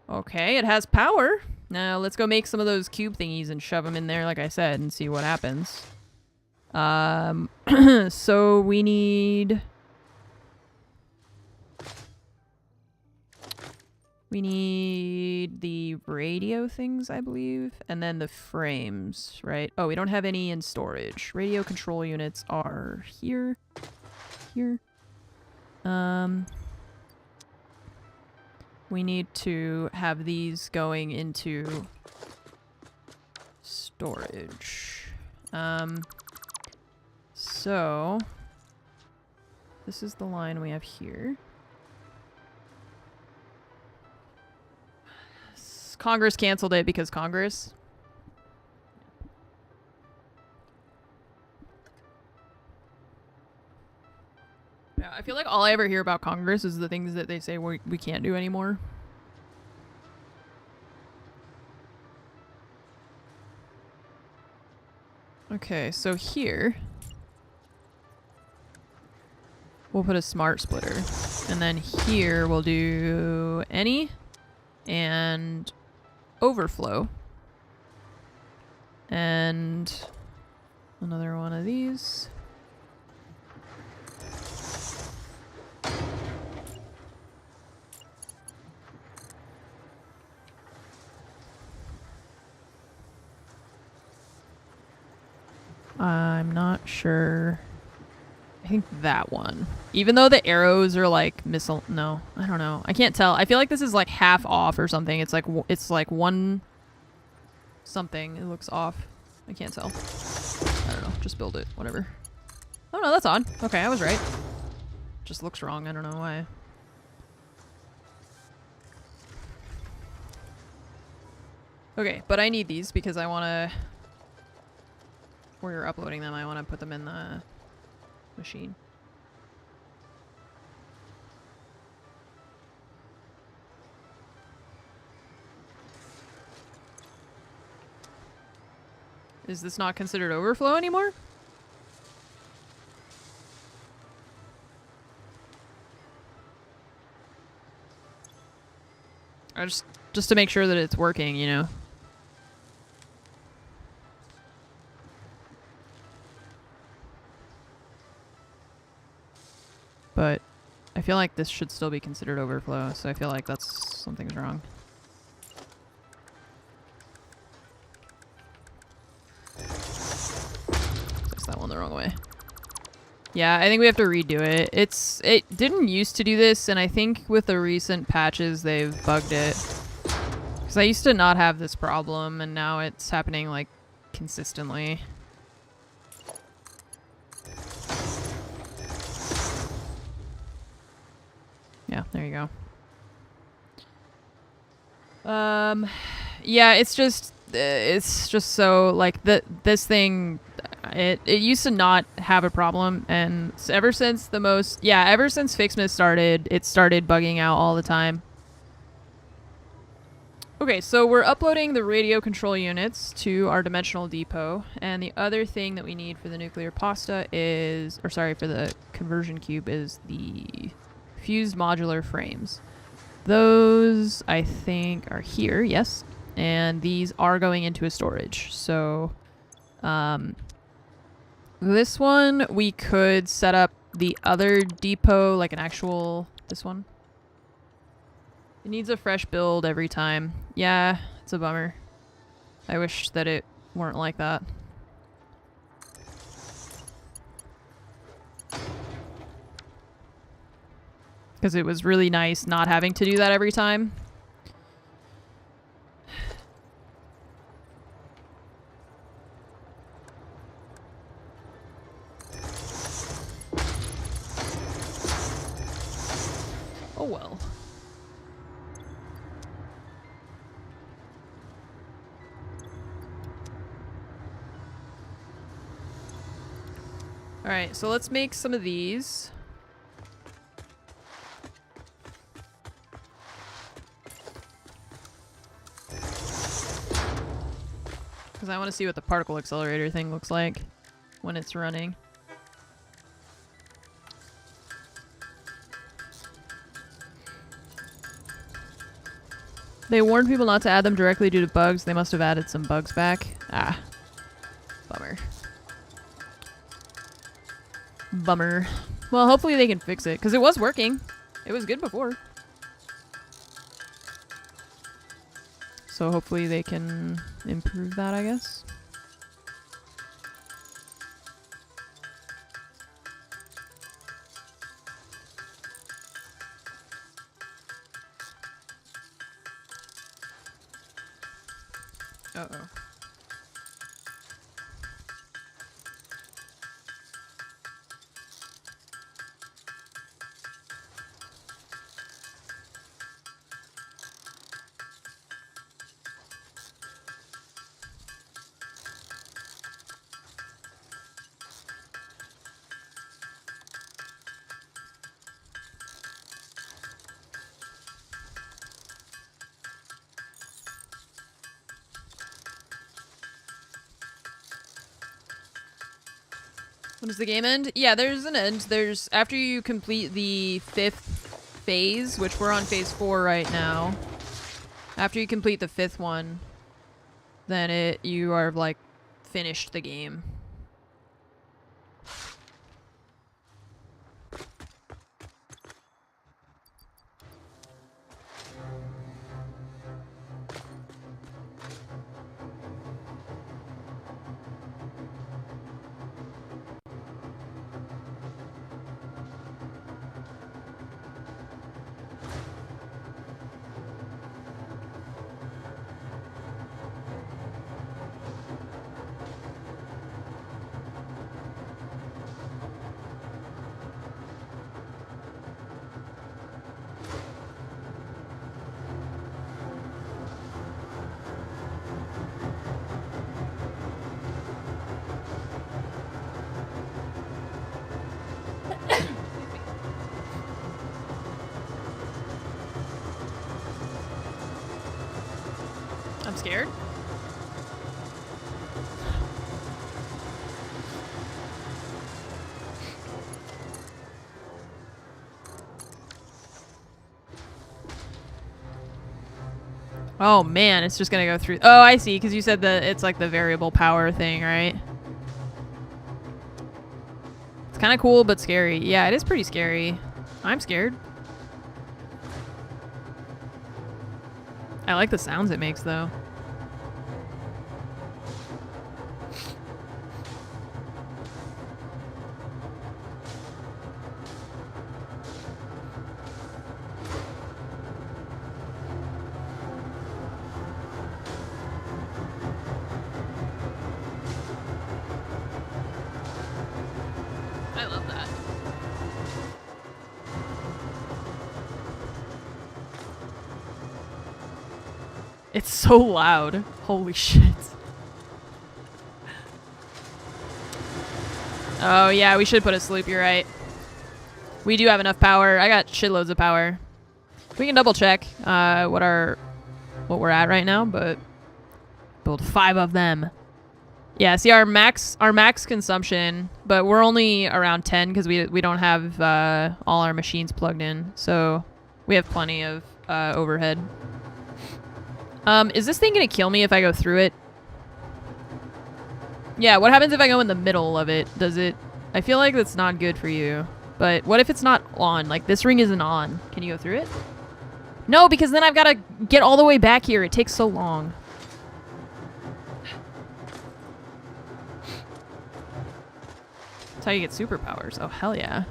Okay, it has power. Now let's go make some of those cube thingies and shove them in there, like I said, and see what happens. So we need... We need the radio things, I believe, and then the frames, right? Oh, we don't have any in storage. Radio control units are here. Here. We need to have these going into storage. So this is the line we have here. Congress canceled it because Congress. Yeah, I feel like all I ever hear about Congress is the things that they say we can't do anymore. Okay, so here we'll put a smart splitter, and then here we'll do any and overflow, and another one of these. I'm not sure. I think that one. Even though the arrows are like missile. No, I don't know. I can't tell. I feel like this is like half off or something. It's like one something. It looks off. I can't tell. I don't know. Just build it. Whatever. Oh no, that's odd. Okay, I was right. Just looks wrong. I don't know why. Okay, but I need these because I want to... Where you're uploading them, I want to put them in the machine. Is this not considered overflow anymore? I just to make sure that it's working, you know. But I feel like this should still be considered overflow, so I feel like something's wrong. Place that one the wrong way. Yeah, I think we have to redo it. It didn't used to do this, and I think with the recent patches they've bugged it. Because I used to not have this problem, and now it's happening like consistently. Yeah, there you go. Yeah, it's just so like this thing. It used to not have a problem, and ever since Fixmas started, it started bugging out all the time. Okay, so we're uploading the radio control units to our dimensional depot, and the other thing that we need for the nuclear pasta is, or sorry, for the conversion cube is the fused modular frames. Those, I think, are here, yes, and these are going into a storage. So, this one, we could set up the other depot, like an actual, this one. It needs a fresh build every time. Yeah, it's a bummer. I wish that it weren't like that. Because it was really nice not having to do that every time. Oh well. Alright, so let's make some of these. Because I want to see what the particle accelerator thing looks like when it's running. They warned people not to add them directly due to bugs. They must have added some bugs back. Ah. Bummer. Bummer. Well, hopefully they can fix it, because it was working. It was good before. So hopefully they can improve that, I guess. Uh-oh. When does the game end? Yeah, there's an end. There's after you complete the 5th phase, which we're on phase 4 right now. After you complete the 5th one, then you are like finished the game. I'm scared. Oh man, it's just gonna go through. Oh, I see, because you said that it's like the variable power thing, right? It's kind of cool, but scary. Yeah, it is pretty scary. I'm scared. I like the sounds it makes, though. I love that. It's so loud. Holy shit. Oh yeah, we should put a sloop, you're right. We do have enough power. I got shitloads of power. We can double check what we're at right now, but build 5 of them. Yeah, see our max consumption, but we're only around 10 because we don't have all our machines plugged in, so we have plenty of overhead. Is this thing gonna kill me if I go through it? Yeah, what happens if I go in the middle of it? Does it... I feel like that's not good for you. But what if it's not on? Like, this ring isn't on. Can you go through it? No, because then I've got to get all the way back here. It takes so long. That's how you get superpowers. Oh, hell yeah.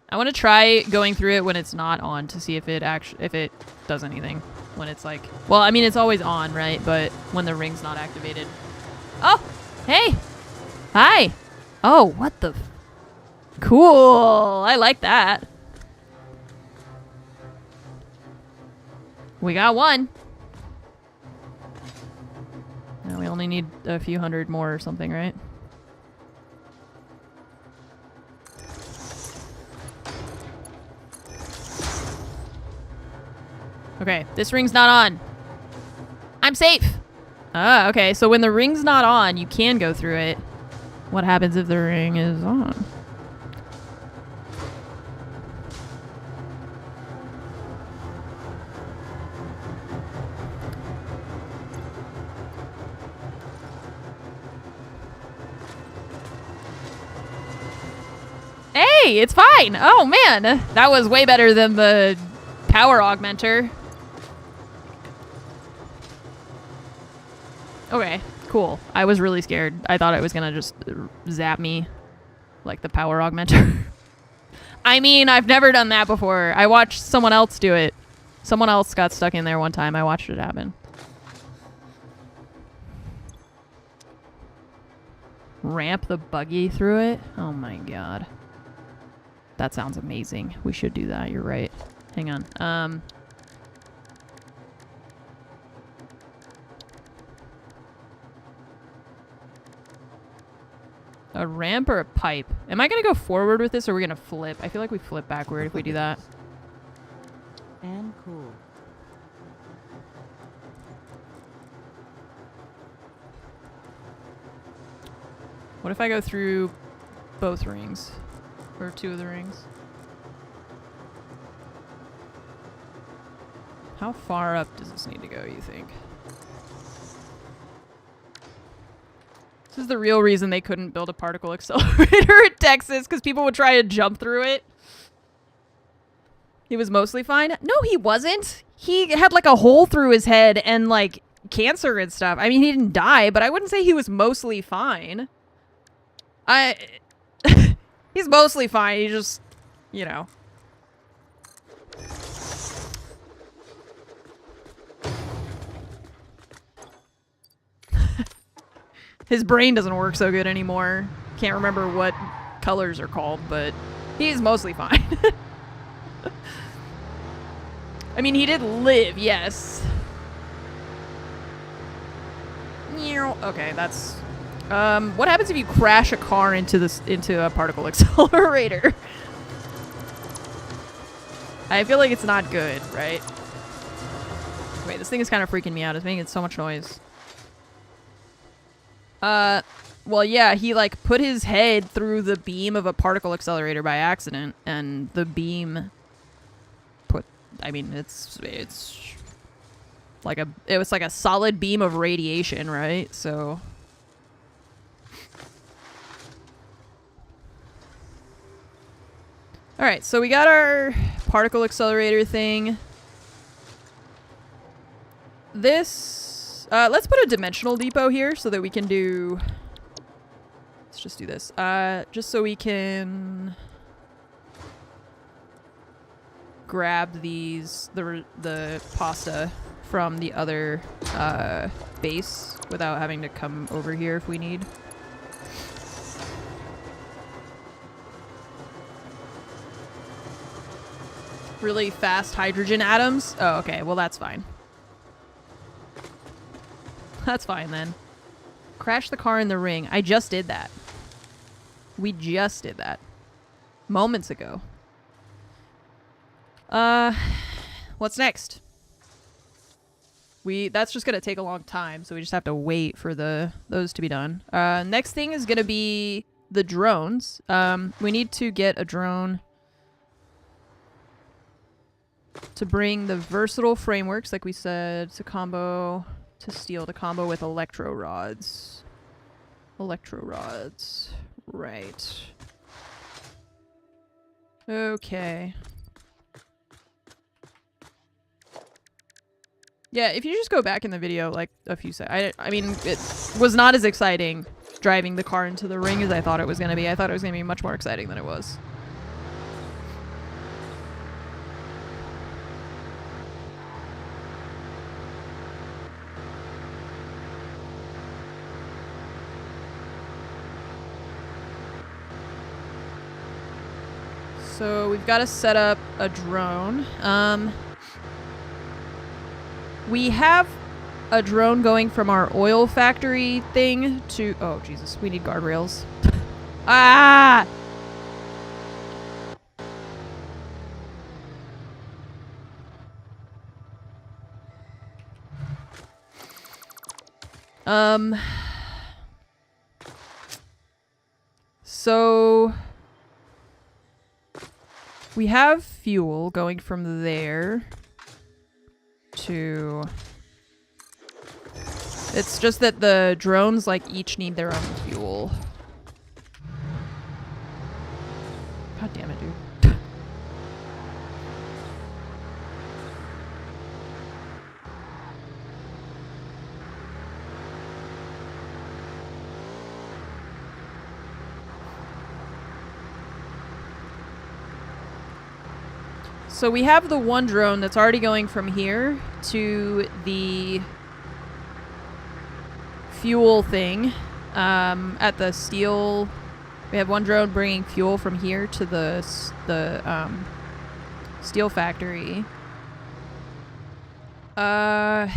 I want to try going through it when it's not on to see if it does anything. When it's like... Well, I mean, it's always on, right? But when the ring's not activated. Oh! Hey! Hi! Oh, what the... Cool! I like that. We got one. Now we only need a few hundred more or something, right? Okay, this ring's not on. I'm safe! Ah, okay, so when the ring's not on, you can go through it. What happens if the ring is on? Hey, it's fine! Oh man, that was way better than the power augmenter. Okay, cool. I was really scared. I thought it was gonna just zap me like the power augmenter. I mean, I've never done that before. I watched someone else do it. Someone else got stuck in there one time. I watched it happen. Ramp the buggy through it? Oh my god. That sounds amazing. We should do that. You're right. Hang on. A ramp or a pipe? Am I going to go forward with this or are we going to flip? I feel like we flip backward if we do that. And cool. What if I go through both rings? Or 2 of the rings? How far up does this need to go, you think? This is the real reason they couldn't build a particle accelerator in Texas, because people would try to jump through it. He was mostly fine. No, he wasn't. He had like a hole through his head and like cancer and stuff. I mean, he didn't die, but I wouldn't say he was mostly fine. He's mostly fine. He just, you know. His brain doesn't work so good anymore. Can't remember what colors are called, but he's mostly fine. I mean, he did live, yes. Okay, that's... what happens if you crash a car into a particle accelerator? I feel like it's not good, right? Wait, this thing is kind of freaking me out. It's making so much noise. Well, yeah, he, like, put his head through the beam of a particle accelerator by accident, and the beam I mean, it's like it was like a solid beam of radiation, right? So... Alright, so we got our particle accelerator thing. This... let's put a dimensional depot here so that we can do... Let's just do this. Just so we can... grab these... the pasta from the other base without having to come over here if we need. Really fast hydrogen atoms? Oh, okay. Well, that's fine. That's fine, then. Crash the car in the ring. I just did that. We just did that. Moments ago. What's next? That's just gonna take a long time, so we just have to wait for those to be done. Next thing is gonna be the drones. We need to get a drone to bring the versatile frameworks, like we said, to steel, to combo with electro rods. Electro rods. Right. Okay. Yeah, if you just go back in the video, like, a few seconds. I mean, it was not as exciting driving the car into the ring as I thought it was going to be. I thought it was going to be much more exciting than it was. So we've got to set up a drone. We have a drone going from our oil factory thing to... Oh, Jesus. We need guardrails. Ah! So... we have fuel going from there to... It's just that the drones, like, each need their own fuel. God damn it, dude. So we have the one drone that's already going from here to the fuel thing at the steel. We have one drone bringing fuel from here to the steel factory. How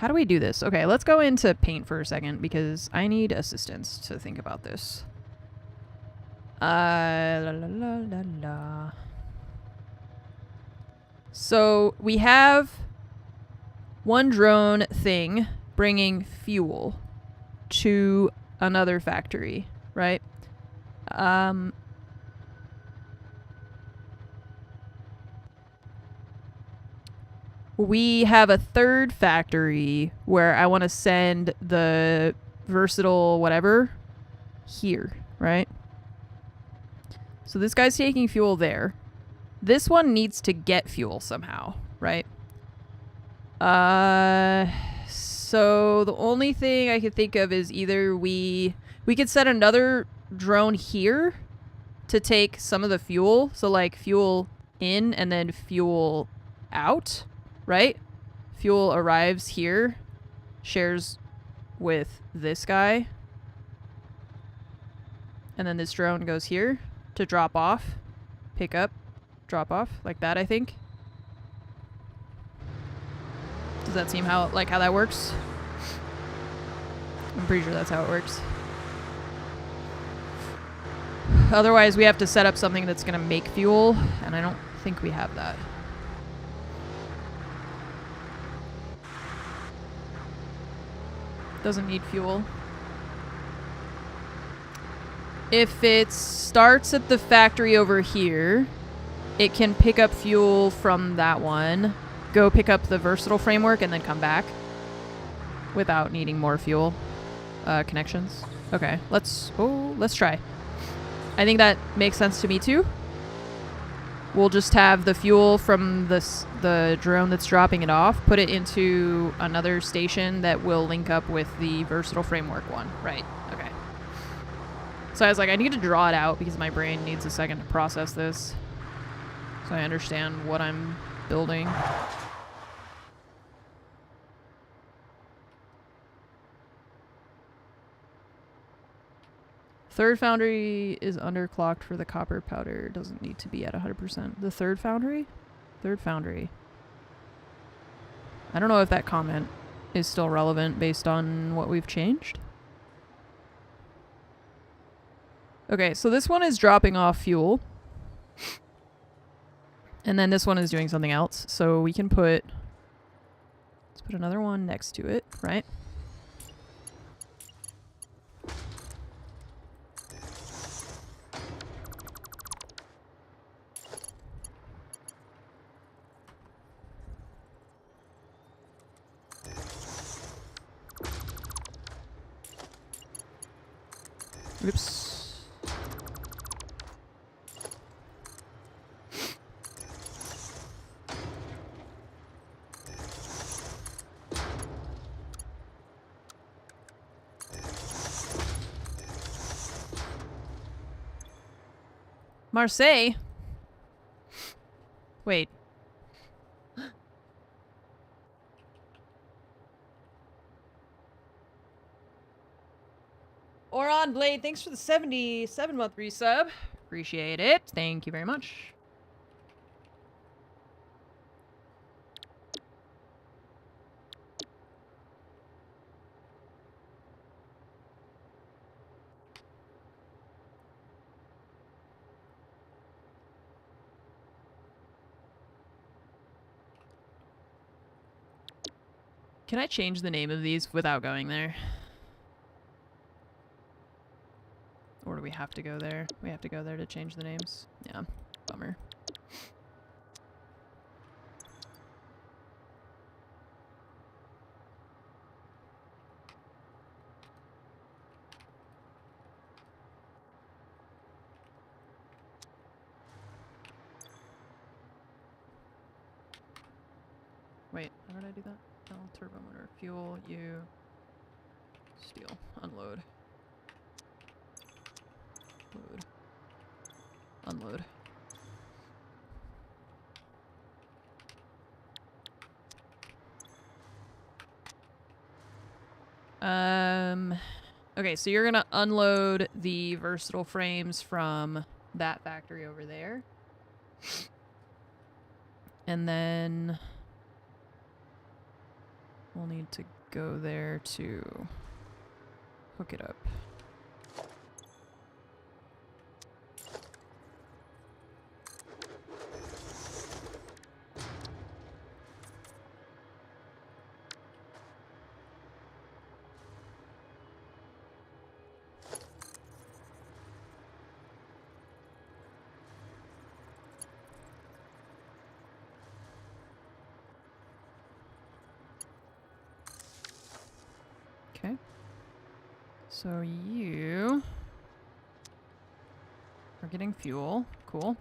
do we do this? Okay, let's go into paint for a second because I need assistance to think about this. La, la, la, la, la. So we have one drone thing bringing fuel to another factory, right? We have a third factory where I want to send the versatile whatever here, right? So this guy's taking fuel there. This one needs to get fuel somehow, right? So the only thing I could think of is either we could set another drone here to take some of the fuel. So like fuel in and then fuel out, right? Fuel arrives here, shares with this guy. And then this drone goes here to drop off, pick up, drop off, like that, I think. Does that seem how that works? I'm pretty sure that's how it works. Otherwise, we have to set up something that's gonna make fuel, and I don't think we have that. Doesn't need fuel. If it starts at the factory over here, it can pick up fuel from that one, go pick up the versatile framework, and then come back without needing more fuel connections. Okay, let's try. I think that makes sense to me too. We'll just have the fuel from the drone that's dropping it off, put it into another station that will link up with the versatile framework one. Right, okay. So I was like, I need to draw it out because my brain needs a second to process this. So I understand what I'm building. Third foundry is underclocked for the copper powder. Doesn't need to be at 100%. The third foundry? Third foundry. I don't know if that comment is still relevant based on what we've changed. Okay, so this one is dropping off fuel. And then this one is doing something else. So we can put... Let's put another one next to it, right? Oops. Marseille? Wait. Oron Blade, thanks for the 77-month resub. Appreciate it. Thank you very much. Can I change the name of these without going there? Or do we have to go there? We have to go there to change the names. Yeah, bummer. Wait, how did I do that? L, turbo motor, fuel, U, steel, unload. Load. Unload. Okay, so you're gonna unload the versatile frames from that factory over there. And then we'll need to go there to hook it up. Okay. So you are getting fuel. Cool.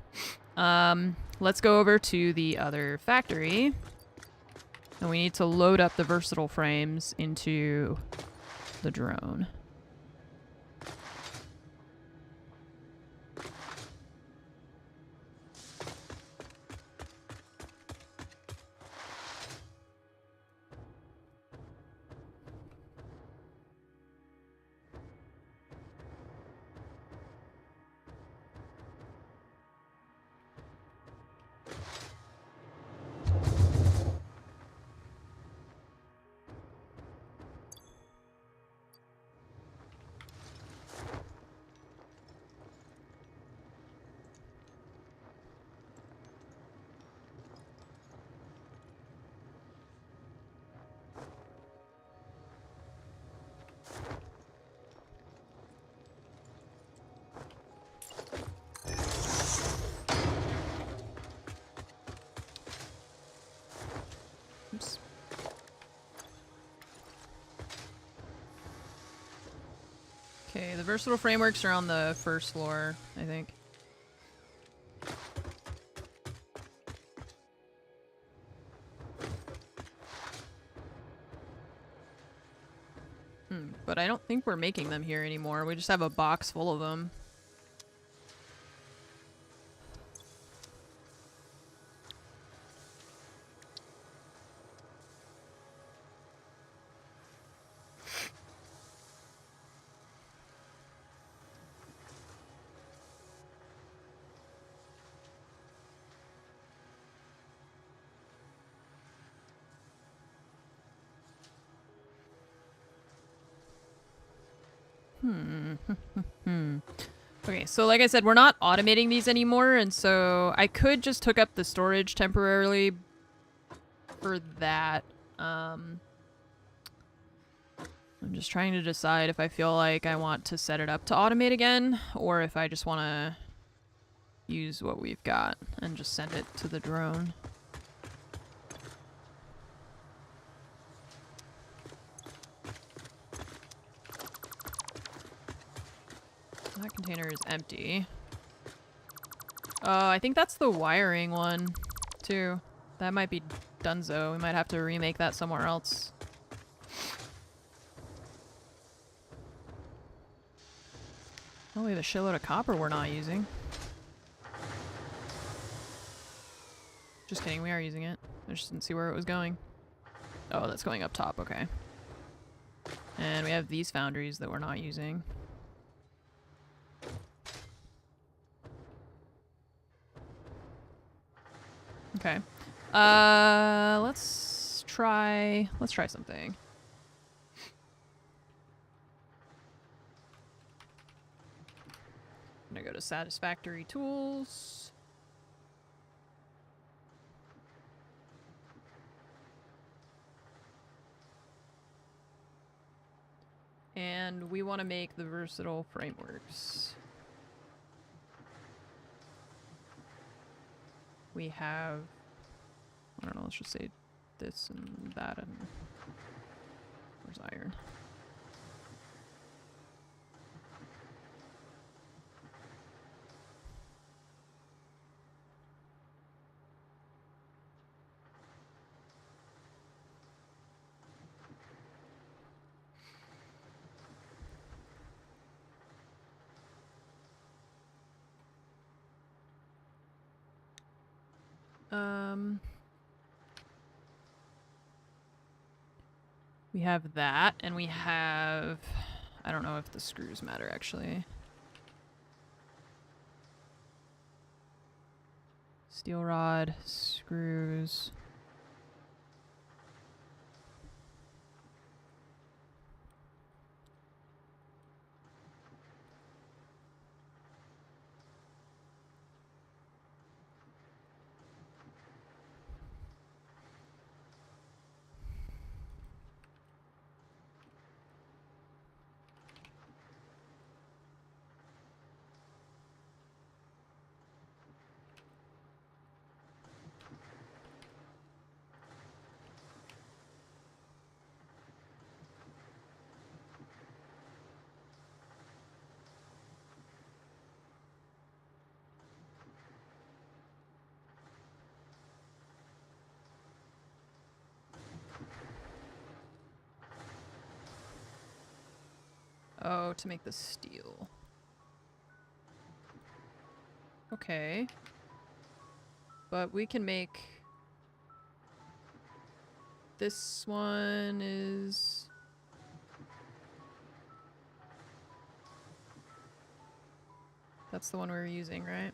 Let's go over to the other factory. And we need to load up the versatile frames into the drone. Okay, the versatile frameworks are on the first floor, I think. But I don't think we're making them here anymore. We just have a box full of them. Okay, so like I said, we're not automating these anymore, and so I could just hook up the storage temporarily for that. I'm just trying to decide if I feel like I want to set it up to automate again, or if I just want to use what we've got and just send it to the drone. That container is empty. Oh, I think that's the wiring one, too. That might be Dunzo. We might have to remake that somewhere else. Oh, we have a shitload of copper we're not using. Just kidding, we are using it. I just didn't see where it was going. Oh, that's going up top, okay. And we have these foundries that we're not using. Okay. Let's try something. I'm gonna go to Satisfactory Tools. And we want to make the versatile frameworks. We have, I don't know, let's just say this and that, and where's iron? We have that, and we have, I don't know if the screws matter actually. Steel rod, screws. Oh, to make the steel. Okay. But we can make... This one is... That's the one we were using, right?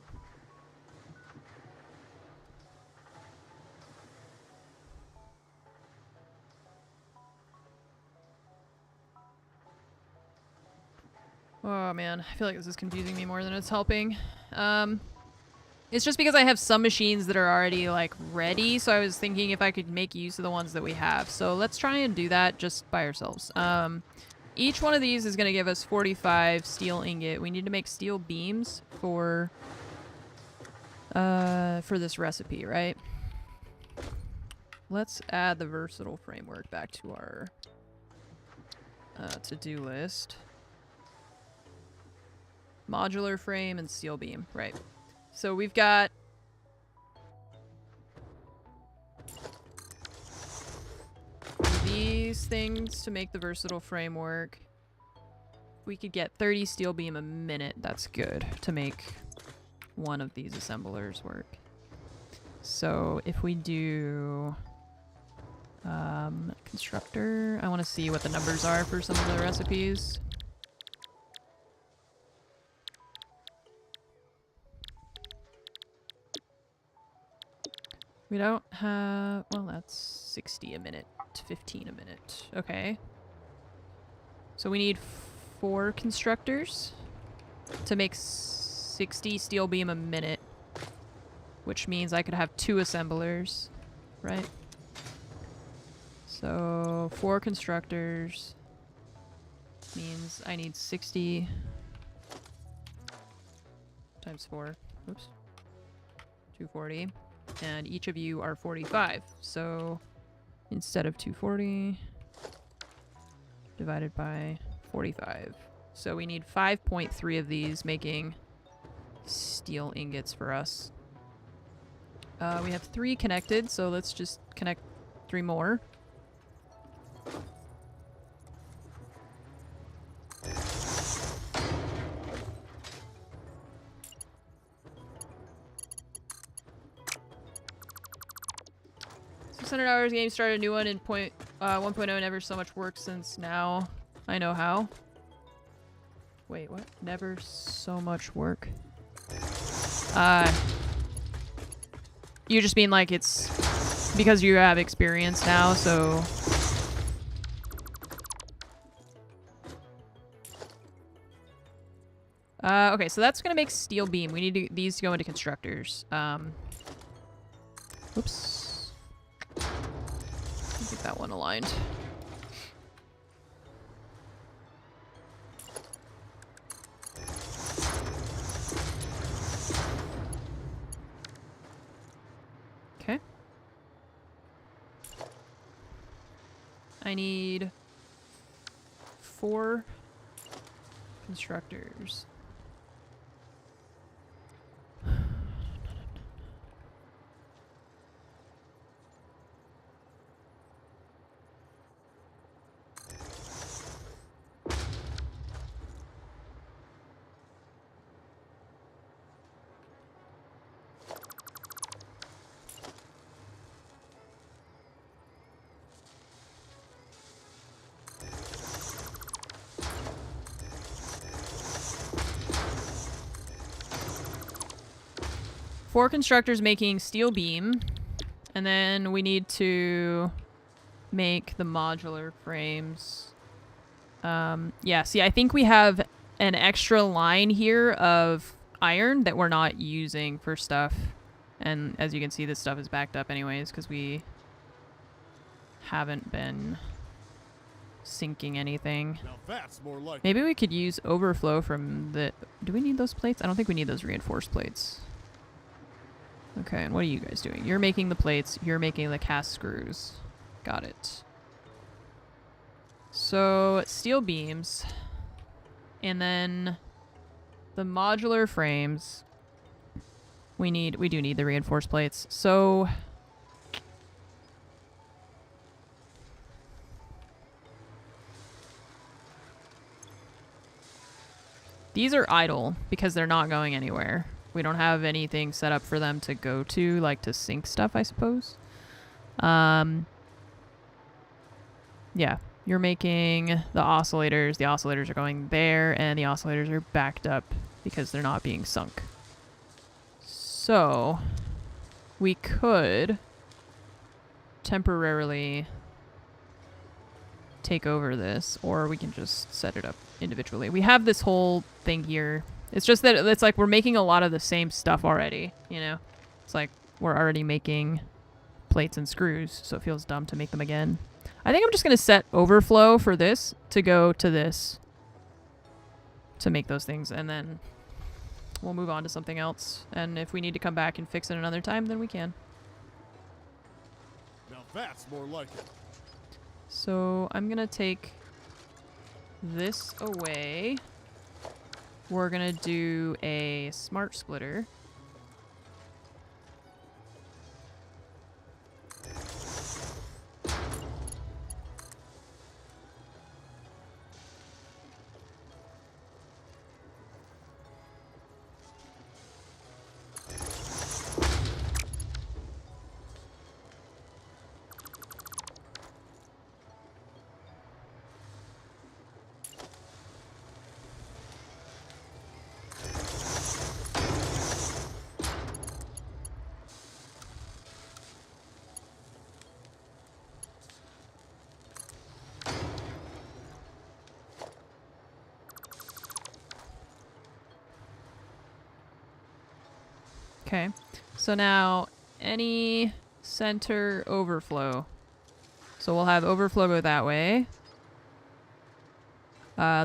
Oh man, I feel like this is confusing me more than it's helping. It's just because I have some machines that are already like ready, so I was thinking if I could make use of the ones that we have. So let's try and do that just by ourselves. Each one of these is going to give us 45 steel ingot. We need to make steel beams for this recipe, right? Let's add the versatile framework back to our to-do list. Modular frame and steel beam. Right. So we've got... these things to make the versatile framework. We could get 30 steel beam a minute. That's good to make one of these assemblers work. So if we do constructor, I want to see what the numbers are for some of the recipes. We don't have, well, that's 60 a minute, 15 a minute. Okay. So we need 4 constructors to make 60 steel beam a minute, which means I could have 2 assemblers, right? So 4 constructors means I need 60 times 4. Oops. 240. And each of you are 45. So instead of 240 divided by 45. So we need 5.3 of these making steel ingots for us. We have 3 connected, so let's just connect 3 more. $600 game started a new one in 1.0. Never so much work since now. I know how. Wait, what? Never so much work. You just mean like it's because you have experience now, so... okay, so that's gonna make steel beam. We need these to go into constructors. Oops. Get that one aligned. Okay. I need 4 constructors. Four constructors making steel beam, and then we need to make the modular frames. Yeah, see, I think we have an extra line here of iron that we're not using for stuff. And as you can see, this stuff is backed up anyways because we haven't been sinking anything. Now that's more like Maybe we could use overflow from the... Do we need those plates? I don't think we need those reinforced plates. Okay, and what are you guys doing? You're making the plates. You're making the cast screws. Got it. So, steel beams. And then the modular frames. We do need the reinforced plates. So... these are idle because they're not going anywhere. We don't have anything set up for them to go to, like to sync stuff, I suppose. Yeah, you're making the oscillators. The oscillators are going there, and the oscillators are backed up because they're not being sunk. So, we could temporarily take over this, or we can just set it up individually. We have this whole thing here. It's just that it's like we're making a lot of the same stuff already, you know? It's like we're already making plates and screws, so it feels dumb to make them again. I think I'm just going to set overflow for this to go to this to make those things, and then we'll move on to something else. And if we need to come back and fix it another time, then we can. Now that's more like it. So I'm going to take this away. we're gonna do a smart splitter. Okay, so now any center overflow. So we'll have overflow go that way.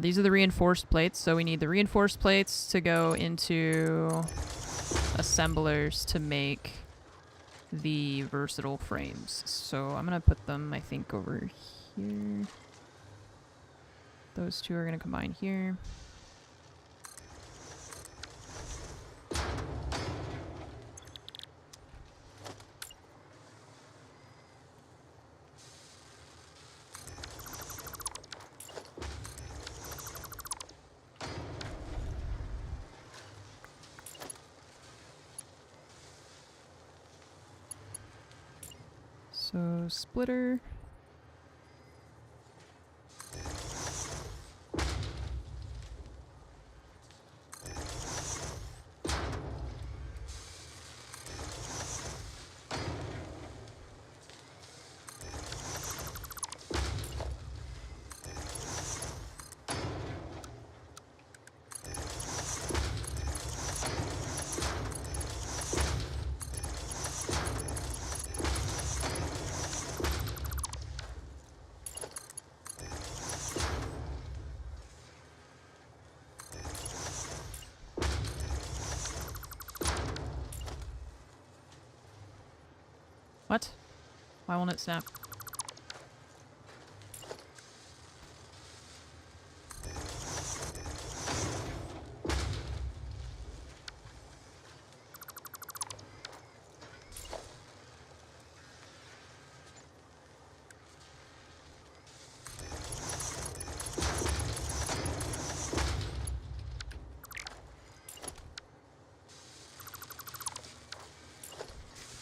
These are the reinforced plates, so we need the reinforced plates to go into assemblers to make the versatile frames. So I'm gonna put them, I think, over here. Those two are gonna combine here. So splitter. What? Why won't it snap?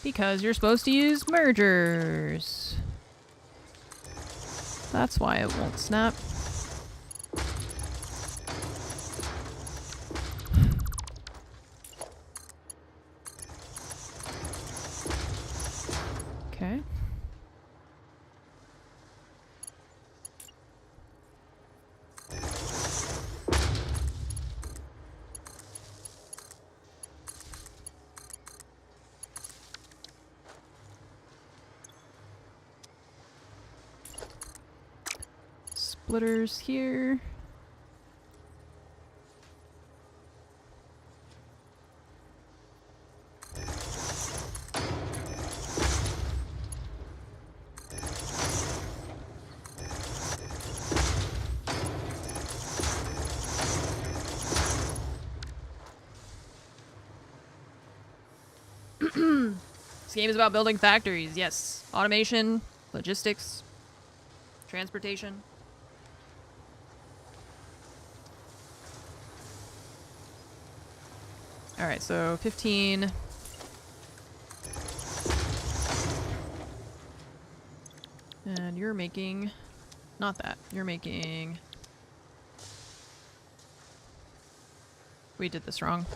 Because you're supposed to use mergers. That's why it won't snap. Okay. Splitters here. This game is about building factories, yes. Automation, logistics, transportation. Alright, so 15. And you're making... Not that. You're making... We did this wrong.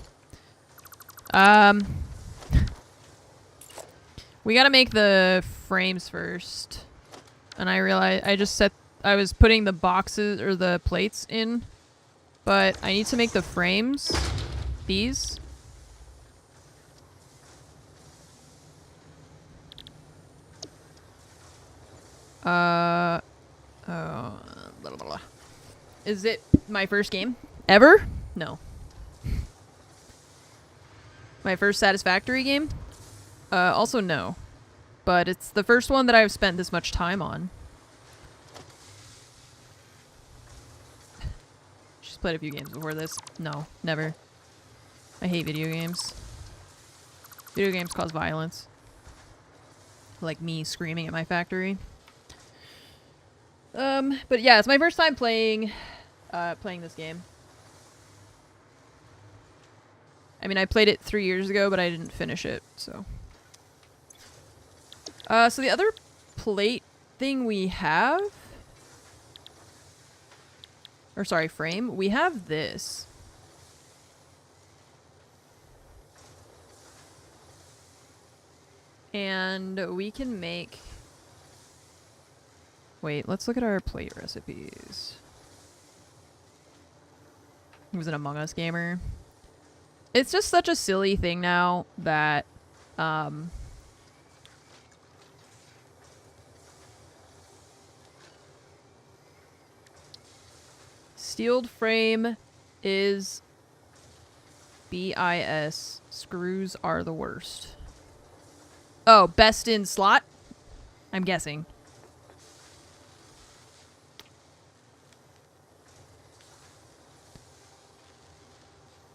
We gotta make the frames first. And I realized I just set... I was putting the boxes or the plates in. But I need to make the frames. These. Blah, blah, blah. Is it my first game ever? No. My first Satisfactory game? Also no. But it's the first one that I've spent this much time on. Just played a few games before this. No, never. I hate video games. Video games cause violence. Like me screaming at my factory. But yeah, it's my first time playing this game. I mean, I played it 3 years ago, but I didn't finish it, so. So the other plate thing we have... Or sorry, frame. We have this. And we can make... Wait, let's look at our plate recipes. Who's an Among Us gamer? It's just such a silly thing now that... Steeled frame is BIS. Screws are the worst. Oh, best in slot? I'm guessing.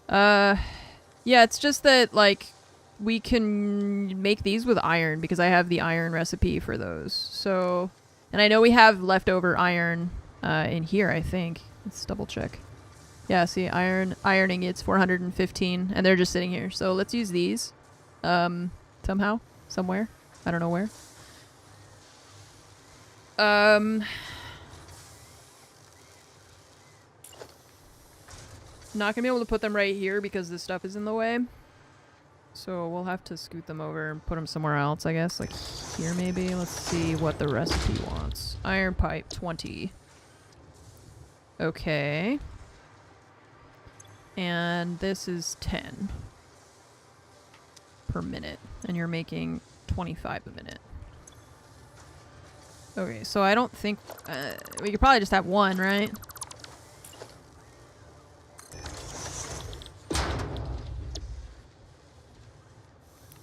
Yeah, it's just that, like, we can make these with iron because I have the iron recipe for those. So, and I know we have leftover iron in here, I think. Let's double check. Yeah, see, ironing it's 415 and they're just sitting here. So let's use these somehow, somewhere. I don't know where. Not gonna be able to put them right here because this stuff is in the way. So we'll have to scoot them over and put them somewhere else, I guess. Like here maybe. Let's see what the recipe wants. Iron pipe 20. Okay. And this is 10 per minute. And you're making 25 a minute. Okay, so I don't think... we could probably just have one, right?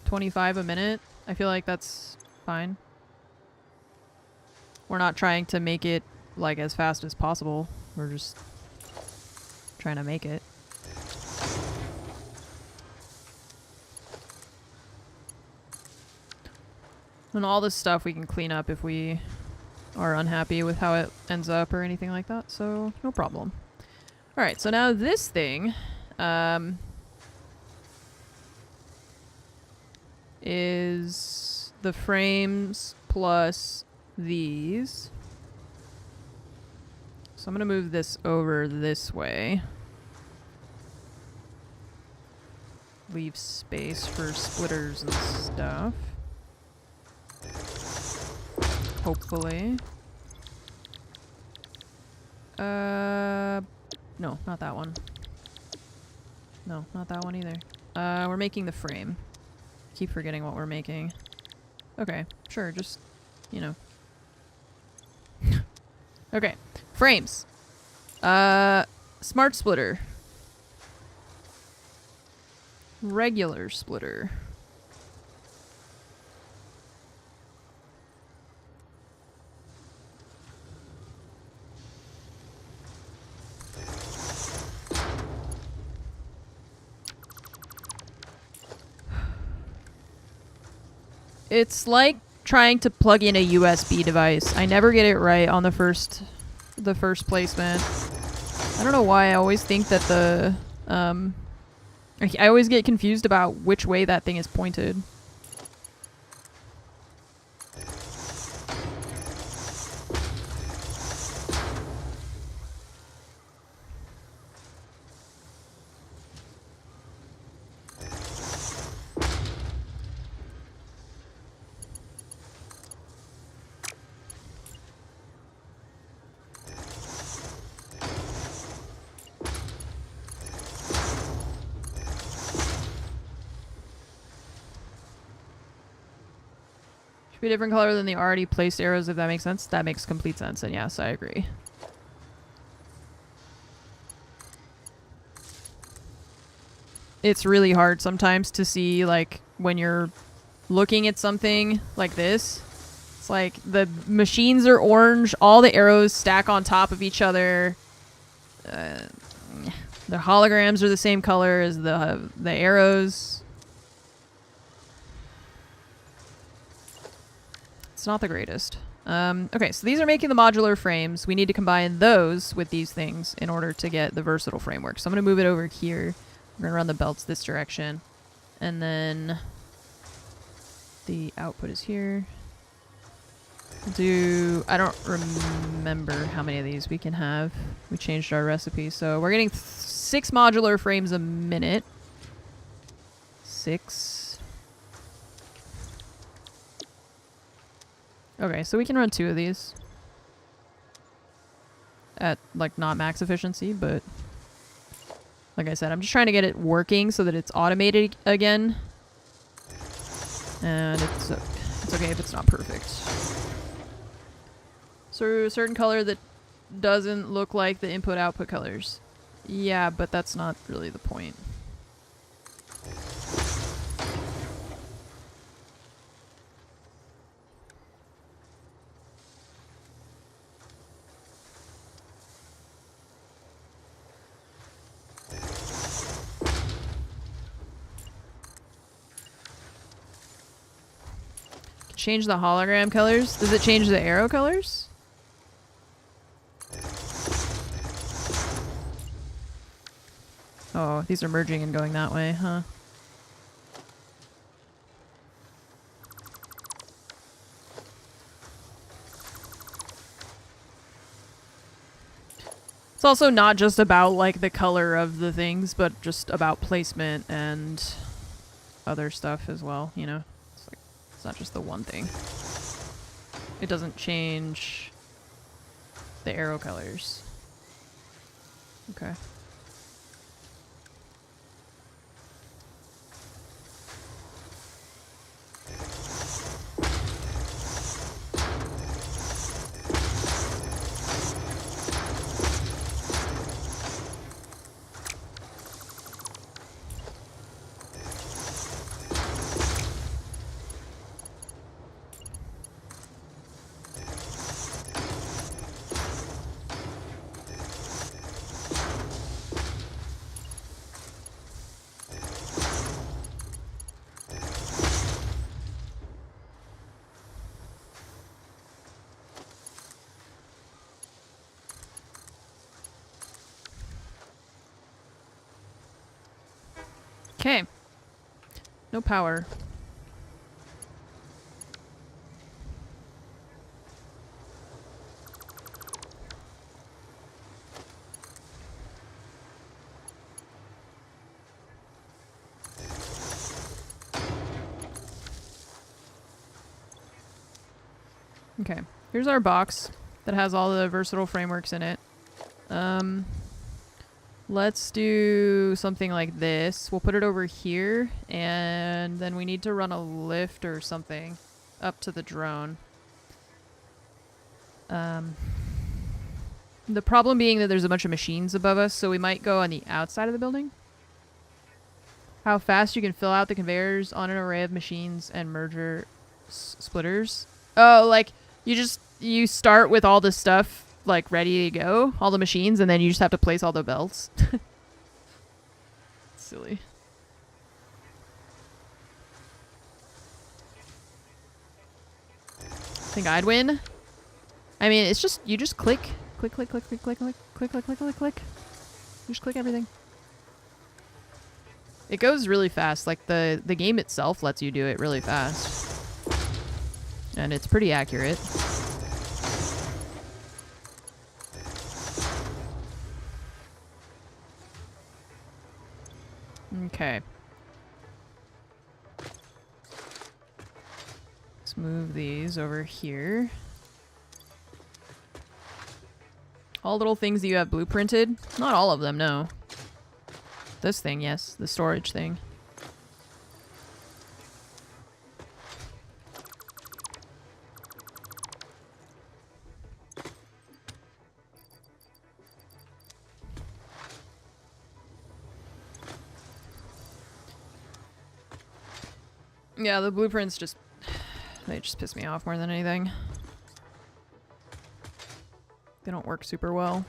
$25 a minute. I feel like that's fine. We're not trying to make it like as fast as possible. We're just trying to make it. And all this stuff we can clean up if we are unhappy with how it ends up or anything like that, so no problem. Alright, so now this thing is the frames plus these. So I'm gonna move this over this way. Leave space for splitters and stuff. Hopefully. No, not that one. No, not that one either. We're making the frame. Keep forgetting what we're making. Okay, sure, just, you know. Okay, frames. Smart splitter. Regular splitter. It's like trying to plug in a USB device. I never get it right on the first placement. I don't know why I always think that the I always get confused about which way that thing is pointed. Should be a different color than the already placed arrows, if that makes sense. That makes complete sense, and yes, I agree. It's really hard sometimes to see, like, when you're looking at something like this. It's like the machines are orange, all the arrows stack on top of each other. The holograms are the same color as the arrows. It's not the greatest. Okay, so these are making the modular frames. We need to combine those with these things in order to get the versatile framework. So I'm going to move it over here. We're going to run the belts this direction. And then the output is here. I don't remember how many of these we can have. We changed our recipe. So we're getting 6 modular frames a minute. 6. Okay, so we can run 2 of these. At, like, not max efficiency, but... Like I said, I'm just trying to get it working so that it's automated again. And it's okay if it's not perfect. So a certain color that doesn't look like the input-output colors. Yeah, but that's not really the point. Change the hologram colors? Does it change the arrow colors? Oh, these are merging and going that way, huh? It's also not just about, like, the color of the things, but just about placement and other stuff as well, you know? It's not just the one thing. It doesn't change the arrow colors. Okay. Okay. No power. Okay. Here's our box that has all the versatile frameworks in it. Let's do something like this. We'll put it over here, and then we need to run a lift or something up to the drone. The problem being that there's a bunch of machines above us, so we might go on the outside of the building. How fast you can fill out the conveyors on an array of machines and merger splitters. Oh, like, you start with all the stuff like ready to go, all the machines, and then you just have to place all the belts. Silly. Think I'd win? I mean, it's just, you just click. Click, click, click, click, click, click, click, click, click, click, click. You just click everything. It goes really fast. Like, the game itself lets you do it really fast. And it's pretty accurate. Okay. Let's move these over here. All little things that you have blueprinted. Not all of them, no. This thing, yes. The storage thing. Yeah, the blueprints just... they just piss me off more than anything. They don't work super well.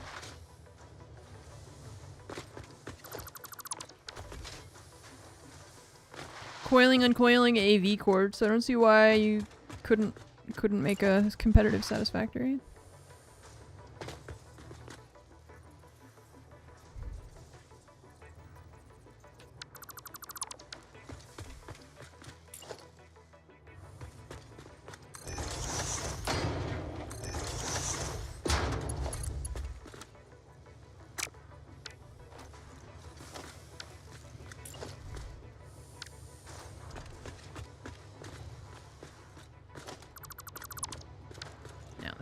coiling, uncoiling AV cord, so I don't see why you couldn't make a competitive Satisfactory.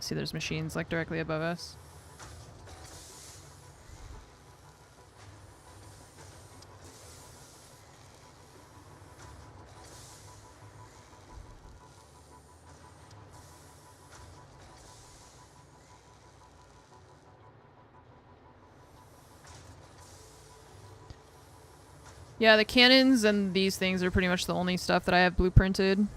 See, there's machines like directly above us. Yeah, the cannons and these things are pretty much the only stuff that I have blueprinted.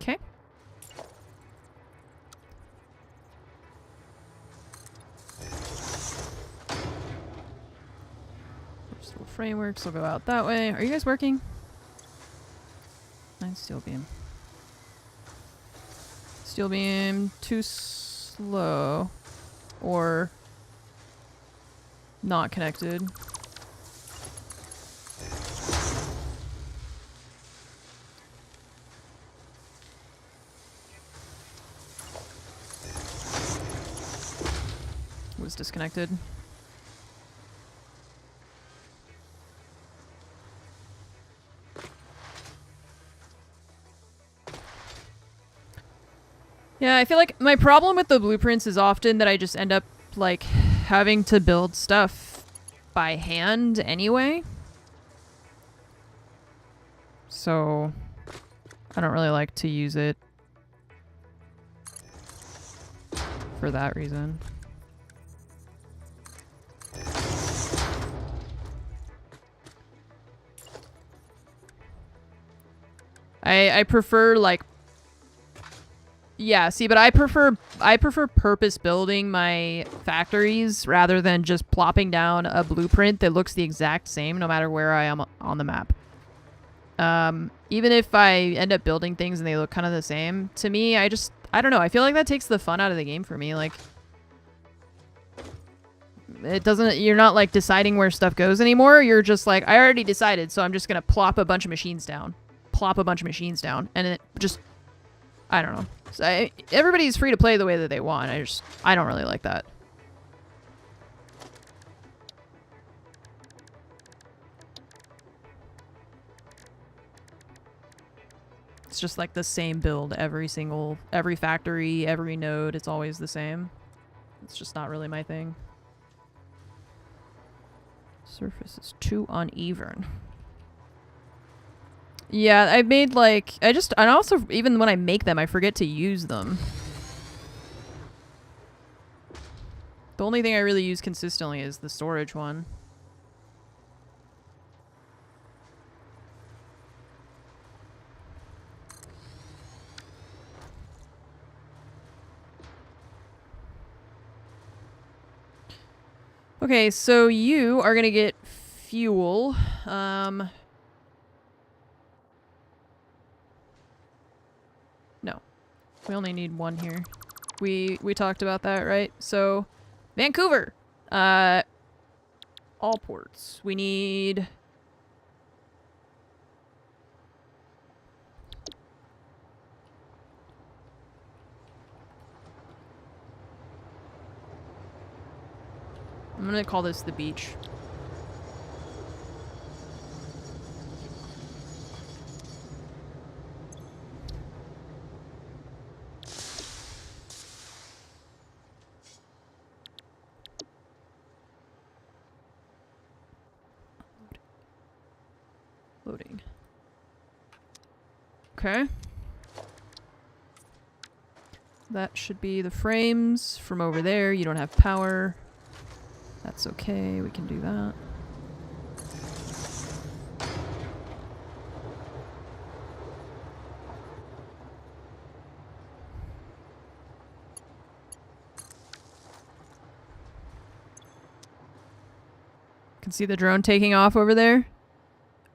Okay. Little frameworks will go out that way. Are you guys working? Nice steel beam. Steel beam too slow or not connected. Was disconnected. Yeah, I feel like my problem with the blueprints is often that I just end up like having to build stuff by hand anyway. So I don't really like to use it for that reason. I prefer like, yeah, see, but I prefer purpose building my factories rather than just plopping down a blueprint that looks the exact same no matter where I am on the map. Even if I end up building things and they look kind of the same, to me, I don't know, I feel like that takes the fun out of the game for me. Like, it doesn't, you're not like deciding where stuff goes anymore. You're just like, I already decided, so I'm just gonna plop a bunch of machines down. And it just, I don't know. So everybody's free to play the way that they want. I don't really like that. It's just like the same build every factory, every node. It's always the same. It's just not really my thing. Surface is too uneven. Yeah, I made like, and also, even when I make them, I forget to use them. The only thing I really use consistently is the storage one. Okay, so you are gonna get fuel. No. We only need one here. We talked about that, right? So, Vancouver. All ports. We need... I'm gonna call this the beach. Loading. Okay. That should be the frames from over there. You don't have power. That's okay. We can do that. Can see the drone taking off over there.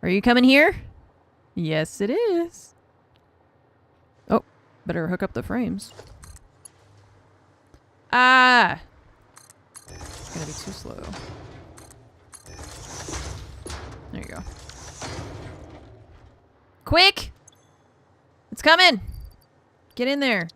Are you coming here? Yes, it is. Oh, better hook up the frames. Ah! It's gonna be too slow. There you go. Quick! It's coming! Get in there.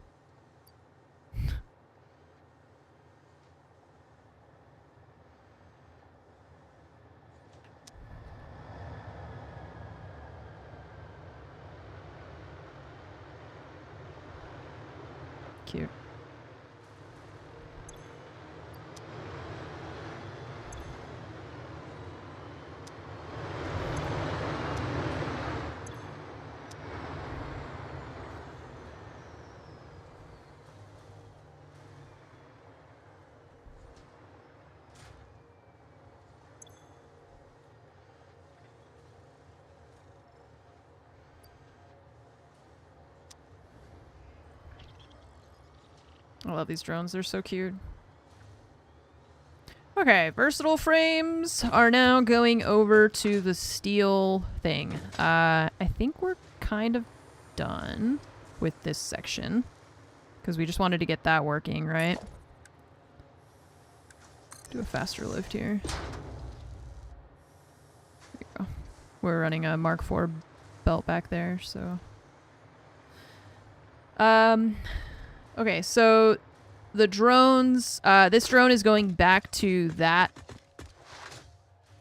Cute. I love these drones. They're so cute. Okay, versatile frames are now going over to the steel thing. I think we're kind of done with this section because we just wanted to get that working, right? Do a faster lift here. There you go. We're running a Mark IV belt back there, so... Okay, so the drones, this drone is going back to that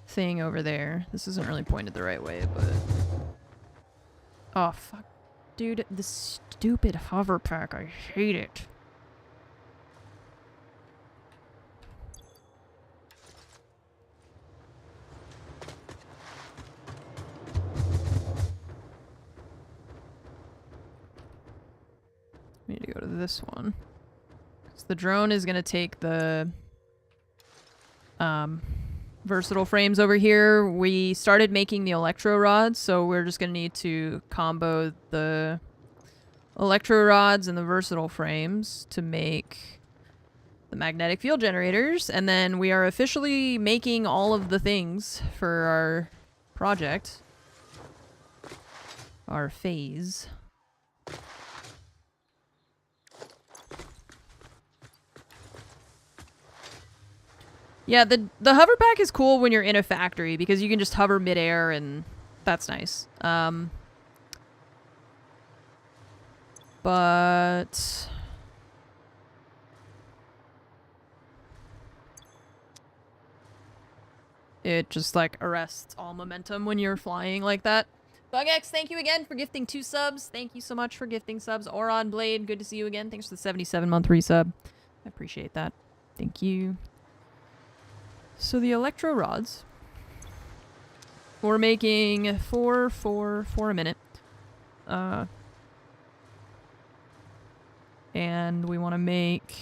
thing over there. This isn't really pointed the right way, but... Oh, fuck. Dude, the stupid hover pack, I hate it. We need to go to this one. So the drone is going to take the versatile frames over here. We started making the electro rods, so we're just going to need to combo the electro rods and the versatile frames to make the magnetic field generators. And then we are officially making all of the things for our project. Our phase. Yeah, the hover pack is cool when you're in a factory because you can just hover midair and that's nice. But it just like arrests all momentum when you're flying like that. BugX, thank you again for gifting 2 subs. Thank you so much for gifting subs. Oron Blade, good to see you again. Thanks for the 77-month resub. I appreciate that. Thank you. So the electro rods, we're making 4 a minute. And we want to make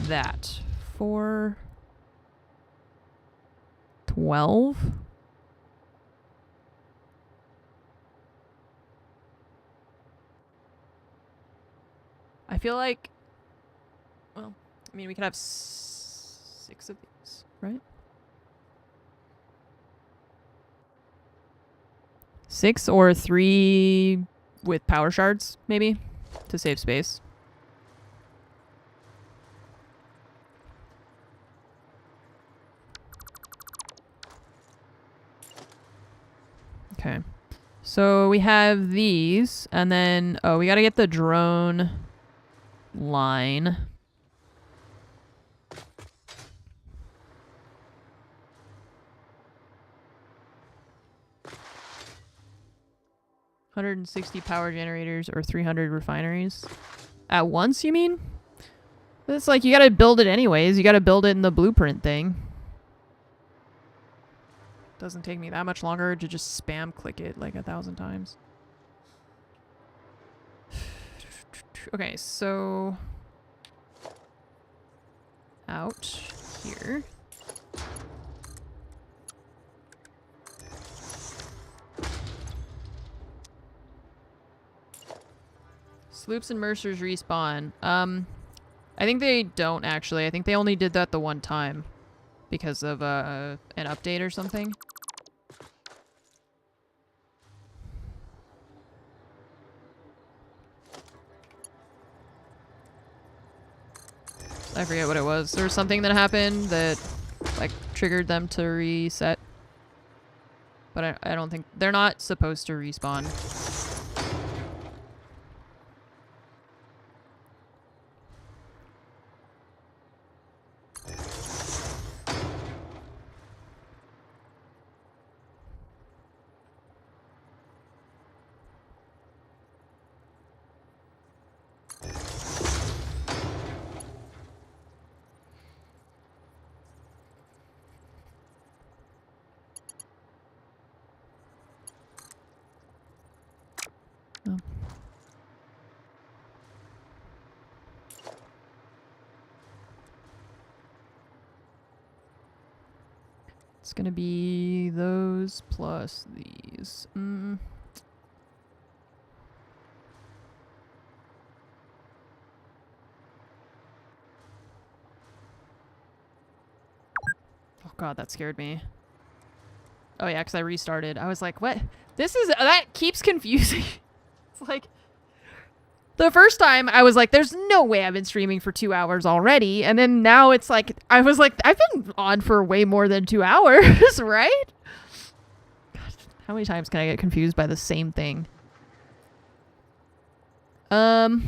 that 4, 12. I feel like, well, I mean, we could have 6 of these, right? 6 or 3 with power shards, maybe, to save space. Okay. So we have these, and then, oh, we gotta get the drone line. $160 power generators or 300 refineries. At once, you mean? It's like, you gotta build it anyways. You gotta build it in the blueprint thing. Doesn't take me that much longer to just spam click it like 1,000 times. Okay, so out here. Sloops and Mercers respawn. I think they don't actually. I think they only did that the one time because of an update or something. I forget what it was. There was something that happened that like triggered them to reset. But I don't think they're not supposed to respawn. Oh. It's gonna be those plus these. Oh god, that scared me. Oh yeah, because I restarted. I was like, what? This is... That keeps confusing. It's like... The first time, I was like, there's no way I've been streaming for 2 hours already. And then now it's like... I was like, I've been on for way more than 2 hours, right? God, how many times can I get confused by the same thing? I'm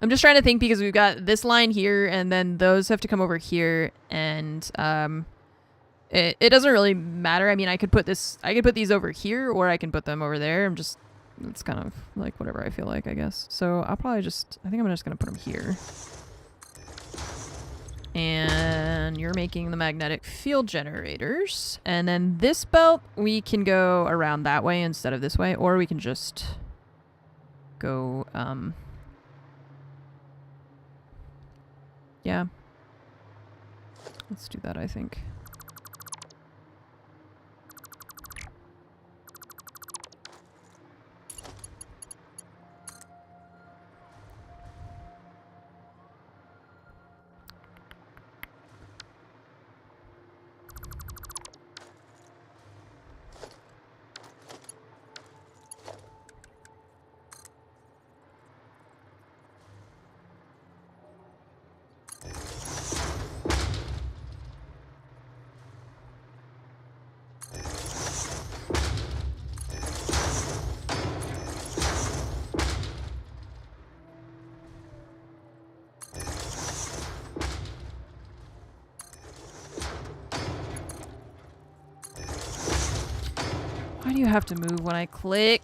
just trying to think because we've got this line here, and then those have to come over here, and... It doesn't really matter. I mean, I could put these over here, or I can put them over there. It's kind of like whatever I feel like, I guess. So I'll probably I think I'm just gonna put them here. And you're making the magnetic field generators. And then this belt, we can go around that way instead of this way, or we can just go, yeah. Let's do that, I think. Why do you have to move when I click?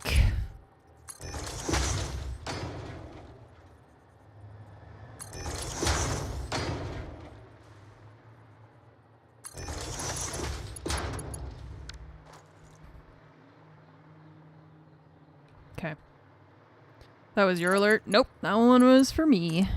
Okay. That was your alert? Nope, that one was for me.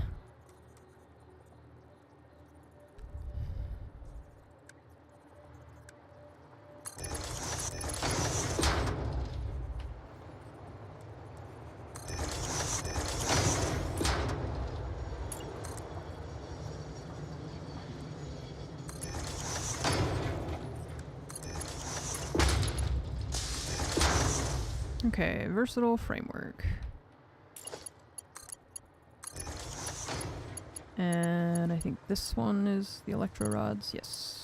Okay, versatile framework. And I think this one is the electro rods. Yes.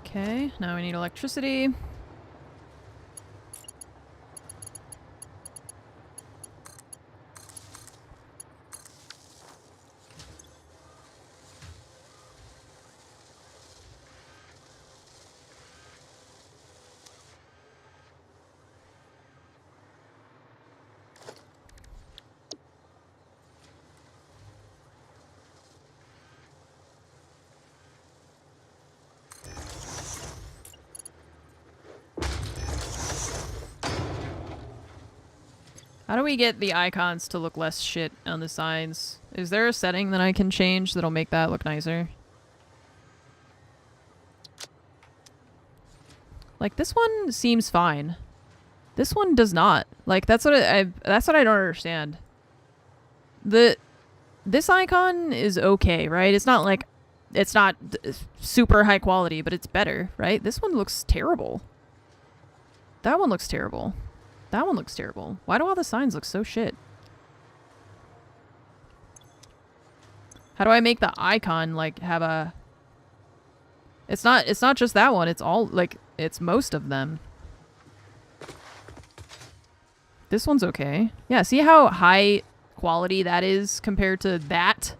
Okay, now we need electricity. How do we get the icons to look less shit on the sides? Is there a setting that I can change that'll make that look nicer? Like, this one seems fine. This one does not. Like, that's what I don't understand. This icon is okay, right? It's not like, it's not super high quality, but it's better, right? This one looks terrible. That one looks terrible. That one looks terrible. Why do all the signs look so shit? How do I make the icon, like, have a... It's not just that one. It's all, like, it's most of them. This one's okay. Yeah, see how high quality that is compared to that?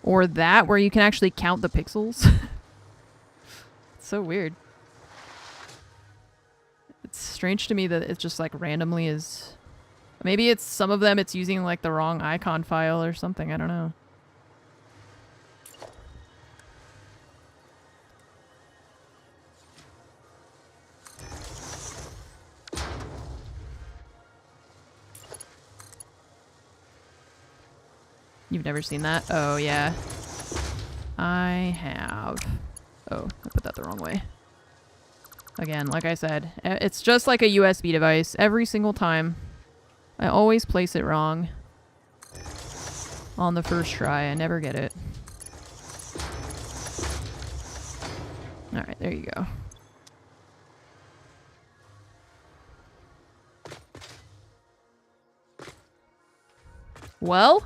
Or that, where you can actually count the pixels? It's so weird. It's strange to me that it just like randomly is... Maybe it's some of them it's using like the wrong icon file or something. I don't know. You've never seen that? Oh, yeah. I have. Oh, I put that the wrong way. Again, like I said, it's just like a USB device every single time. I always place it wrong on the first try. I never get it. Alright, there you go. Well,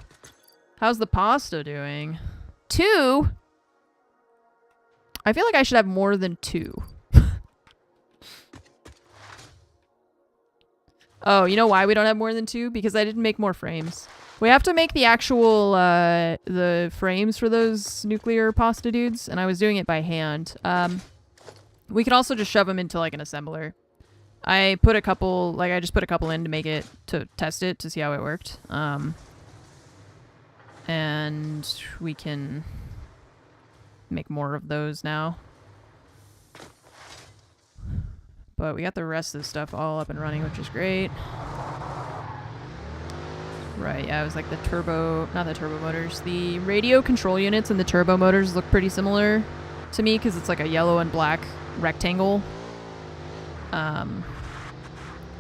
how's the pasta doing? 2? I feel like I should have more than 2. Oh, you know why we don't have more than 2? Because I didn't make more frames. We have to make the actual, the frames for those nuclear pasta dudes, and I was doing it by hand. We could also just shove them into, like, an assembler. I put a couple, like, I just put a couple in to make it, to test it, to see how it worked. And we can make more of those now. But we got the rest of the stuff all up and running, which is great. Right, yeah, it was like the turbo... Not the turbo motors. The radio control units and the turbo motors look pretty similar to me because it's like a yellow and black rectangle. But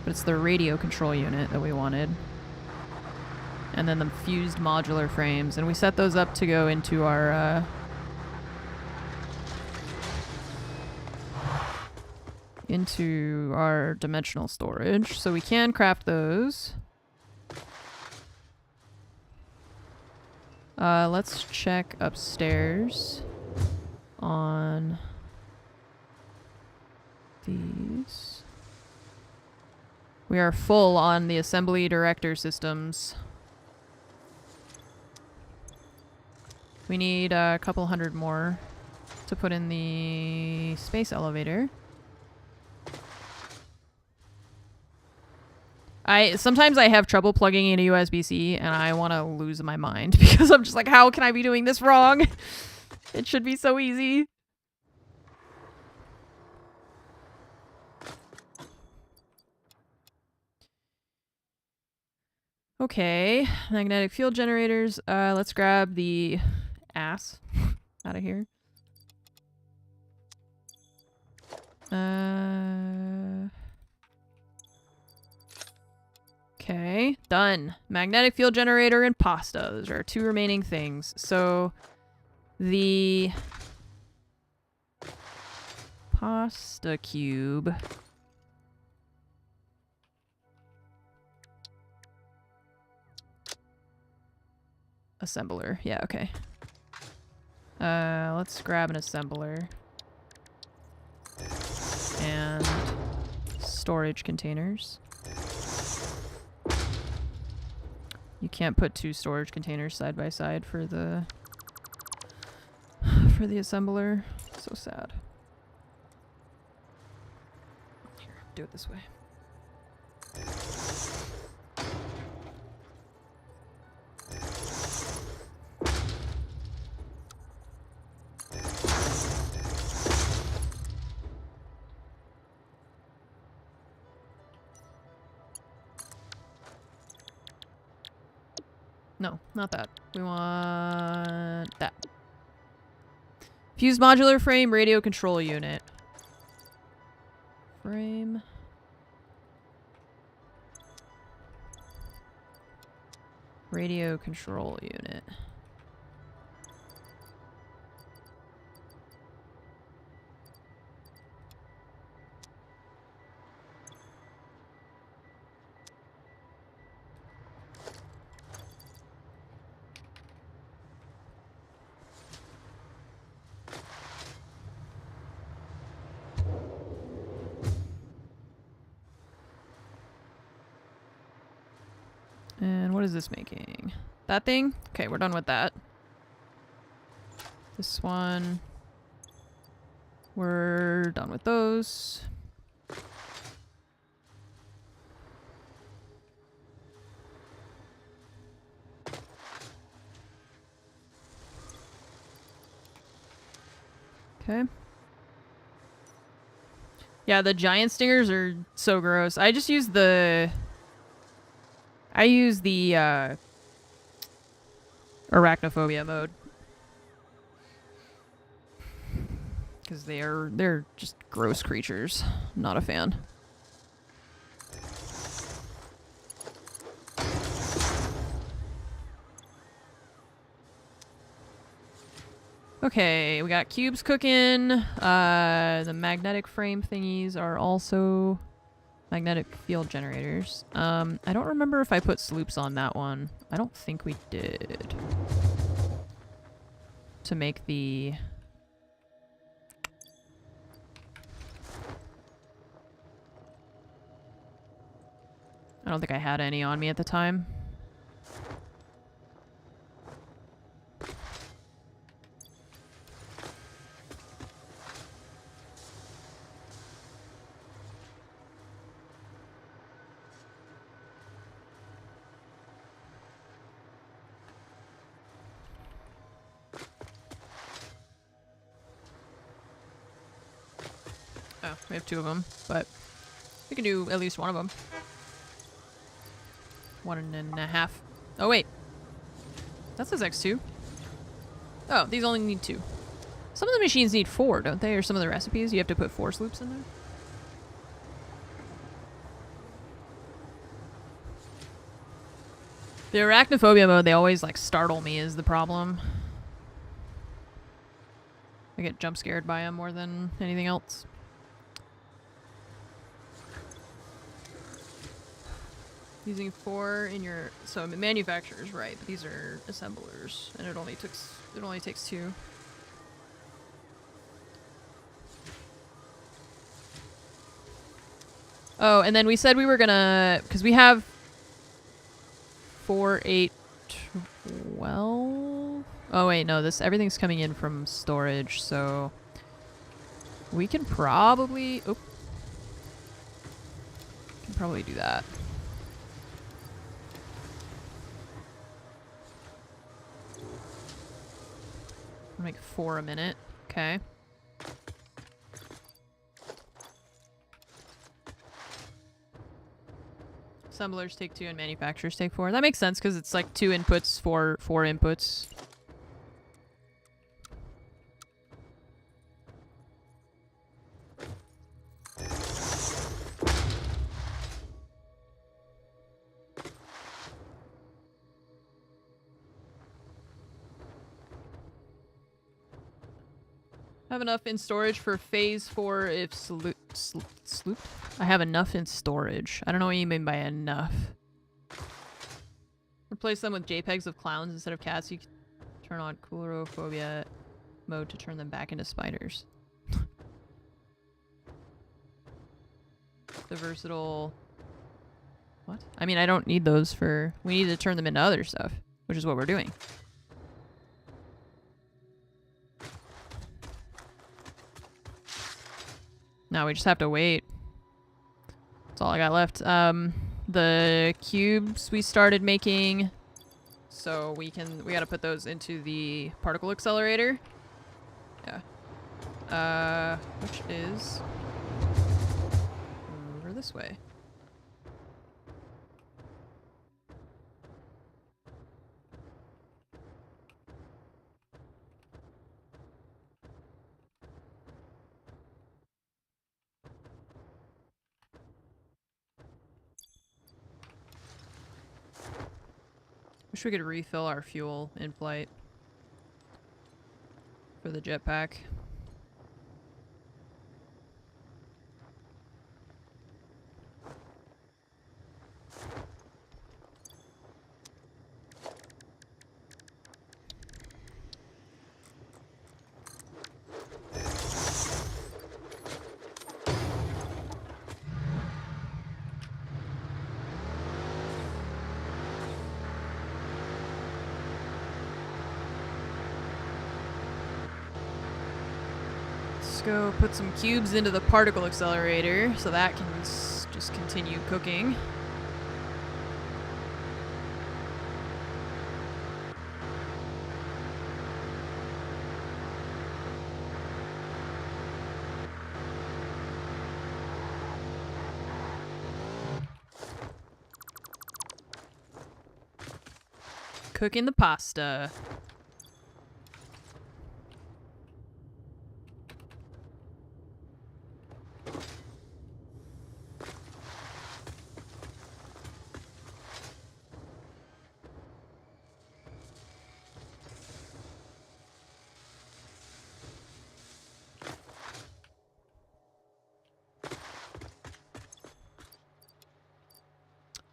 it's the radio control unit that we wanted. And then the fused modular frames. And we set those up to go into our... into our dimensional storage. So we can craft those. Let's check upstairs on these. We are full on the assembly director systems. We need a couple hundred more to put in the space elevator. Sometimes I have trouble plugging in a USB-C and I want to lose my mind because I'm just like, how can I be doing this wrong? It should be so easy. Okay, magnetic field generators. Let's grab the ass out of here. Okay, done. Magnetic field generator and pasta. Those are our 2 remaining things. So the pasta cube. Assembler. Yeah, okay. Let's grab an assembler. And storage containers. You can't put 2 storage containers side by side for the assembler. So sad. Here, do it this way. No, not that. We want that. Fused modular frame radio control unit. Frame. Radio control unit. And what is this making? That thing? Okay, we're done with that. This one. We're done with those. Okay. Yeah, the giant stingers are so gross. I just use the... I use the arachnophobia mode. Because they're just gross creatures. Not a fan. Okay, we got cubes cooking. The magnetic frame thingies are also magnetic field generators. I don't remember if I put sloops on that one. I don't think we did. To make the... I don't think I had any on me at the time. Oh, we have 2 of them, but we can do at least one of them. 1.5. Oh, wait. That says X2. Oh, these only need 2. Some of the machines need 4, don't they? Or some of the recipes, you have to put 4 sloops in there? The arachnophobia mode, they always, like, startle me is the problem. I get jump scared by them more than anything else. Using 4 in your... So, manufacturer's right, but these are assemblers, and it only takes 2. Oh, and then we said we were gonna... Because we have 4, 8, 12... Oh, wait, no, everything's coming in from storage, so... We can probably... Oh. Can probably do that. I'll make 4 a minute. Okay. Assemblers take 2 and manufacturers take 4. That makes sense because it's like 2 inputs, 4 inputs. Have enough in storage for phase 4 if sloop. I have enough in storage. I don't know what you mean by enough. Replace them with JPEGs of clowns instead of cats. You can turn on coulrophobia mode to turn them back into spiders. The versatile... What? I mean, I don't need those for... We need to turn them into other stuff, which is what we're doing. Now we just have to wait. That's all I got left. The cubes we started making, so we gotta put those into the particle accelerator. Yeah. Which is over this way. Wish we could refill our fuel in flight for the jetpack. Go put some cubes into the particle accelerator so that can just continue cooking. Cooking the pasta.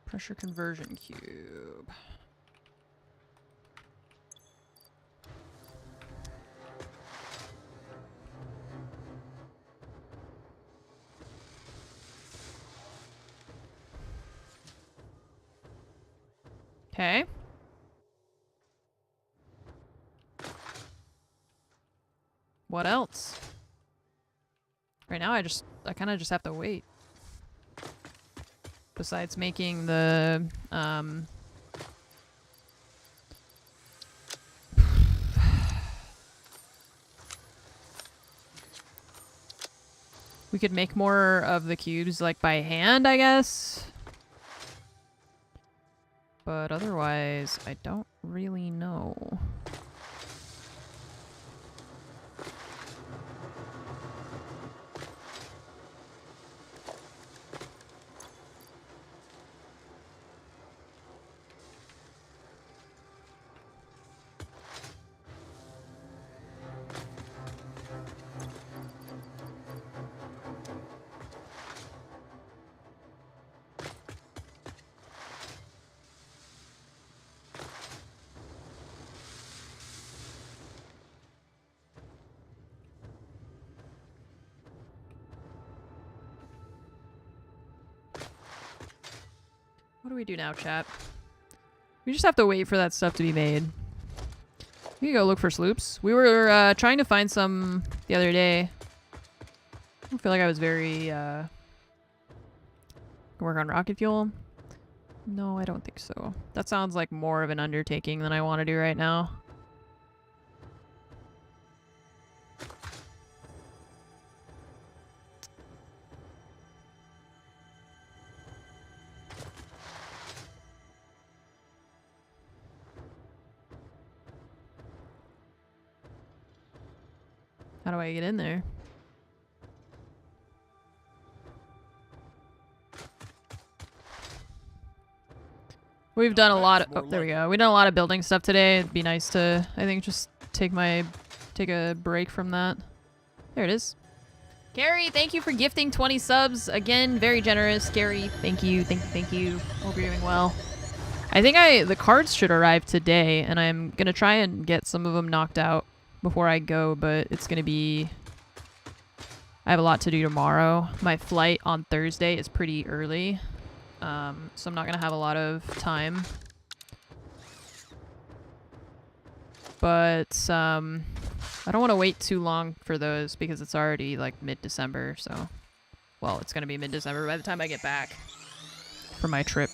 Pressure conversion cube. Okay. What else? Right now I kind of just have to wait. Besides making the, we could make more of the cubes, like, by hand, I guess. But otherwise, I don't really know. What do we do now, chat? We just have to wait for that stuff to be made. We can go look for sloops. We were trying to find some the other day. I don't feel like I was very work on rocket fuel. No, I don't think so. That sounds like more of an undertaking than I want to do right now. How do I get in there? We've done a lot of... Oh, there we go. We've done a lot of building stuff today. It'd be nice to, I think, just take a break from that. There it is. Carrie, thank you for gifting 20 subs. Again, very generous. Carrie, thank you. Thank you. Hope you're doing well. I think the cards should arrive today, and I'm going to try and get some of them knocked out before I go, but it's going to be... I have a lot to do tomorrow. My flight on Thursday is pretty early, so I'm not going to have a lot of time. But, I don't want to wait too long for those because it's already like mid-December, so... Well, it's going to be mid-December by the time I get back for my trip.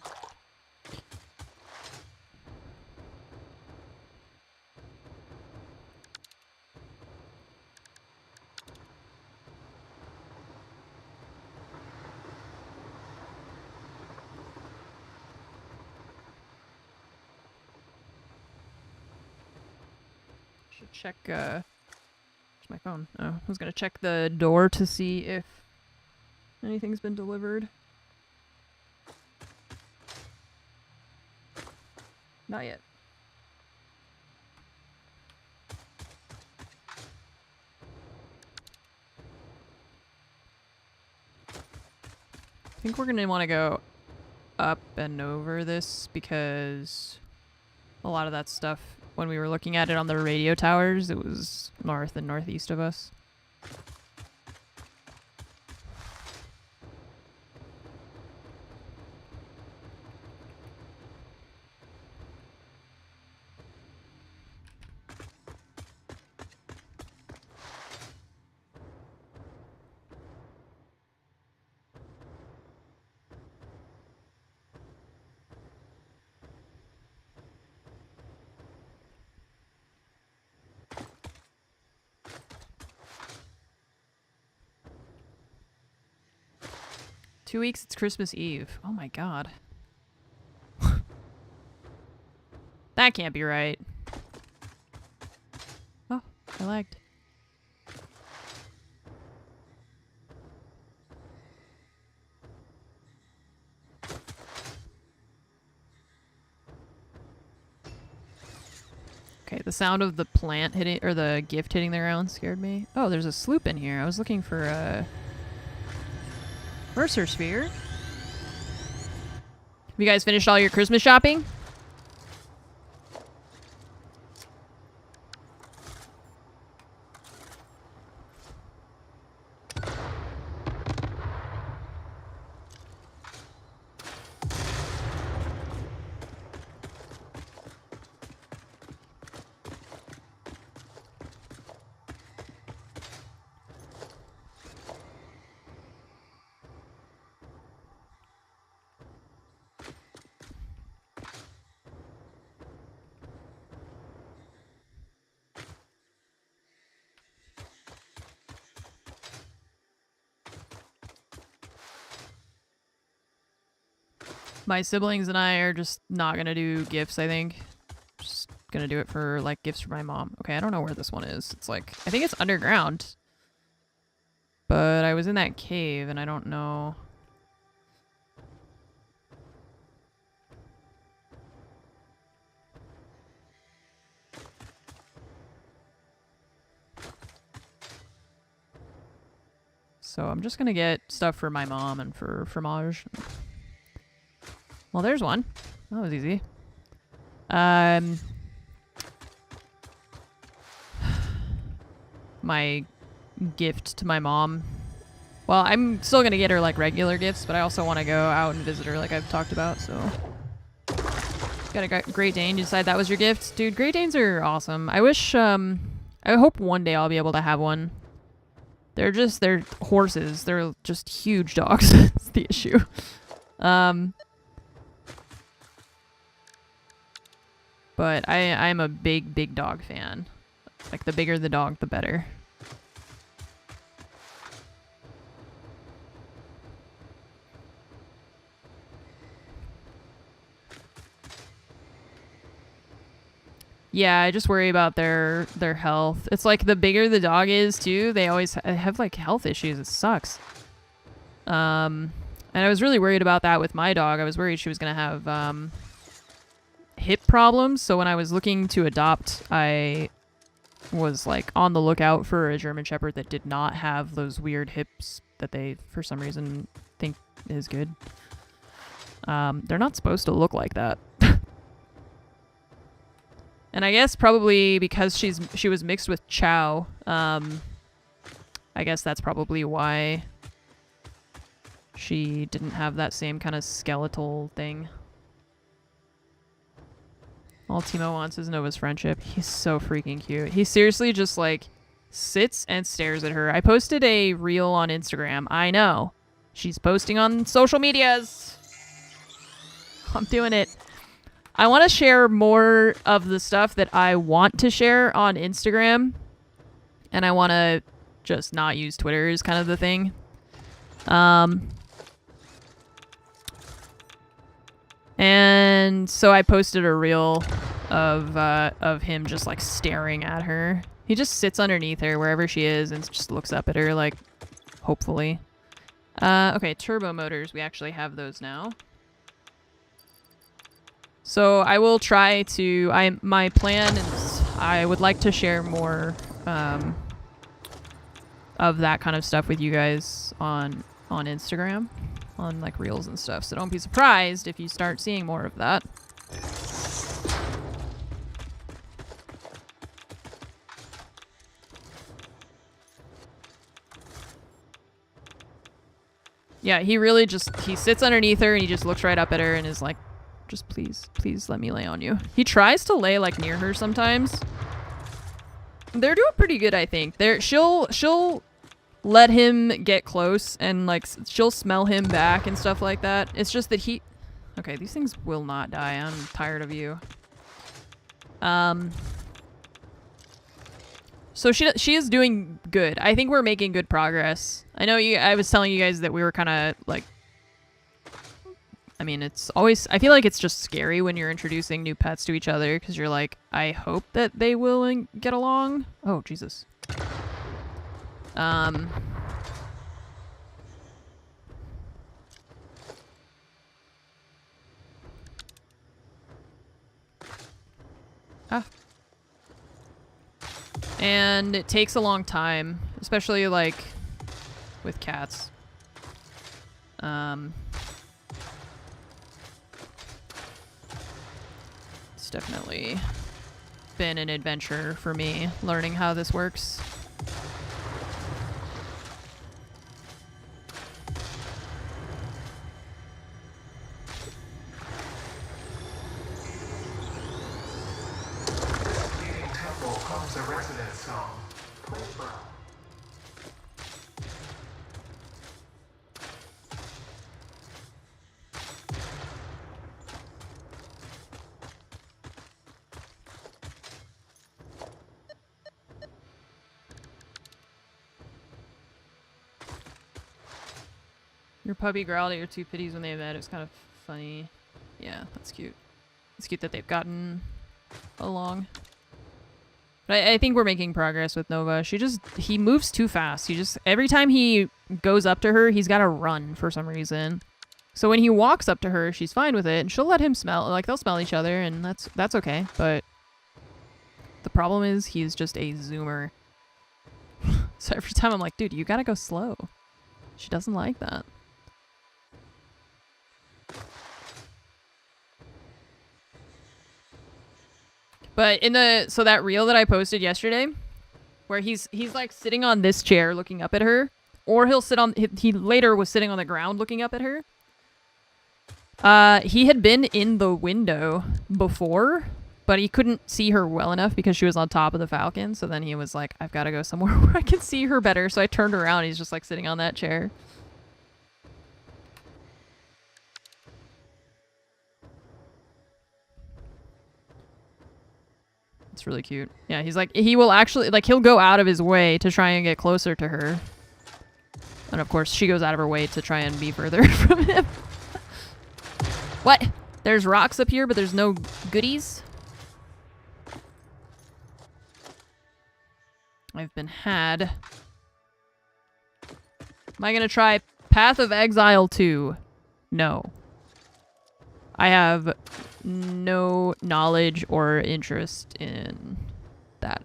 Should check, where's my phone? Oh, I was gonna check the door to see if anything's been delivered. Not yet. I think we're gonna want to go up and over this because a lot of that stuff, when we were looking at it on the radio towers, it was north and northeast of us. Two weeks, it's Christmas Eve. Oh my god. That can't be right. Oh, I lagged. Okay, the sound of the plant hitting, or the gift hitting the ground scared me. Oh, there's a sloop in here. I was looking for a... Mercer Sphere. Have you guys finished all your Christmas shopping? My siblings and I are just not gonna do gifts, I think. Just gonna do it for, like, gifts for my mom. Okay, I don't know where this one is. It's like, I think it's underground. But I was in that cave and I don't know. So I'm just gonna get stuff for my mom and for fromage. Well, there's one. That was easy. My gift to my mom. Well, I'm still gonna get her, like, regular gifts, but I also want to go out and visit her like I've talked about, so... Got a Great Dane. You decide that was your gift? Dude, Great Danes are awesome. I wish, I hope one day I'll be able to have one. They're horses. They're just huge dogs. That's the issue. But I'm a big dog fan. Like, the bigger the dog, the better. Yeah, I just worry about their health. It's like the bigger the dog is too, they always have like health issues. It sucks. And I was really worried about that with my dog. I was worried she was gonna have hip problems. So when I was looking to adopt, I was like on the lookout for a German Shepherd that did not have those weird hips that they, for some reason, think is good. They're not supposed to look like that. And I guess probably because she was mixed with Chow, I guess that's probably why she didn't have that same kind of skeletal thing. All Timo wants is Nova's friendship. He's so freaking cute. He seriously just like sits and stares at her. I posted a reel on Instagram. I know. She's posting on social medias. I'm doing it. I want to share more of the stuff that I want to share on Instagram. And I want to just not use Twitter is kind of the thing. And so I posted a reel of him just like staring at her. He just sits underneath her wherever she is and just looks up at her like, hopefully. Okay, turbo motors. We actually have those now. So I will try to, my plan is I would like to share more of that kind of stuff with you guys on Instagram, on like reels and stuff. So don't be surprised if you start seeing more of that. Yeah, he really just, he sits underneath her and he just looks right up at her and is like, just please let me lay on you. He tries to lay like near her sometimes. They're doing pretty good, I think. She'll let him get close and like she'll smell him back and stuff like that. It's just that he, okay, these things will not die. I'm tired of you. So she is doing good. I think we're making good progress. I know I was telling you guys that we were kind of like, I mean, it's always, I feel like it's just scary when you're introducing new pets to each other because you're like, I hope that they will get along. Oh, Jesus. And it takes a long time, especially like with cats. It's definitely been an adventure for me learning how this works. Your puppy growled at your two pitties when they met. It was kind of funny. Yeah, that's cute. It's cute that they've gotten along. But I think we're making progress with Nova. He moves too fast. Every time he goes up to her, he's got to run for some reason. So when he walks up to her, she's fine with it, and she'll let him smell. Like, they'll smell each other, and that's okay. But the problem is he's just a zoomer. So every time I'm like, dude, you gotta go slow. She doesn't like that. But so that reel that I posted yesterday, where he's like sitting on this chair looking up at her, or he later was sitting on the ground looking up at her. He had been in the window before, but he couldn't see her well enough because she was on top of the Falcon. So then he was like, I've got to go somewhere where I can see her better. So I turned around. He's just like sitting on that chair. It's really cute. Yeah, he's like, he will actually, like, he'll go out of his way to try and get closer to her. And of course, she goes out of her way to try and be further from him. What? There's rocks up here, but there's no goodies? I've been had. Am I gonna try Path of Exile 2? No. I have no knowledge or interest in that.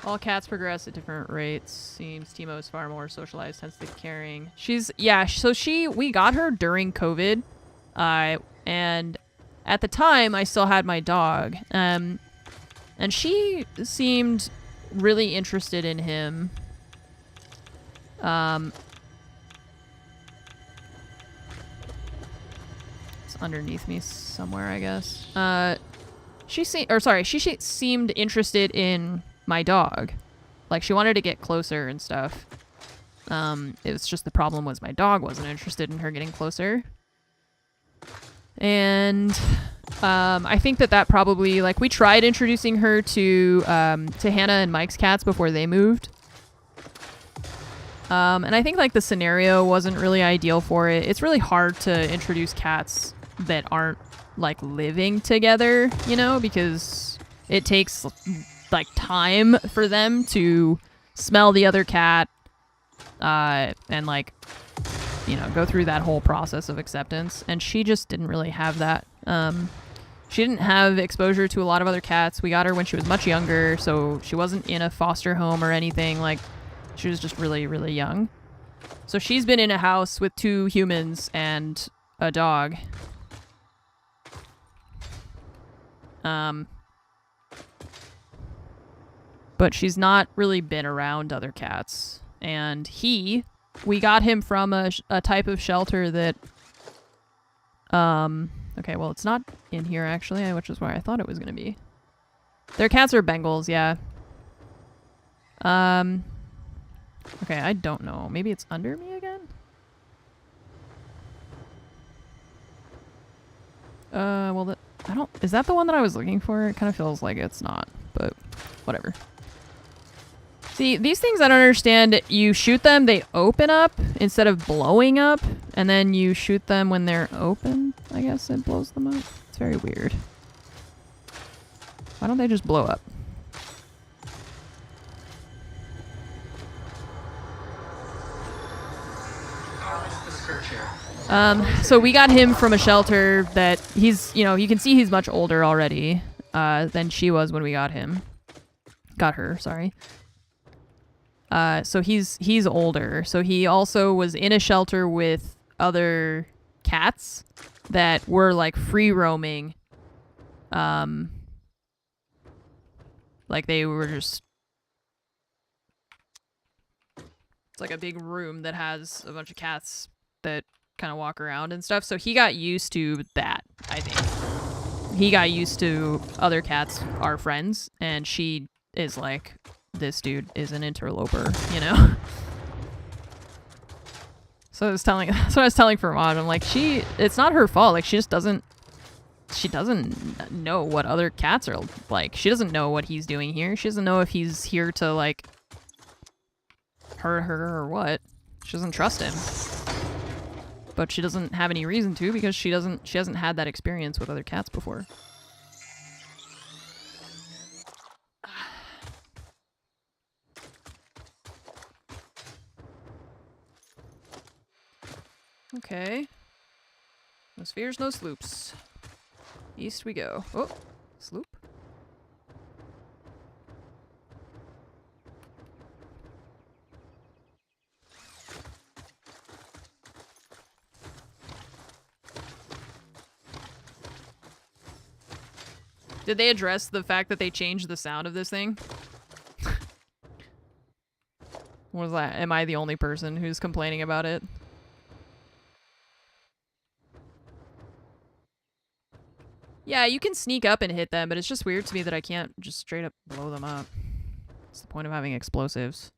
All cats progress at different rates. Seems Timo is far more socialized, hence the caring. Yeah, so we got her during COVID. And at the time I still had my dog. And she seemed really interested in him. It's underneath me somewhere, I guess. She seemed interested in my dog. Like, she wanted to get closer and stuff. It was just the problem was my dog wasn't interested in her getting closer. And I think that probably, like, we tried introducing her to Hannah and Mike's cats before they moved. And I think, like, the scenario wasn't really ideal for it. It's really hard to introduce cats that aren't, like, living together, you know, because it takes, like, time for them to smell the other cat and, like, you know, go through that whole process of acceptance. And she just didn't really have that. She didn't have exposure to a lot of other cats. We got her when she was much younger, so she wasn't in a foster home or anything. Like, she was just really, really young. So she's been in a house with 2 humans and a dog. But she's not really been around other cats. And we got him from a type of shelter that, okay, well, it's not in here, actually, which is where I thought it was going to be. Their cats are Bengals, yeah. Okay, I don't know. Maybe it's under me again? Well, is that the one that I was looking for? It kind of feels like it's not, but whatever. See, these things I don't understand. You shoot them, they open up instead of blowing up, and then you shoot them when they're open. I guess it blows them up. It's very weird. Why don't they just blow up? So we got him from a shelter that he's, you know, you can see he's much older already than she was when we got him. Got her, sorry. So he's older. So he also was in a shelter with other cats that were, like, free roaming. Like, they were just... It's like a big room that has a bunch of cats that kind of walk around and stuff. So he got used to that, I think. He got used to other cats are friends, and she is like, this dude is an interloper, you know? So I was telling Firmaj, I'm like, it's not her fault. Like, she doesn't know what other cats are like. She doesn't know what he's doing here. She doesn't know if he's here to, like, hurt her or what. She doesn't trust him. But she doesn't have any reason to, because she hasn't had that experience with other cats before. Okay. No spheres, no sloops. East we go. Oh, sloop. Did they address the fact that they changed the sound of this thing? What was that? Am I the only person who's complaining about it? Yeah, you can sneak up and hit them, but it's just weird to me that I can't just straight up blow them up. What's the point of having explosives?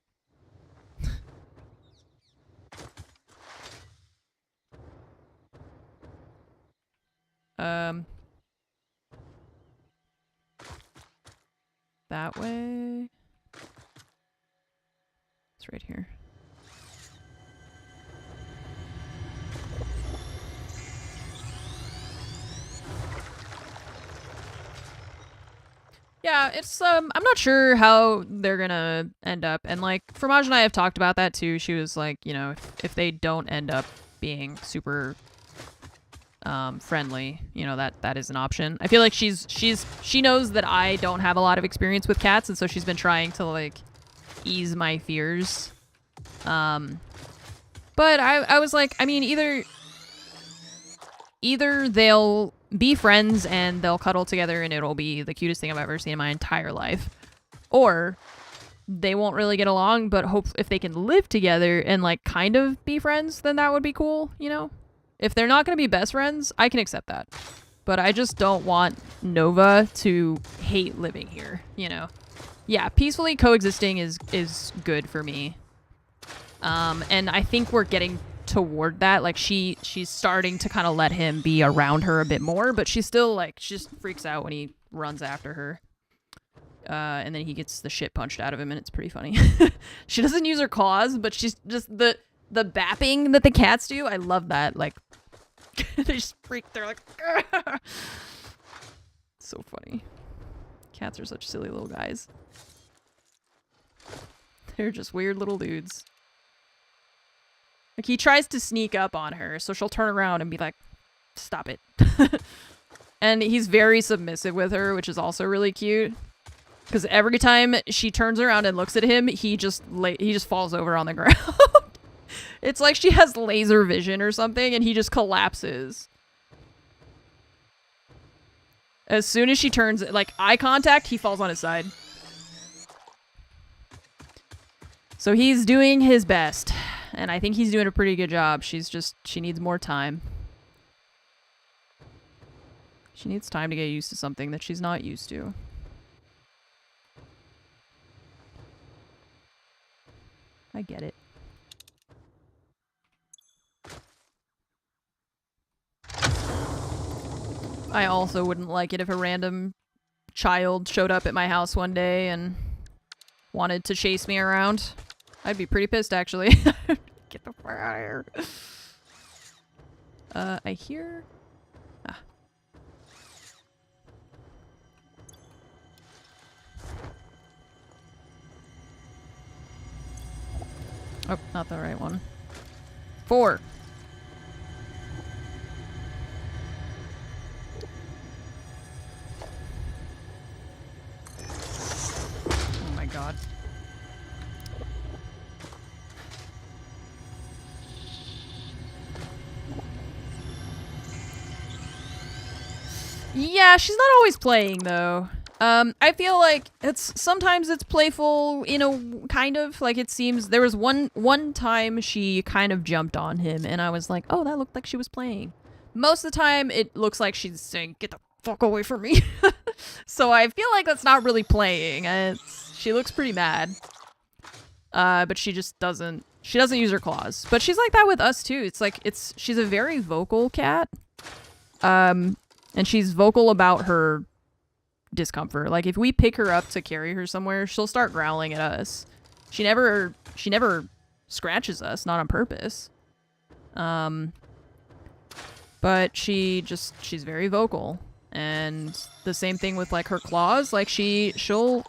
That way. It's right here. Yeah, it's I'm not sure how they're gonna end up, and like Fromage and I have talked about that too. She was like, you know, if they don't end up being super friendly, you know, that is an option. I feel like she knows that I don't have a lot of experience with cats, and so she's been trying to like ease my fears. But I was like, I mean, either they'll be friends and they'll cuddle together and it'll be the cutest thing I've ever seen in my entire life, or they won't really get along, but hope if they can live together and like kind of be friends, then that would be cool, you know? If they're not going to be best friends, I can accept that. But I just don't want Nova to hate living here, you know? Yeah, peacefully coexisting is good for me. And I think we're getting toward that. Like she's starting to kind of let him be around her a bit more, but she's still like, she just freaks out when he runs after her. And then he gets the shit punched out of him, and it's pretty funny. She doesn't use her claws, but she's just the bapping that the cats do. I love that. Like they just freak. They're like, so funny. Cats are such silly little guys. They're just weird little dudes. Like he tries to sneak up on her, so she'll turn around and be like, stop it. And he's very submissive with her, which is also really cute. Because every time she turns around and looks at him, he just falls over on the ground. It's like she has laser vision or something, and he just collapses. As soon as she turns, like, eye contact, he falls on his side. So he's doing his best. And I think he's doing a pretty good job. She needs more time. She needs time to get used to something that she's not used to. I get it. I also wouldn't like it if a random child showed up at my house one day and wanted to chase me around. I'd be pretty pissed, actually. Get the fuck out of here. I hear... Ah. Oh, not the right one. 4. Oh my god. Yeah, she's not always playing though. I feel like sometimes it's playful, you know, kind of like it seems. There was one time she kind of jumped on him and I was like, oh, that looked like she was playing. Most of the time it looks like she's saying, get the fuck away from me. So I feel like that's not really playing. She looks pretty mad. But she just doesn't use her claws. But she's like that with us too. It's like she's a very vocal cat. And she's vocal about her discomfort. Like if we pick her up to carry her somewhere, she'll start growling at us. She never scratches us, not on purpose. But she's very vocal. And the same thing with like her claws, like she'll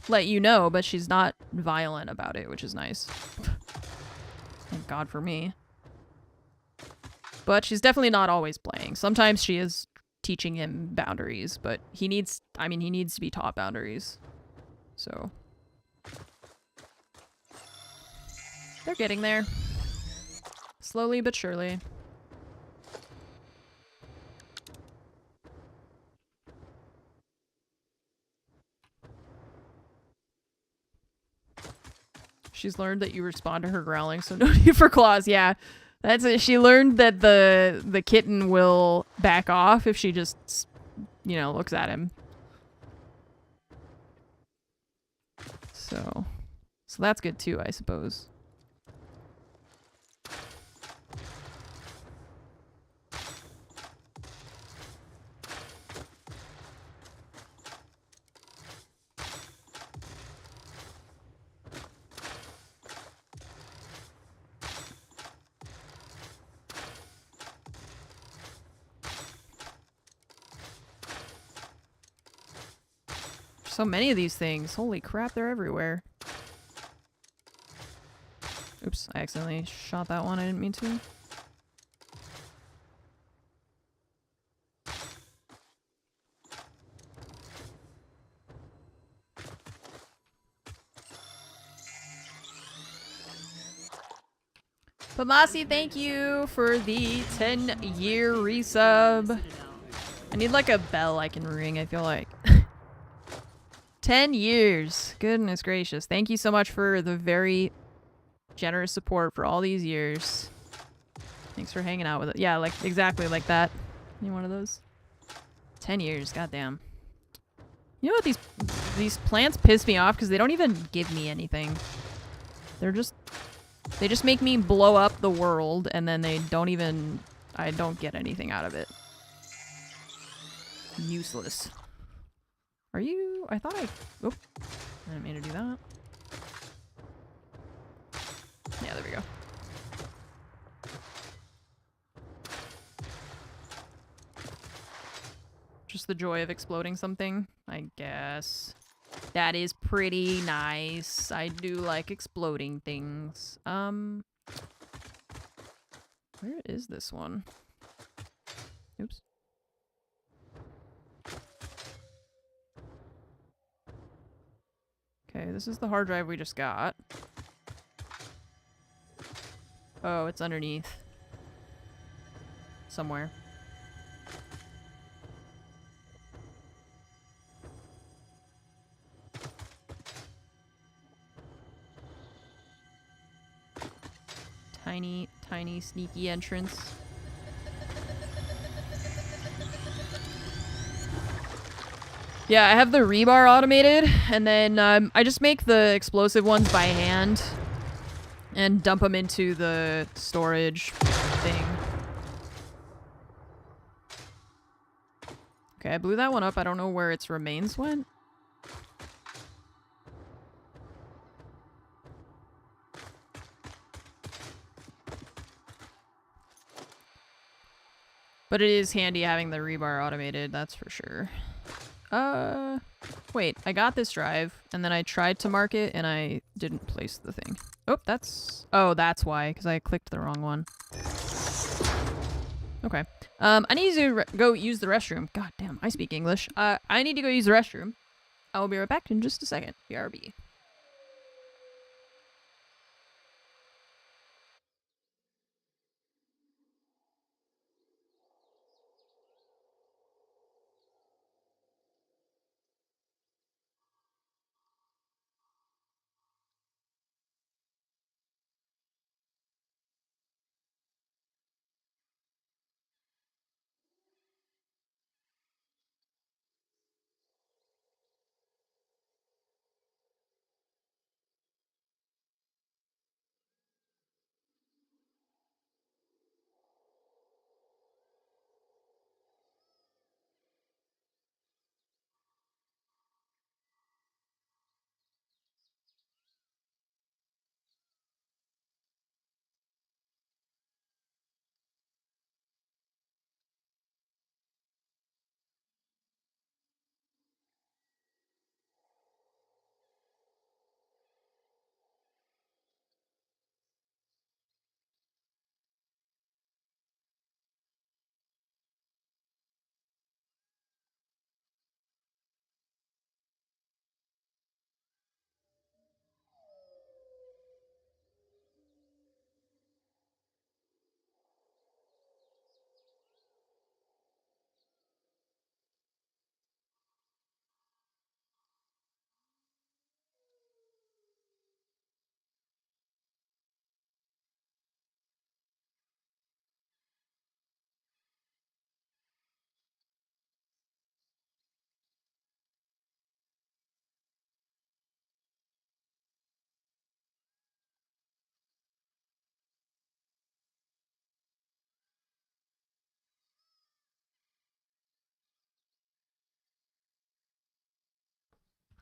let you know, but she's not violent about it, which is nice. Thank God for me. But she's definitely not always playing. Sometimes she is teaching him boundaries, but he needs to be taught boundaries. So they're getting there. Slowly but surely. She's learned that you respond to her growling, so no need for claws. Yeah. That's it. She learned that the kitten will back off if she just, you know, looks at him. So that's good too, I suppose. So many of these things. Holy crap, they're everywhere. Oops, I accidentally shot that one. I didn't mean to. Pamasi, thank you for the 10-year resub. I need like a bell I can ring, I feel like. 10 years. Goodness gracious. Thank you so much for the very generous support for all these years. Thanks for hanging out with it. Yeah, like exactly like that. Need one of those? 10 years, goddamn. You know what, these plants piss me off because they don't even give me anything. They just make me blow up the world and then I don't get anything out of it. Useless. Are you? I thought I didn't mean to do that. Yeah, there we go. Just the joy of exploding something, I guess. That is pretty nice. I do like exploding things. Where is this one? Oops. Okay, this is the hard drive we just got. Oh, it's underneath. Somewhere. Tiny, tiny, sneaky entrance. Yeah, I have the rebar automated, and then I just make the explosive ones by hand and dump them into the storage thing. Okay, I blew that one up. I don't know where its remains went. But it is handy having the rebar automated, that's for sure. Wait, I got this drive, and then I tried to mark it, and I didn't place the thing. Oh, that's why, because I clicked the wrong one. Okay. I need to go use the restroom. God damn, I speak English. I need to go use the restroom. I will be right back in just a second. BRB.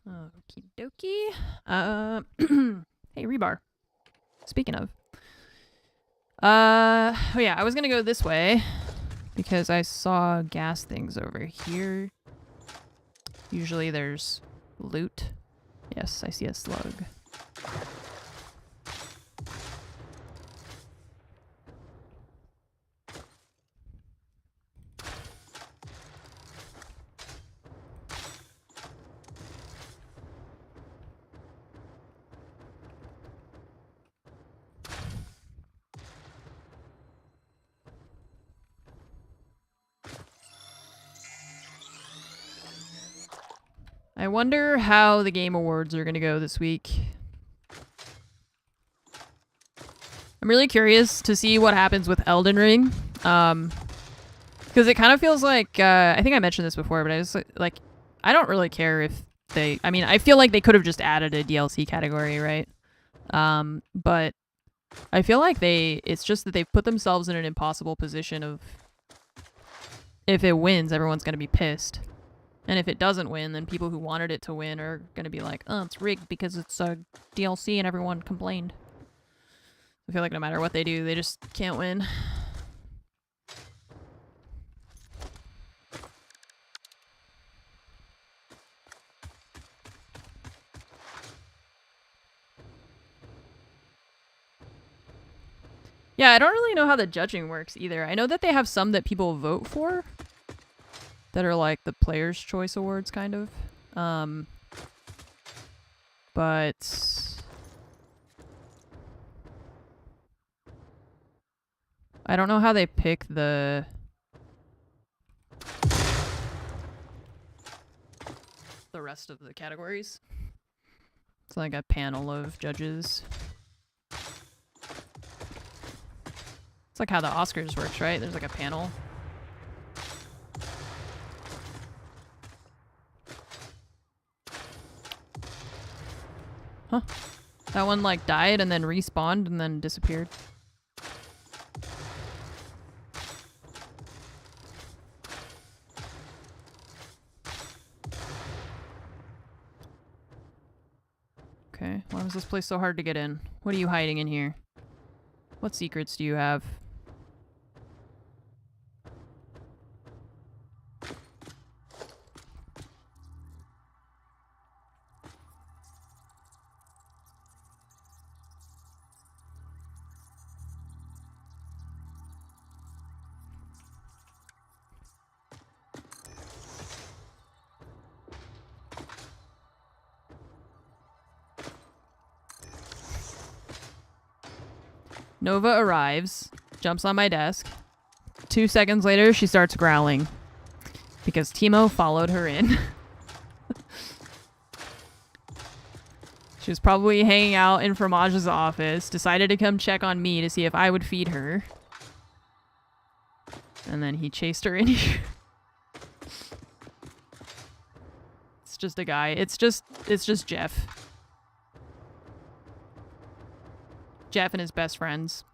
Okie dokie. Hey, rebar. Speaking of. Oh yeah, I was gonna go this way because I saw gas things over here. Usually there's loot. Yes, I see a slug. I wonder how the Game Awards are going to go this week. I'm really curious to see what happens with Elden Ring. Because it kind of feels like, I think I mentioned this before, but I just, like, I don't really care if they, I mean, I feel like they could have just added a DLC category, right? But I feel like it's just that they've put themselves in an impossible position of, if it wins, everyone's going to be pissed. And if it doesn't win, then people who wanted it to win are going to be like, oh, it's rigged because it's a DLC and everyone complained. I feel like no matter what they do, they just can't win. Yeah, I don't really know how the judging works either. I know that they have some that people vote for that are like the Player's Choice Awards, kind of. But I don't know how they pick the rest of the categories. It's like a panel of judges. It's like how the Oscars works, right? There's like a panel. Huh. That one like died and then respawned and then disappeared. Okay, why was this place so hard to get in? What are you hiding in here? What secrets do you have? Nova arrives, jumps on my desk. 2 seconds later, she starts growling. Because Timo followed her in. She was probably hanging out in Fromage's office, decided to come check on me to see if I would feed her. And then he chased her in here. It's just a guy. It's just Jeff. Jeff and his best friends.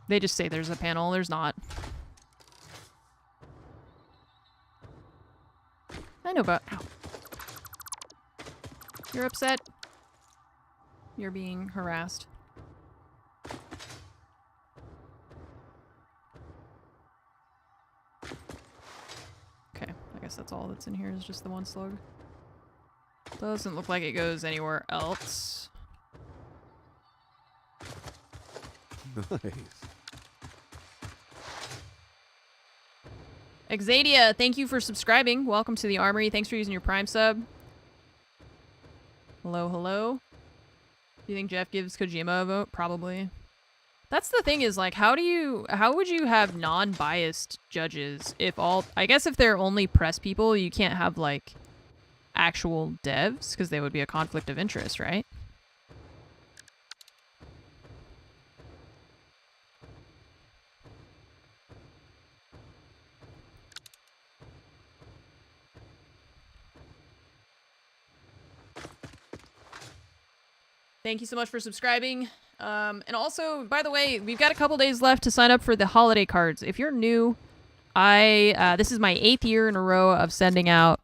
They just say there's a panel. There's not. I know about... Ow. You're upset. You're being harassed. Okay, I guess that's all that's in here is just the one slug. Doesn't look like it goes anywhere else. Nice. Exadia, thank you for subscribing. Welcome to the Armory. Thanks for using your Prime sub. Hello, hello. Do you think Jeff gives Kojima a vote? Probably. That's the thing is, like, how would you have non-biased judges if I guess if they're only press people, you can't have, like, actual devs, because they would be a conflict of interest, right? Thank you so much for subscribing. And also, by the way, we've got a couple days left to sign up for the holiday cards. If you're new, this is my 8th year in a row of sending out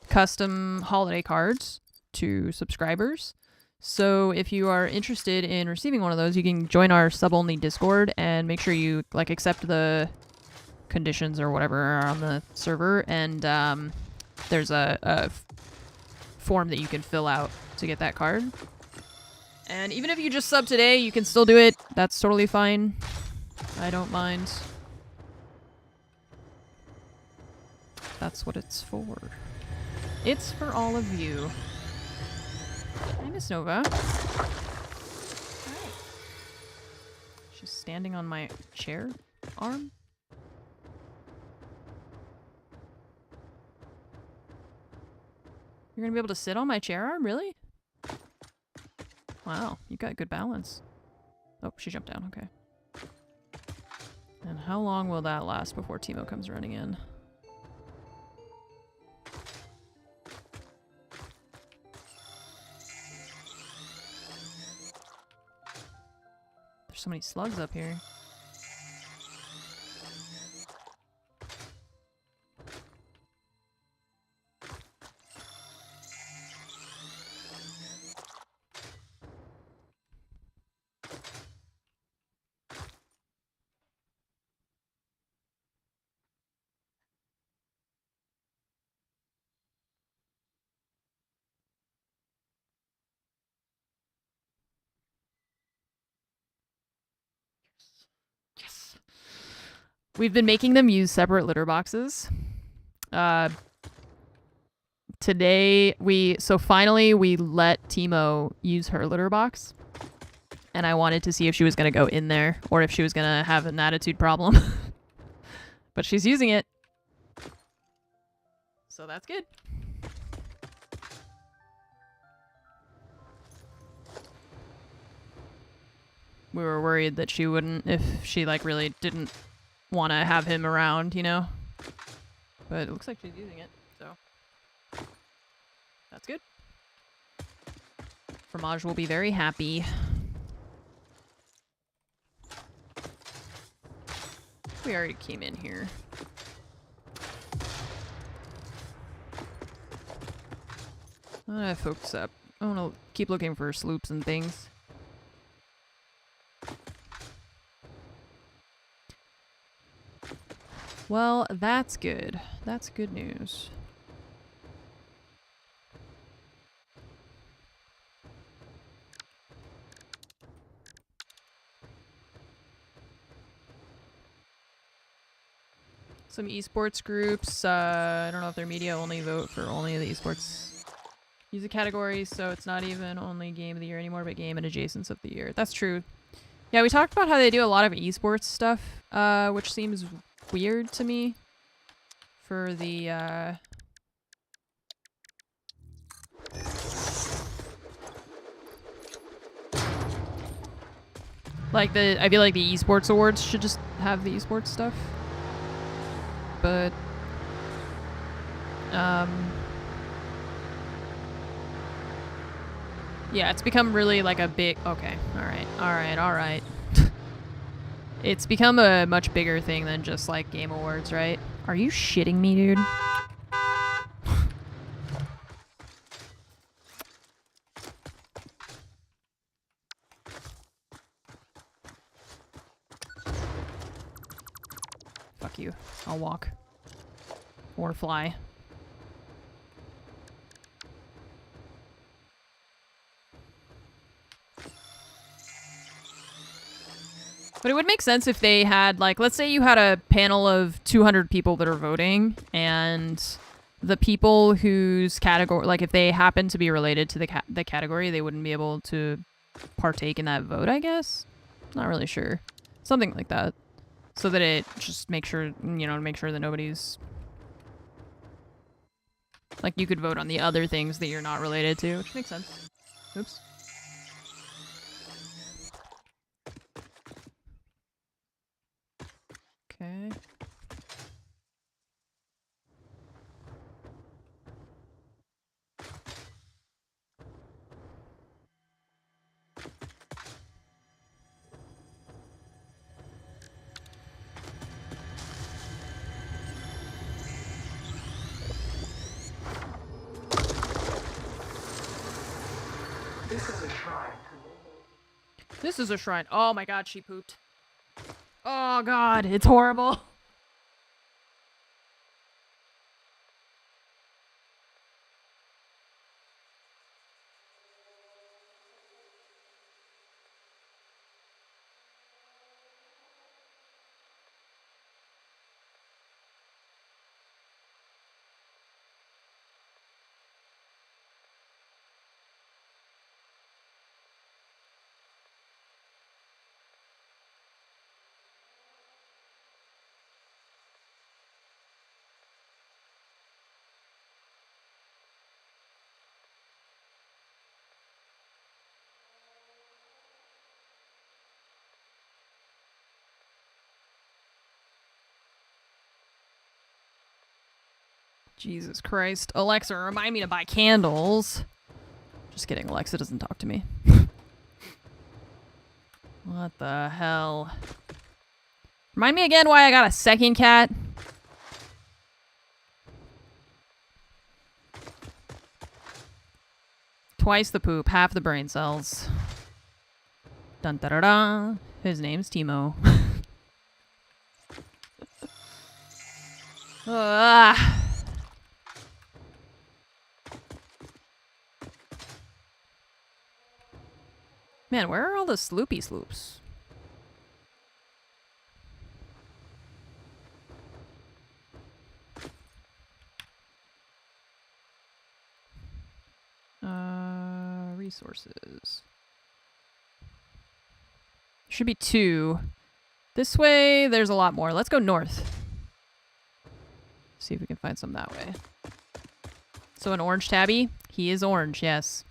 custom holiday cards to subscribers. So if you are interested in receiving one of those, you can join our sub-only Discord and make sure you like accept the conditions or whatever are on the server. And there's a form that you can fill out to get that card. And even if you just sub today, you can still do it. That's totally fine. I don't mind. That's what it's for. It's for all of you. Hi, Miss Nova. Hi. She's standing on my chair. arm? You're gonna be able to sit on my chair arm? Really? Wow, you got good balance. Oh, she jumped down. Okay. And how long will that last before Timo comes running in? There's so many slugs up here. Yes. We've been making them use separate litter boxes. Today finally we let Timo use her litter box. And I wanted to see if she was going to go in there or if she was going to have an attitude problem. But she's using it. So that's good. We were worried that she wouldn't if she like really didn't want to have him around, you know? But it looks like she's using it, so that's good. Fromage will be very happy. We already came in here. I'm gonna focus up. I want to keep looking for sloops and things. Well, that's good. That's good news. Some esports groups, I don't know if they're media only, vote for only the esports music categories, so it's not even only game of the year anymore, but game and adjacents of the year. That's true. Yeah, we talked about how they do a lot of esports stuff, which seems weird to me for the, like I feel like the esports awards should just have the esports stuff. But, yeah, it's become really like a big, okay, alright. It's become a much bigger thing than just like game awards, right? Are you shitting me, dude? Fuck you. I'll walk. Or fly. But it would make sense if they had, like, let's say you had a panel of 200 people that are voting, and the people whose category, like, if they happen to be related to the category, they wouldn't be able to partake in that vote, I guess? Not really sure. Something like that. So that it just makes sure, you know, make sure that nobody's... Like, you could vote on the other things that you're not related to, which makes sense. Oops. Okay. This is a shrine. Oh my god, she pooped. Oh god, it's horrible. Jesus Christ. Alexa, remind me to buy candles. Just kidding, Alexa doesn't talk to me. What the hell? Remind me again why I got a second cat. Twice the poop, half the brain cells. Dun da da da. His name's Timo. Man, where are all the sloopy sloops? Resources. Should be 2. This way, there's a lot more. Let's go north. See if we can find some that way. So an orange tabby? He is orange, yes.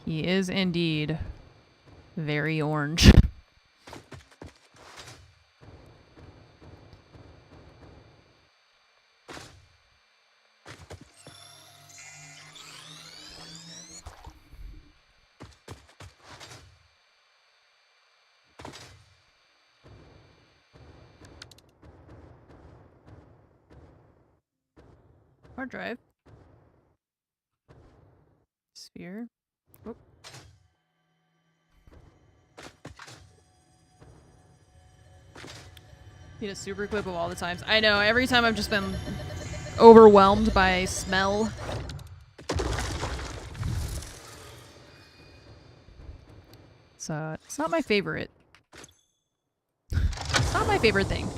He is indeed very orange. Hard drive. Sphere. Whoop. Need a super clip of all the times. I know, every time I've just been overwhelmed by smell. It's not my favorite. It's not my favorite thing.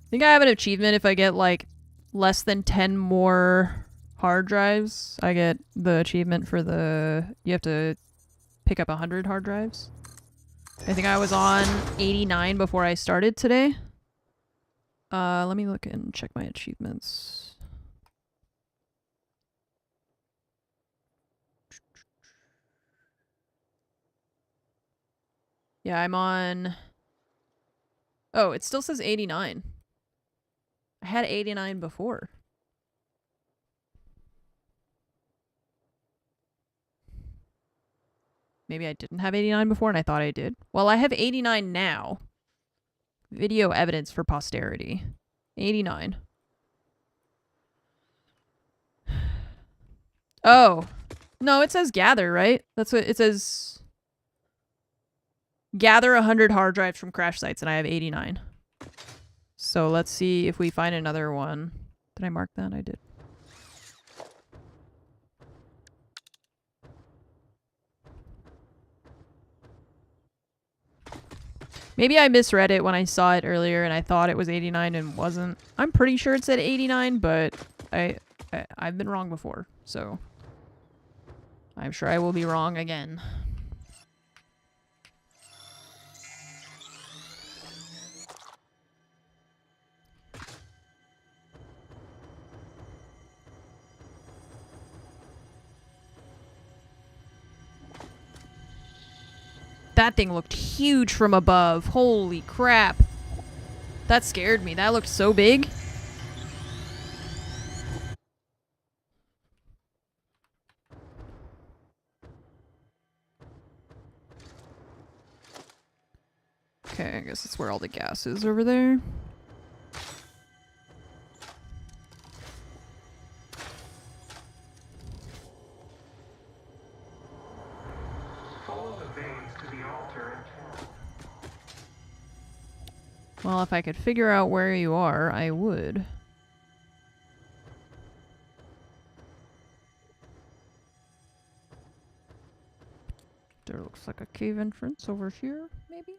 I think I have an achievement if I get like less than 10 more hard drives. I get the achievement for you have to pick up 100 hard drives. I think I was on 89 before I started today. Let me look and check my achievements. Yeah, I'm on... Oh, it still says 89. I had 89 before. Maybe I didn't have 89 before and I thought I did. Well, I have 89 now. Video evidence for posterity. 89. Oh. No, it says gather, right? That's what it says. Gather 100 hard drives from crash sites, and I have 89. So let's see if we find another one. Did I mark that? I did. Maybe I misread it when I saw it earlier and I thought it was 89 and wasn't. I'm pretty sure it said 89, but I've been wrong before, so I'm sure I will be wrong again. That thing looked huge from above. Holy crap. That scared me. That looked so big. Okay, I guess that's where all the gas is over there. Well, if I could figure out where you are, I would. There looks like a cave entrance over here, maybe?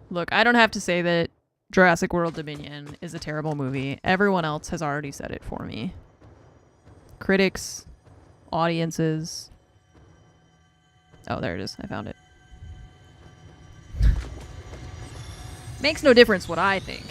Look, I don't have to say that Jurassic World Dominion is a terrible movie. Everyone else has already said it for me. Critics, audiences. Oh, there it is. I found it. Makes no difference what I think.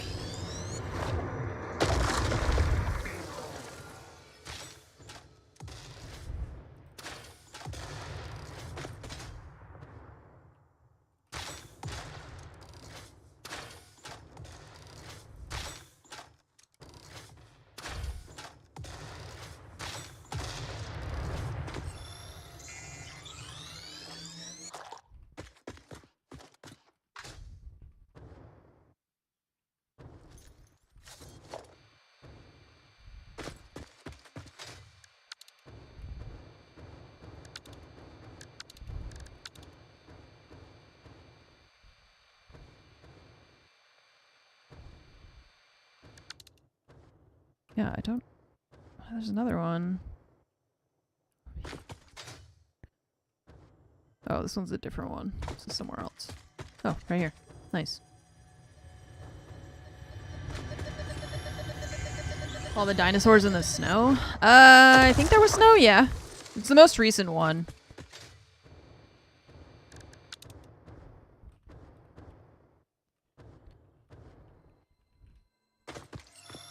Yeah, I don't... There's another one. Oh, this one's a different one. This is somewhere else. Oh, right here. Nice. All the dinosaurs in the snow? I think there was snow, yeah. It's the most recent one.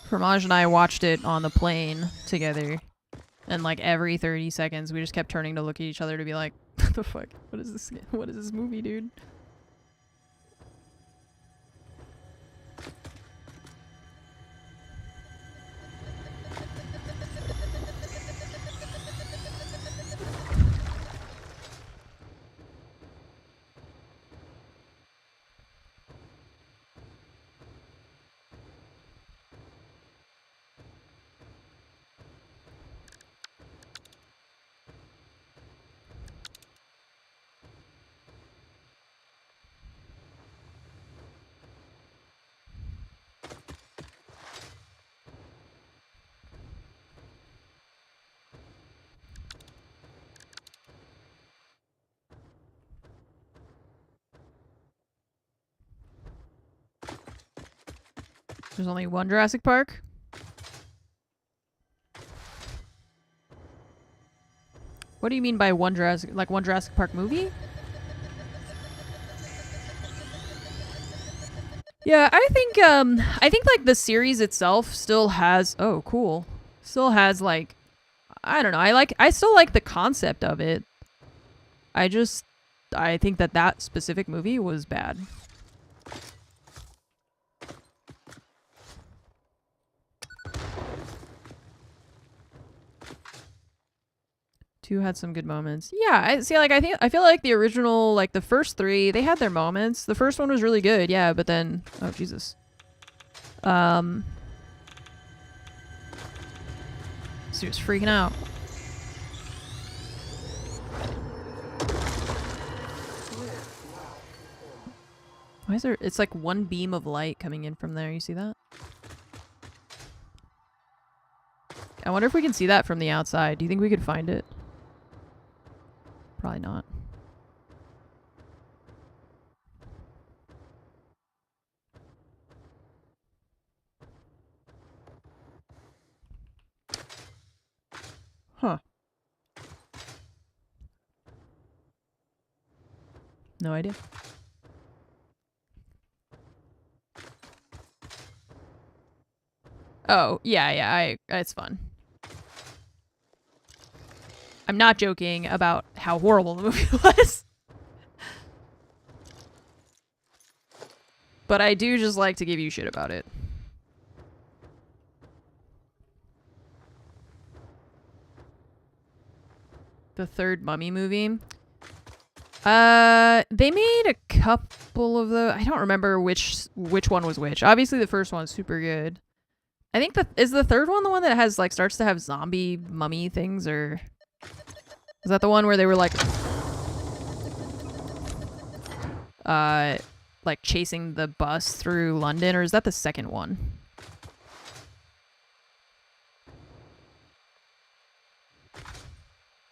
Fromage and I watched it on the plane together. And like every 30 seconds, we just kept turning to look at each other to be like, what the fuck? What is this? What is this movie, dude? There's only one Jurassic Park? What do you mean by one Jurassic, like one Jurassic Park movie? Yeah, I think like the series itself still has, oh, cool. Still has like, I don't know, I still like the concept of it. I think that specific movie was bad. Two had some good moments. Yeah, I feel like the original, like the first three, they had their moments. The first one was really good, yeah, but then, oh Jesus. So he was freaking out. Why is there, it's like one beam of light coming in from there, you see that? I wonder if we can see that from the outside. Do you think we could find it? Probably not. Huh. No idea. Oh, yeah, it's fun. I'm not joking about how horrible the movie was. But I do just like to give you shit about it. The third Mummy movie. They made a couple of those. I don't remember which one was which. Obviously the first one's super good. I think is the third one the one that has like starts to have zombie mummy things, or is that the one where they were like chasing the bus through London, or is that the second one?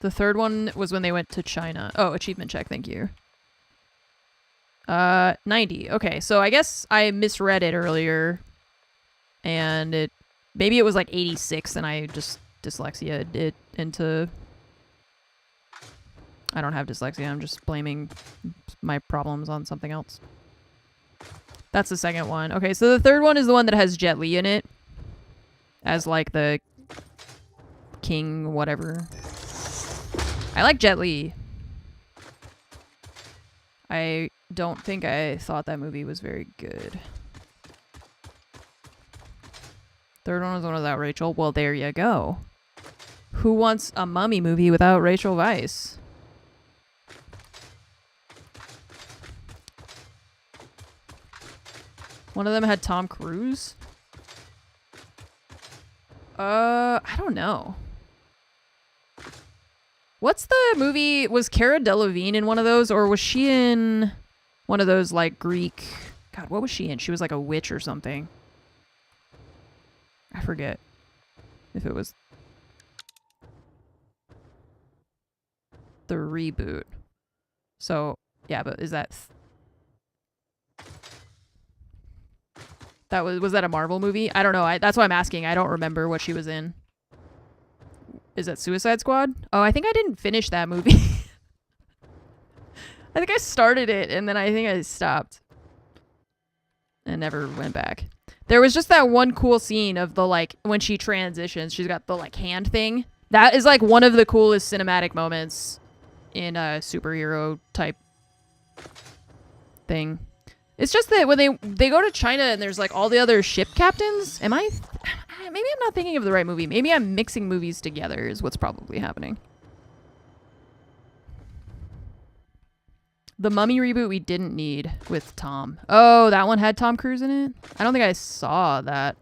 The third one was when they went to China. Oh, achievement check, thank you. 90. Okay, so I guess I misread it earlier. And maybe it was like 86 and I just dyslexia it into... I don't have dyslexia, I'm just blaming my problems on something else. That's the second one. Okay, so the third one is the one that has Jet Li in it. As like the king whatever. I like Jet Li. I don't think I thought that movie was very good. Third one was one without Rachel. Well, there you go. Who wants a mummy movie without Rachel Weisz? One of them had Tom Cruise? I don't know. What's the movie? Was Cara Delevingne in one of those, or was she in one of those like Greek? God, what was she in? She was like a witch or something. I forget. if it was the reboot. So, yeah, but is that... Was that a Marvel movie? I don't know. That's why I'm asking. I don't remember what she was in. Is that Suicide Squad? Oh, I think I didn't finish that movie. I think I started it, and then I think I stopped. And never went back. There was just that one cool scene of the, like, when she transitions, she's got the, like, hand thing. That is, like, one of the coolest cinematic moments in a superhero type thing. It's just that when they go to China and there's, like, all the other ship captains. Maybe I'm not thinking of the right movie. Maybe I'm mixing movies together is what's probably happening. The Mummy reboot we didn't need with Tom. Oh, that one had Tom Cruise in it? I don't think I saw that.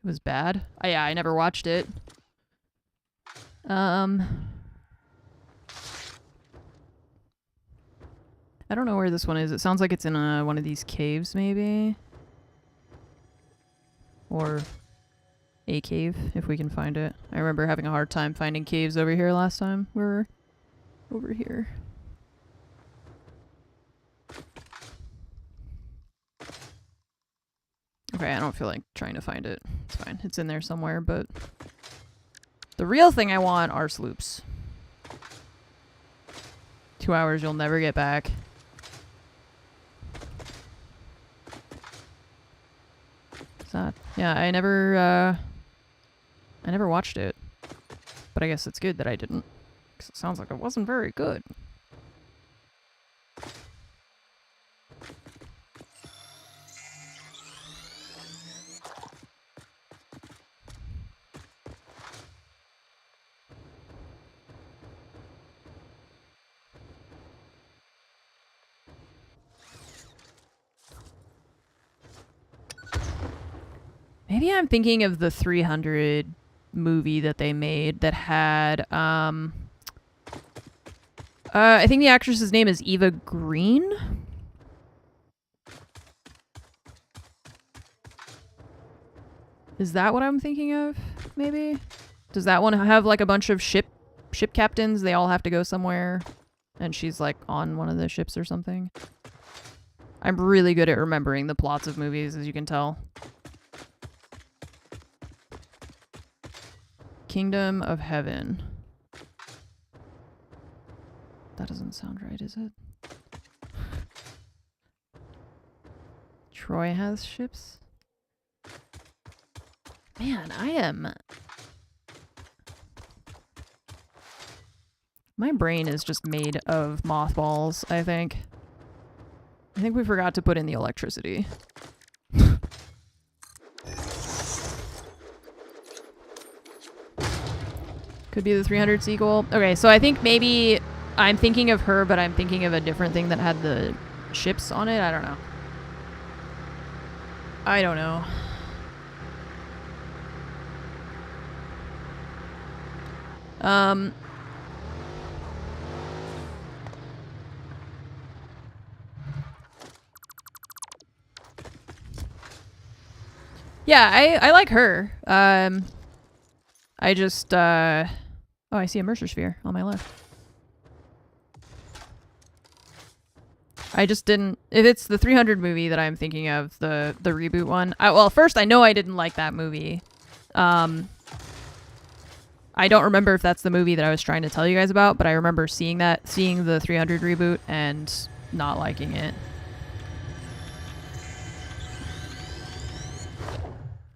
It was bad. Yeah, I never watched it. I don't know where this one is. It sounds like it's in one of these caves, maybe. Or a cave, if we can find it. I remember having a hard time finding caves over here last time we were over here. Okay, I don't feel like trying to find it. It's fine. It's in there somewhere, but... The real thing I want are sloops. 2 hours you'll never get back. Is that... Yeah, I never watched it. But I guess it's good that I didn't. Because it sounds like it wasn't very good. Maybe I'm thinking of the 300 movie that they made that had, I think the actress's name is Eva Green? Is that what I'm thinking of, maybe? Does that one have, like, a bunch of ship captains? They all have to go somewhere, and she's, like, on one of the ships or something? I'm really good at remembering the plots of movies, as you can tell. Kingdom of Heaven. That doesn't sound right, is it? Troy has ships? Man, my brain is just made of mothballs, I think. I think we forgot to put in the electricity. Could be the 300 sequel. Okay, so I think maybe I'm thinking of her, but I'm thinking of a different thing that had the ships on it. I don't know. I don't know. Yeah, I like her. I just, oh, I see a Mercer sphere on my left. I just didn't... If it's the 300 movie that I'm thinking of, the reboot one... well, first, I know I didn't like that movie. I don't remember if that's the movie that I was trying to tell you guys about, but I remember seeing the 300 reboot and not liking it.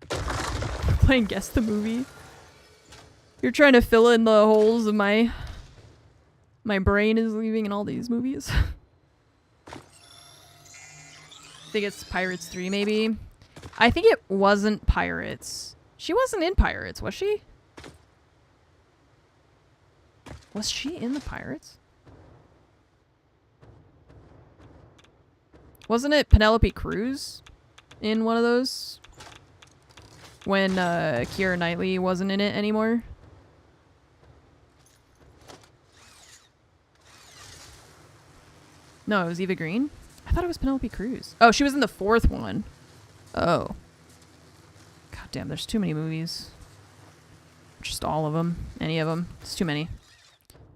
Playing Guess the Movie. You're trying to fill in the holes of my brain is leaving in all these movies. I think it's Pirates 3, maybe. I think it wasn't Pirates. She wasn't in Pirates, was she? Was she in the Pirates? Wasn't it Penelope Cruz in one of those? when Keira Knightley wasn't in it anymore. No, it was Eva Green. I thought it was Penelope Cruz. Oh, she was in the 4th one. Oh. God damn, there's too many movies. Just all of them. Any of them. It's too many.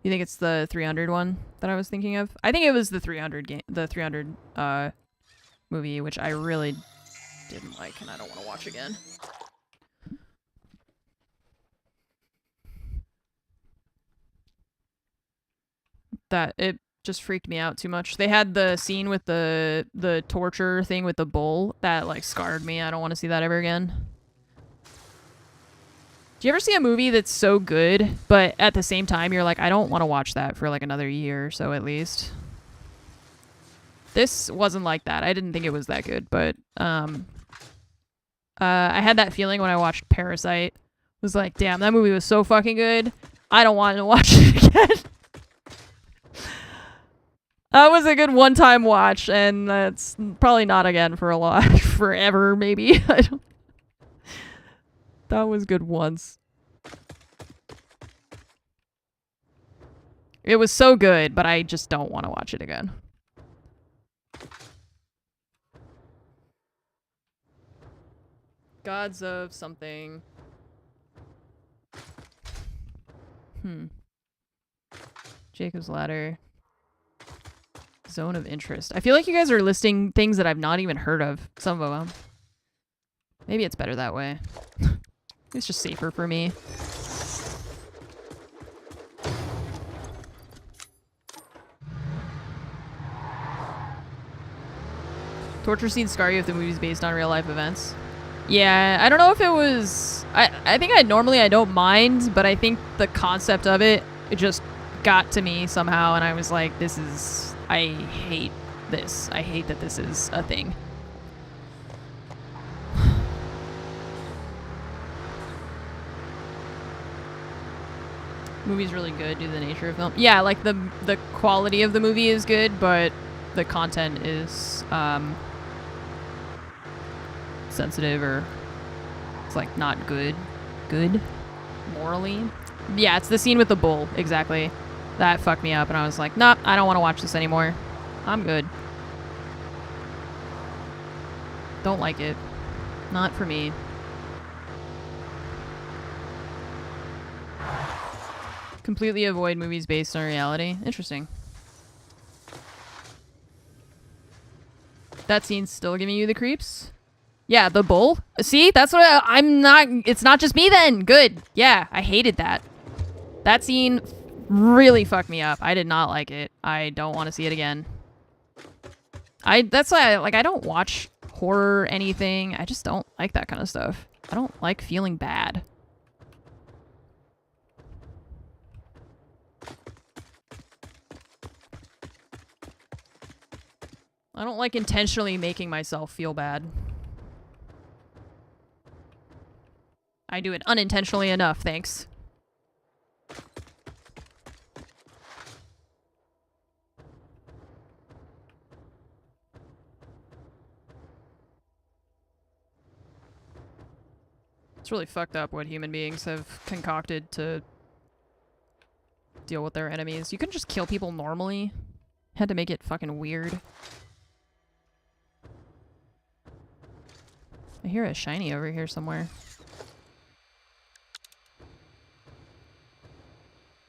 You think it's the 300 one that I was thinking of? I think it was the 300 game, the 300 movie, which I really didn't like and I don't want to watch again. That it just freaked me out too much. They had the scene with the torture thing with the bull that like scarred me. I don't want to see that ever again. Do you ever see a movie that's so good, but at the same time you're like, I don't want to watch that for like another year or so at least? This wasn't like that. I didn't think it was that good, but I had that feeling when I watched Parasite. It was like, damn, that movie was so fucking good. I don't want to watch it again. That was a good one-time watch, and that's probably not again for a lot, forever maybe. I don't. That was good once. It was so good, but I just don't want to watch it again. Gods of something. Jacob's Ladder. Zone of Interest. I feel like you guys are listing things that I've not even heard of. Some of them. Maybe it's better that way. It's just safer for me. Torture scenes scar you if the movie's based on real life events. Yeah, I don't know if it was... I think I don't mind, but I think the concept of it just got to me somehow, and I was like, this is... I hate this. I hate that this is a thing. Movie's really good due to the nature of film. Yeah, like the quality of the movie is good, but the content is sensitive, or it's like not good morally. Yeah, it's the scene with the bull, exactly. That fucked me up, and I was like, nah, I don't want to watch this anymore. I'm good. Don't like it. Not for me. Completely avoid movies based on reality. Interesting. That scene's still giving you the creeps? Yeah, the bull. See, that's what I'm not... It's not just me then. Good. Yeah, I hated that. That scene really fucked me up. I did not like it. I don't want to see it again. That's why I don't watch horror anything. I just don't like that kind of stuff. I don't like feeling bad. I don't like intentionally making myself feel bad. I do it unintentionally enough, thanks. It's really fucked up what human beings have concocted to deal with their enemies. You couldn't just kill people normally. Had to make it fucking weird. I hear a shiny over here somewhere.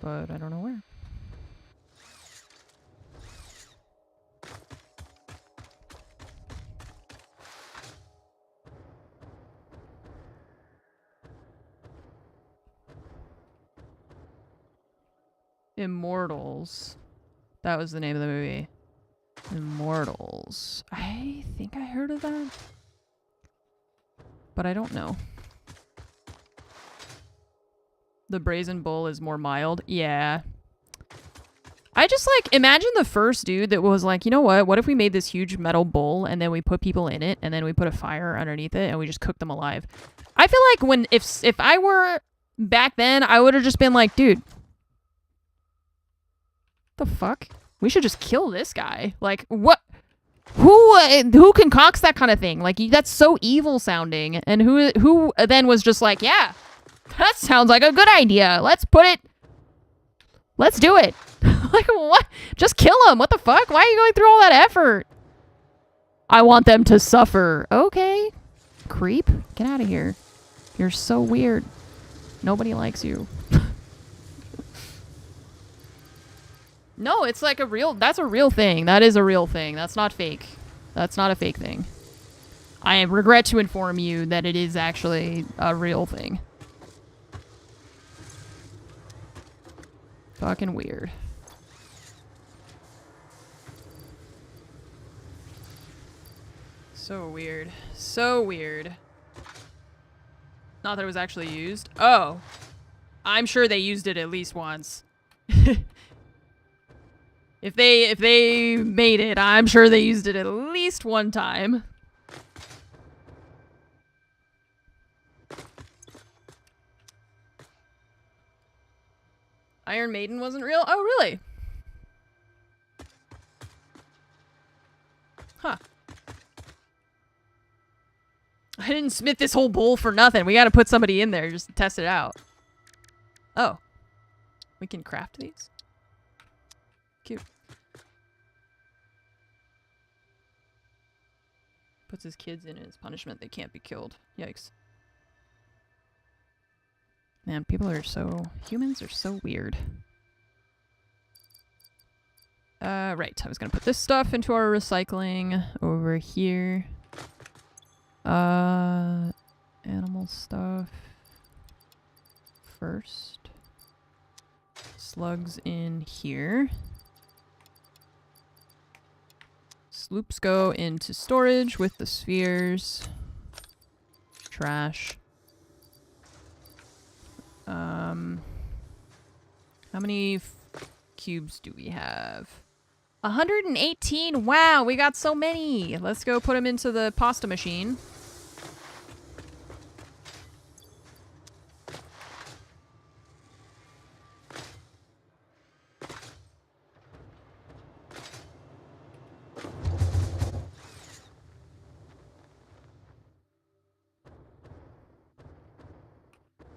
But I don't know where. Immortals. That was the name of the movie. Immortals. I think I heard of that. But I don't know. The brazen bull is more mild. Yeah. I just like imagine the first dude that was like, you know what if we made this huge metal bull and then we put people in it and then we put a fire underneath it and we just cooked them alive. I feel like if I were back then, I would have just been like, dude, the fuck? We should just kill this guy. Like, what? Who concocts that kind of thing? Like, that's so evil sounding. And who then was just like, yeah, that sounds like a good idea. Let's do it. Like, what? Just kill them. What the fuck? Why are you going through all that effort? I want them to suffer. Okay. Creep. Get out of here. You're so weird. Nobody likes you. No, it's like that's a real thing. That is a real thing. That's not fake. That's not a fake thing. I regret to inform you that it is actually a real thing. Fucking weird. So weird. So weird. Not that it was actually used. Oh. I'm sure they used it at least once. If they made it, I'm sure they used it at least one time. Iron Maiden wasn't real? Oh, really? Huh. I didn't smith this whole bowl for nothing. We gotta put somebody in there just to test it out. Oh. We can craft these? Cute. Puts his kids in as punishment. They can't be killed. Yikes. Man, humans are so weird. Right. I was gonna put this stuff into our recycling over here. Animal stuff first. Slugs in here. Sloops go into storage with the spheres. Trash. How many cubes do we have? 118! Wow, we got so many! Let's go put them into the pasta machine.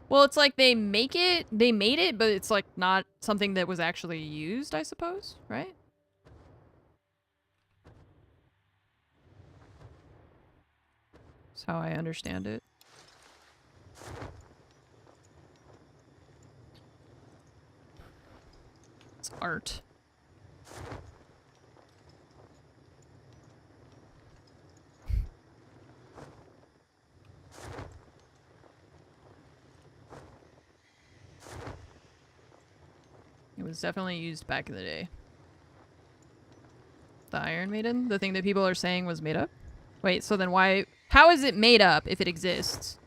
Well, it's like they made it, but it's like not something that was actually used, I suppose, right? That's how I understand it. It's art. It was definitely used back in the day. The Iron Maiden? The thing that people are saying was made up? Wait, so then why... How is it made up if it exists?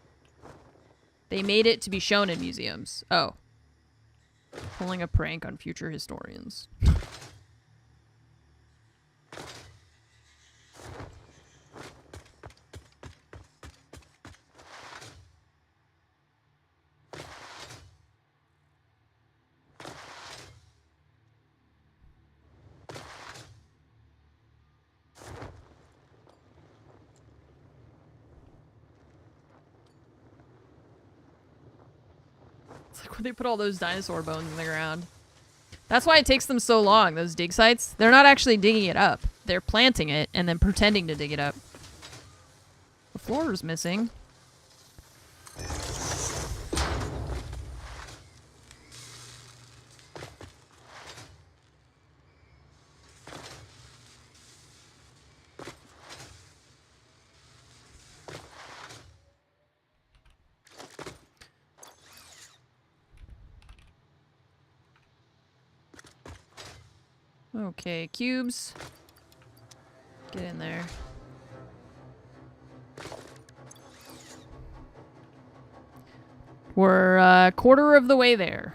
They made it to be shown in museums. Oh. Pulling a prank on future historians. It's like when they put all those dinosaur bones in the ground. That's why it takes them so long, those dig sites. They're not actually digging it up. They're planting it and then pretending to dig it up. The floor is missing. Okay, cubes. Get in there. We're a quarter of the way there.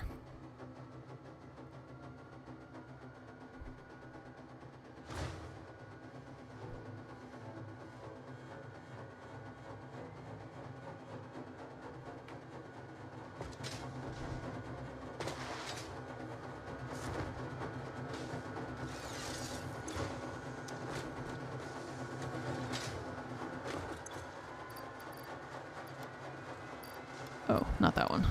Oh, not that one.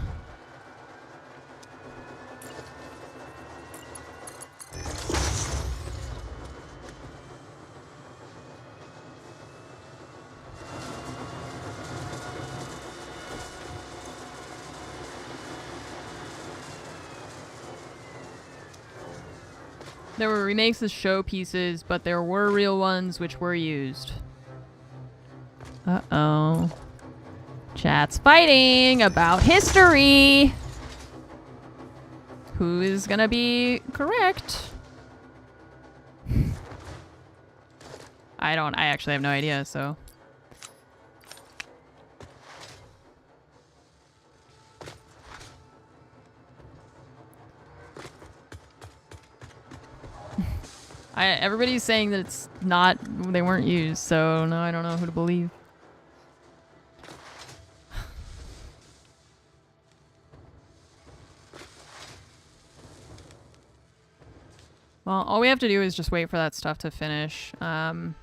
There were remakes as showpieces, but there were real ones which were used. Uh-oh. Chat's fighting about history. Who is gonna be correct? I actually have no idea, so. Everybody's saying that it's not, they weren't used, so no, I don't know who to believe. Well, all we have to do is just wait for that stuff to finish, to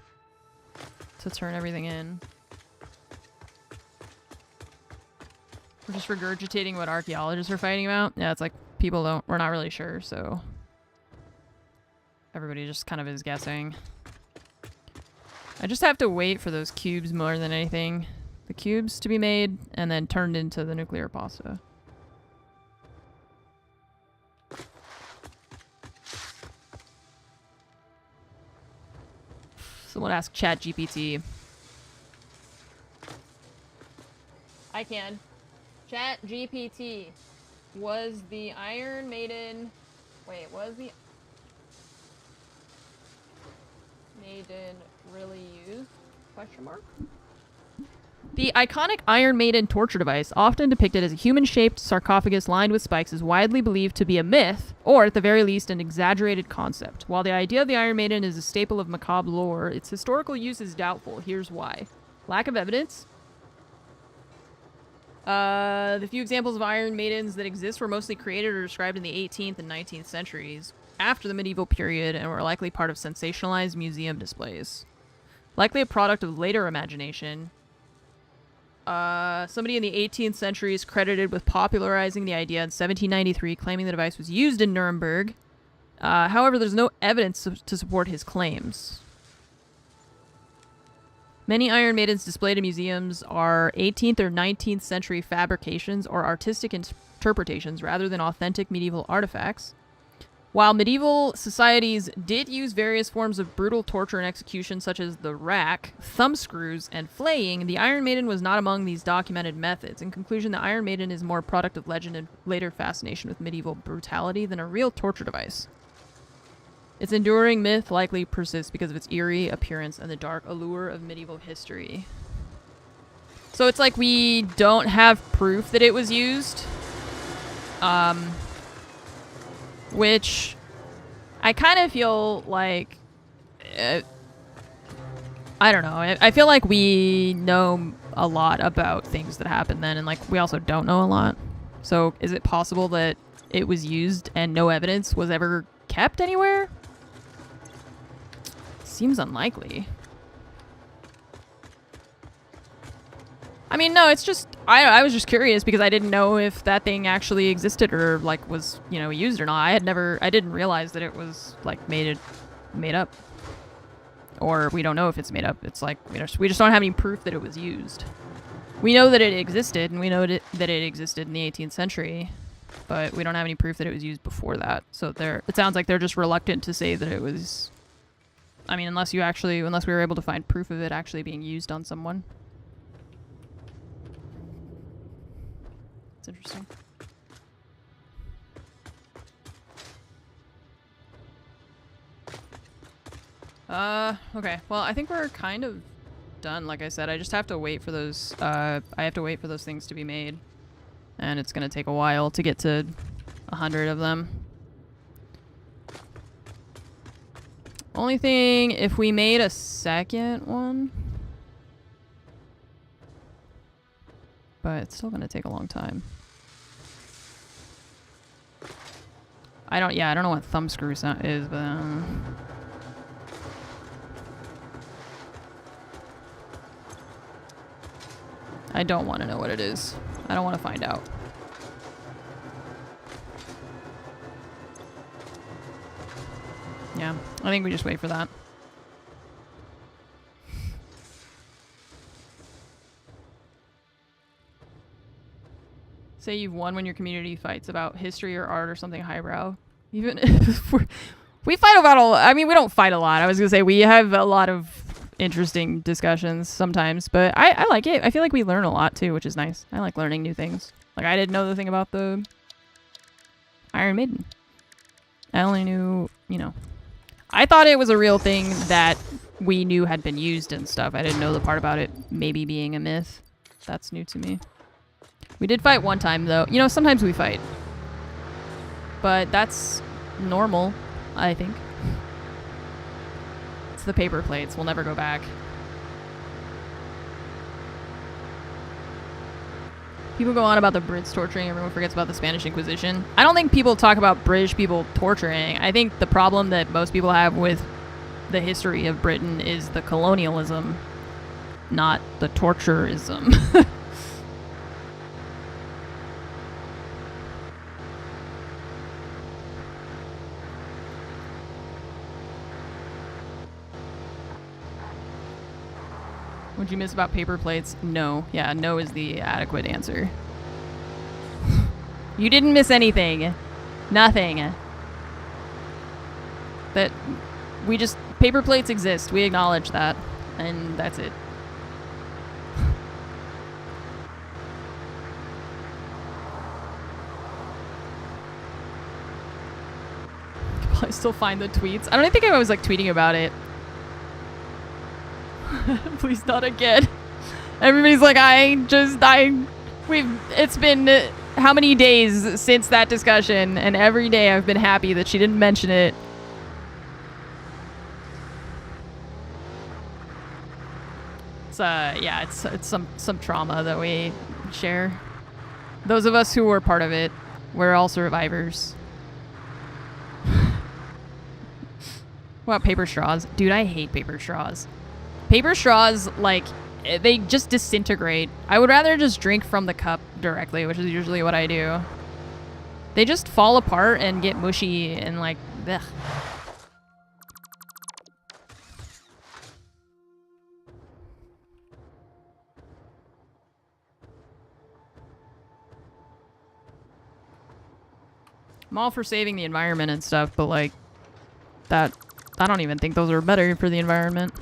turn everything in. We're just regurgitating what archaeologists are fighting about. Yeah, it's like we're not really sure, so everybody just kind of is guessing. I just have to wait for those cubes more than anything. The cubes to be made and then turned into the nuclear pasta. Someone ask ChatGPT. I can. ChatGPT. Was the Iron Maiden... Wait, was the Maiden really used? Question mark? The iconic Iron Maiden torture device, often depicted as a human-shaped sarcophagus lined with spikes, is widely believed to be a myth, or at the very least an exaggerated concept. While the idea of the Iron Maiden is a staple of macabre lore, its historical use is doubtful. Here's why. Lack of evidence. The few examples of Iron Maidens that exist were mostly created or described in the 18th and 19th centuries, after the medieval period, and were likely part of sensationalized museum displays. Likely a product of later imagination. Somebody in the 18th century is credited with popularizing the idea in 1793, claiming the device was used in Nuremberg. However, there's no evidence to support his claims. Many Iron Maidens displayed in museums are 18th or 19th century fabrications or artistic interpretations rather than authentic medieval artifacts. While medieval societies did use various forms of brutal torture and execution such as the rack, thumbscrews, and flaying, the Iron Maiden was not among these documented methods. In conclusion, the Iron Maiden is more a product of legend and later fascination with medieval brutality than a real torture device. Its enduring myth likely persists because of its eerie appearance and the dark allure of medieval history. So it's like we don't have proof that it was used. Which I kind of feel like, I don't know. I feel like we know a lot about things that happened then, and like we also don't know a lot. So is it possible that it was used and no evidence was ever kept anywhere? Seems unlikely. I mean, no, it's just, I was just curious because I didn't know if that thing actually existed or, like, was, you know, used or not. I didn't realize that it was, like, made up. Or we don't know if it's made up. It's like, we just don't have any proof that it was used. We know that it existed, and we know that it existed in the 18th century, but we don't have any proof that it was used before that. So it sounds like they're just reluctant to say that it was, I mean, unless we were able to find proof of it actually being used on someone. It's interesting. Okay. Well, I think we're kind of done. Like I said, I just have to wait for those, I have to wait for those things to be made. And it's gonna take a while to get to 100 of them. Only thing, if we made a second one. But it's still gonna take a long time. I don't know what thumbscrew sound is, but I don't want to know what it is. I don't want to find out. Yeah, I think we just wait for that. Say you've won when your community fights about history or art or something highbrow. Even if we fight about I mean, we don't fight a lot. I was gonna say we have a lot of interesting discussions sometimes, but I like it. I feel like we learn a lot too, which is nice. I like learning new things. Like, I didn't know the thing about the Iron Maiden. I only knew, you know, I thought it was a real thing that we knew had been used and stuff. I didn't know the part about it maybe being a myth. That's new to me. We did fight one time, though. You know, sometimes we fight. But that's normal, I think. It's the paper plates. We'll never go back. People go on about the Brits torturing. Everyone forgets about the Spanish Inquisition. I don't think people talk about British people torturing. I think the problem that most people have with the history of Britain is the colonialism, not the torturism. What'd you miss about paper plates? No. Yeah, no is the adequate answer. You didn't miss anything. Nothing. That we just... Paper plates exist. We acknowledge that. And that's it. I still find the tweets. I don't think I was like tweeting about it. Please not again. Everybody's like, it's been how many days since that discussion, and every day I've been happy that she didn't mention it. It's yeah, it's some trauma that we share. Those of us who were part of it, we're all survivors. What about paper straws? Dude, I hate paper straws. Paper straws, like, they just disintegrate. I would rather just drink from the cup directly, which is usually what I do. They just fall apart and get mushy and, like, ugh. I'm all for saving the environment and stuff, but, like, that... I don't even think those are better for the environment.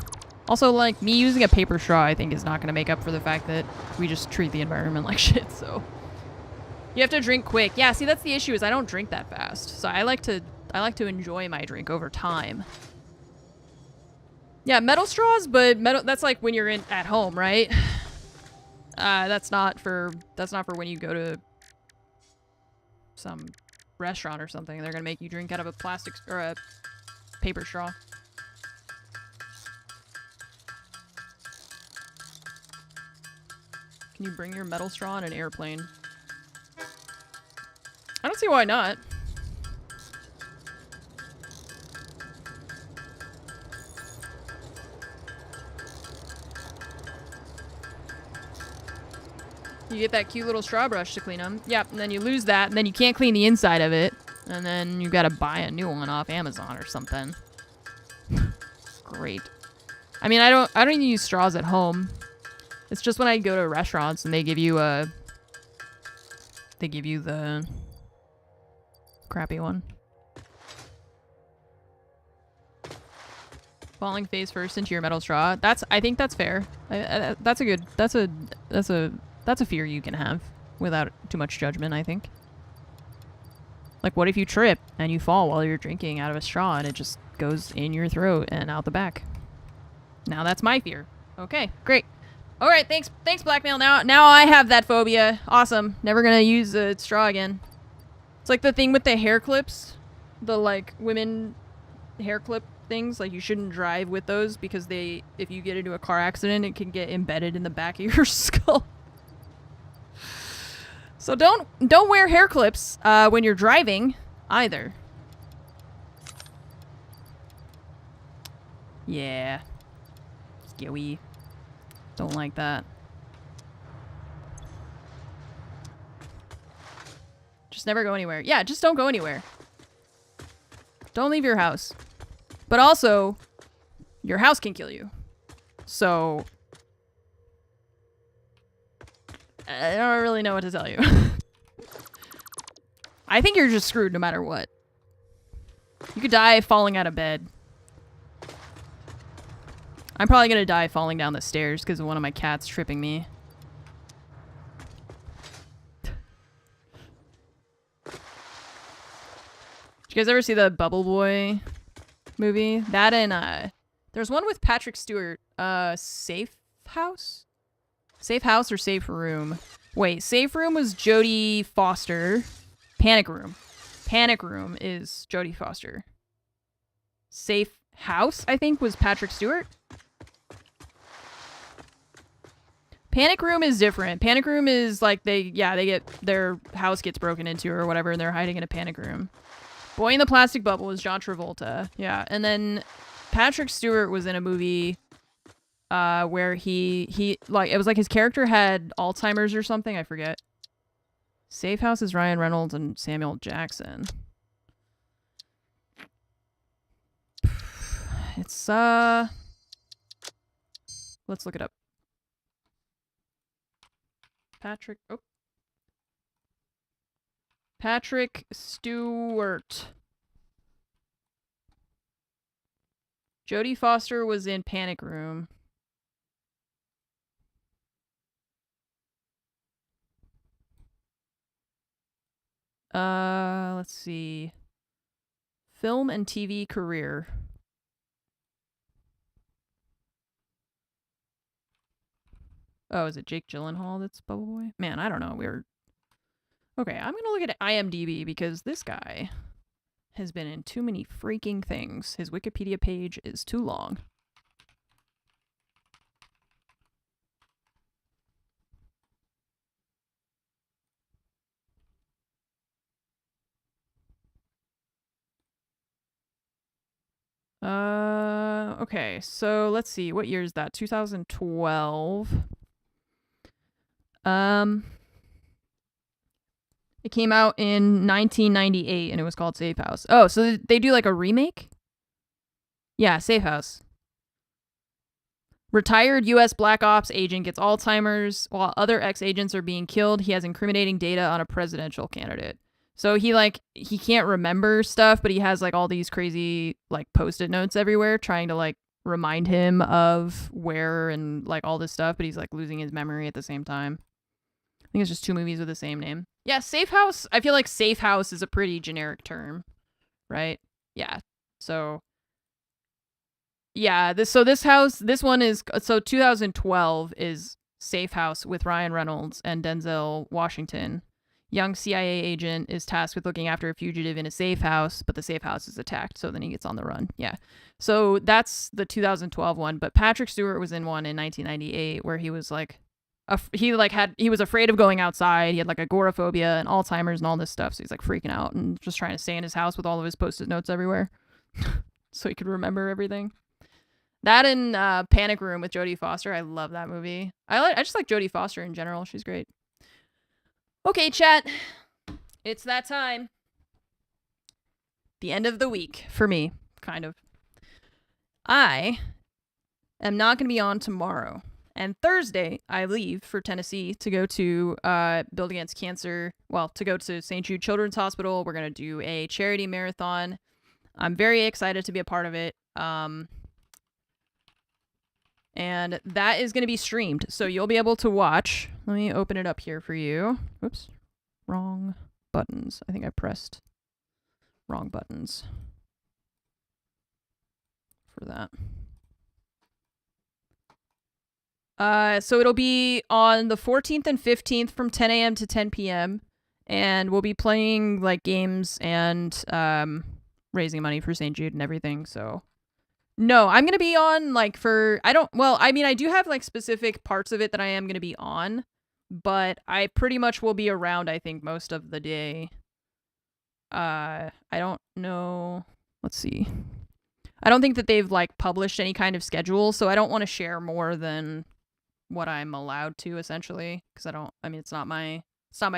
Also, like, me using a paper straw, I think, is not going to make up for the fact that we just treat the environment like shit, so. You have to drink quick. Yeah, see, that's the issue, is I don't drink that fast. So I like to enjoy my drink over time. Yeah, metal straws, but that's like when you're at home, right? That's not for when you go to some restaurant or something. They're going to make you drink out of a plastic or a paper straw. Can you bring your metal straw on an airplane? I don't see why not. You get that cute little straw brush to clean them. Yep, and then you lose that, and then you can't clean the inside of it. And then you gotta buy a new one off Amazon or something. Great. I mean, I don't even use straws at home. It's just when I go to restaurants and they give you the crappy one. Falling face first into your metal straw. I think that's fair. That's a fear you can have without too much judgment, I think. Like, what if you trip and you fall while you're drinking out of a straw and it just goes in your throat and out the back? Now that's my fear. Okay, great. All right, thanks, Blackmail. Now I have that phobia. Awesome. Never gonna use a straw again. It's like the thing with the hair clips, the like women hair clip things. Like, you shouldn't drive with those because if you get into a car accident, it can get embedded in the back of your skull. So don't wear hair clips when you're driving either. Yeah. Skewy. Don't like that. Just never go anywhere. Yeah, just don't go anywhere. Don't leave your house. But also, your house can kill you. So, I don't really know what to tell you. I think you're just screwed no matter what. You could die falling out of bed. I'm probably gonna die falling down the stairs because of one of my cats tripping me. Did you guys ever see the Bubble Boy movie? That and there's one with Patrick Stewart. Safe House? Safe House or Safe Room? Wait, Safe Room was Jodie Foster. Panic Room. Panic Room is Jodie Foster. Safe House, I think, was Patrick Stewart. Panic Room is different. Panic Room is like they get their house gets broken into or whatever and they're hiding in a panic room. Boy in the Plastic Bubble is John Travolta. Yeah, and then Patrick Stewart was in a movie where he like it was like his character had Alzheimer's or something, I forget. Safe House is Ryan Reynolds and Samuel Jackson. It's let's look it up. Patrick Stewart. Jodie Foster was in Panic Room. Let's see. Film and TV career. Oh, is it Jake Gyllenhaal that's Bubble Boy? Man, I don't know. Okay, I'm gonna look at IMDb because this guy has been in too many freaking things. His Wikipedia page is too long. Okay, so let's see. What year is that? 2012. It came out in 1998 and it was called Safe House. Oh, so they do like a remake? Yeah, Safe House. Retired U.S. Black Ops agent gets Alzheimer's while other ex-agents are being killed. He has incriminating data on a presidential candidate. So he can't remember stuff, but he has like all these crazy like post-it notes everywhere trying to like remind him of where and like all this stuff, but he's like losing his memory at the same time. I think it's just two movies with the same name. Yeah, Safe House. I feel like Safe House is a pretty generic term, right? Yeah. So yeah, this one is 2012 is Safe House with Ryan Reynolds and Denzel Washington. Young CIA agent is tasked with looking after a fugitive in a safe house, but the safe house is attacked, so then he gets on the run. Yeah. So that's the 2012 one, but Patrick Stewart was in one in 1998 where he was like he was afraid of going outside. He had like agoraphobia and Alzheimer's and all this stuff, so he's like freaking out and just trying to stay in his house with all of his post-it notes everywhere so he could remember everything. That and Panic Room with Jodie Foster. I love that movie. I just like Jodie Foster in general. She's great. Okay, chat. It's that time. The end of the week for me, kind of. I am not going to be on tomorrow. And Thursday, I leave for Tennessee to go to Build Against Cancer. Well, to go to St. Jude Children's Hospital. We're going to do a charity marathon. I'm very excited to be a part of it. And that is going to be streamed. So you'll be able to watch. Let me open it up here for you. Oops. Wrong buttons. I think I pressed wrong buttons for that. So it'll be on the 14th and 15th from 10 a.m. to 10 p.m. And we'll be playing like games and raising money for St. Jude and everything. So no, I'm going to be on like I do have like specific parts of it that I am going to be on, but I pretty much will be around, I think, most of the day. I don't know. Let's see. I don't think that they've like published any kind of schedule, so I don't want to share more than what I'm allowed to, essentially, because it's not my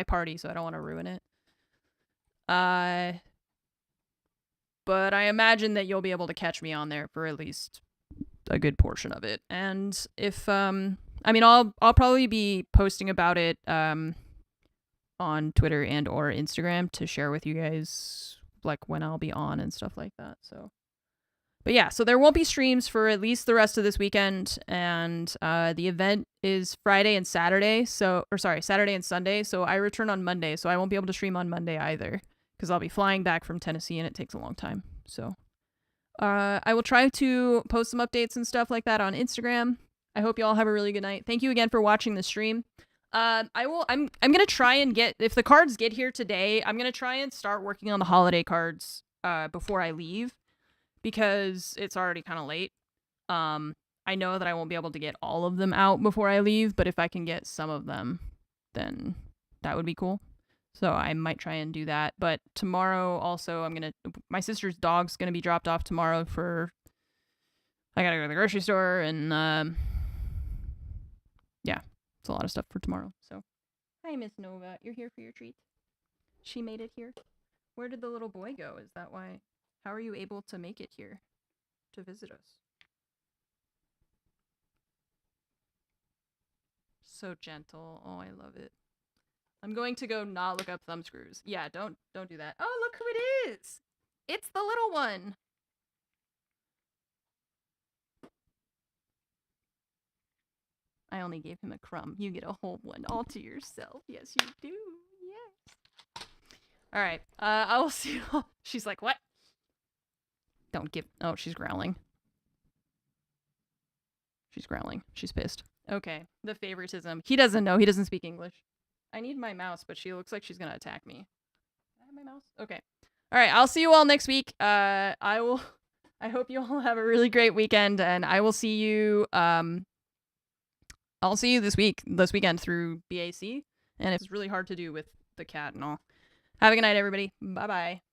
party, so I don't want to ruin it. But I imagine that you'll be able to catch me on there for at least a good portion of it. And if I mean, I'll probably be posting about it on Twitter and or Instagram to share with you guys like when I'll be on and stuff like that. So, but yeah, so there won't be streams for at least the rest of this weekend, and the event is Friday and Saturday. Saturday and Sunday. So I return on Monday, so I won't be able to stream on Monday either because I'll be flying back from Tennessee and it takes a long time. So I will try to post some updates and stuff like that on Instagram. I hope you all have a really good night. Thank you again for watching the stream. I'm gonna try and get, if the cards get here today, I'm gonna try and start working on the holiday cards before I leave, because it's already kind of late. I know that I won't be able to get all of them out before I leave, but if I can get some of them, then that would be cool. So I might try and do that. But tomorrow also, my sister's dog's gonna be dropped off tomorrow I gotta go to the grocery store, and yeah, it's a lot of stuff for tomorrow. So, hi, Miss Nova. You're here for your treat. She made it here. Where did the little boy go? Is that why? How are you able to make it here to visit us? So gentle. Oh, I love it. I'm going to go not look up thumb screws. Yeah, don't do that. Oh, look who it is. It's the little one. I only gave him a crumb. You get a whole one all to yourself. Yes, you do. Yes. All right. I will see you all. She's like, what? Don't give. Oh, she's growling. She's growling. She's pissed. Okay. The favoritism. He doesn't know. He doesn't speak English. I need my mouse, but she looks like she's going to attack me. I have my mouse? Okay. All right. I'll see you all next week. I hope you all have a really great weekend, and I will see you, I'll see you this weekend through BAC, and it's really hard to do with the cat and all. Have a good night, everybody. Bye-bye.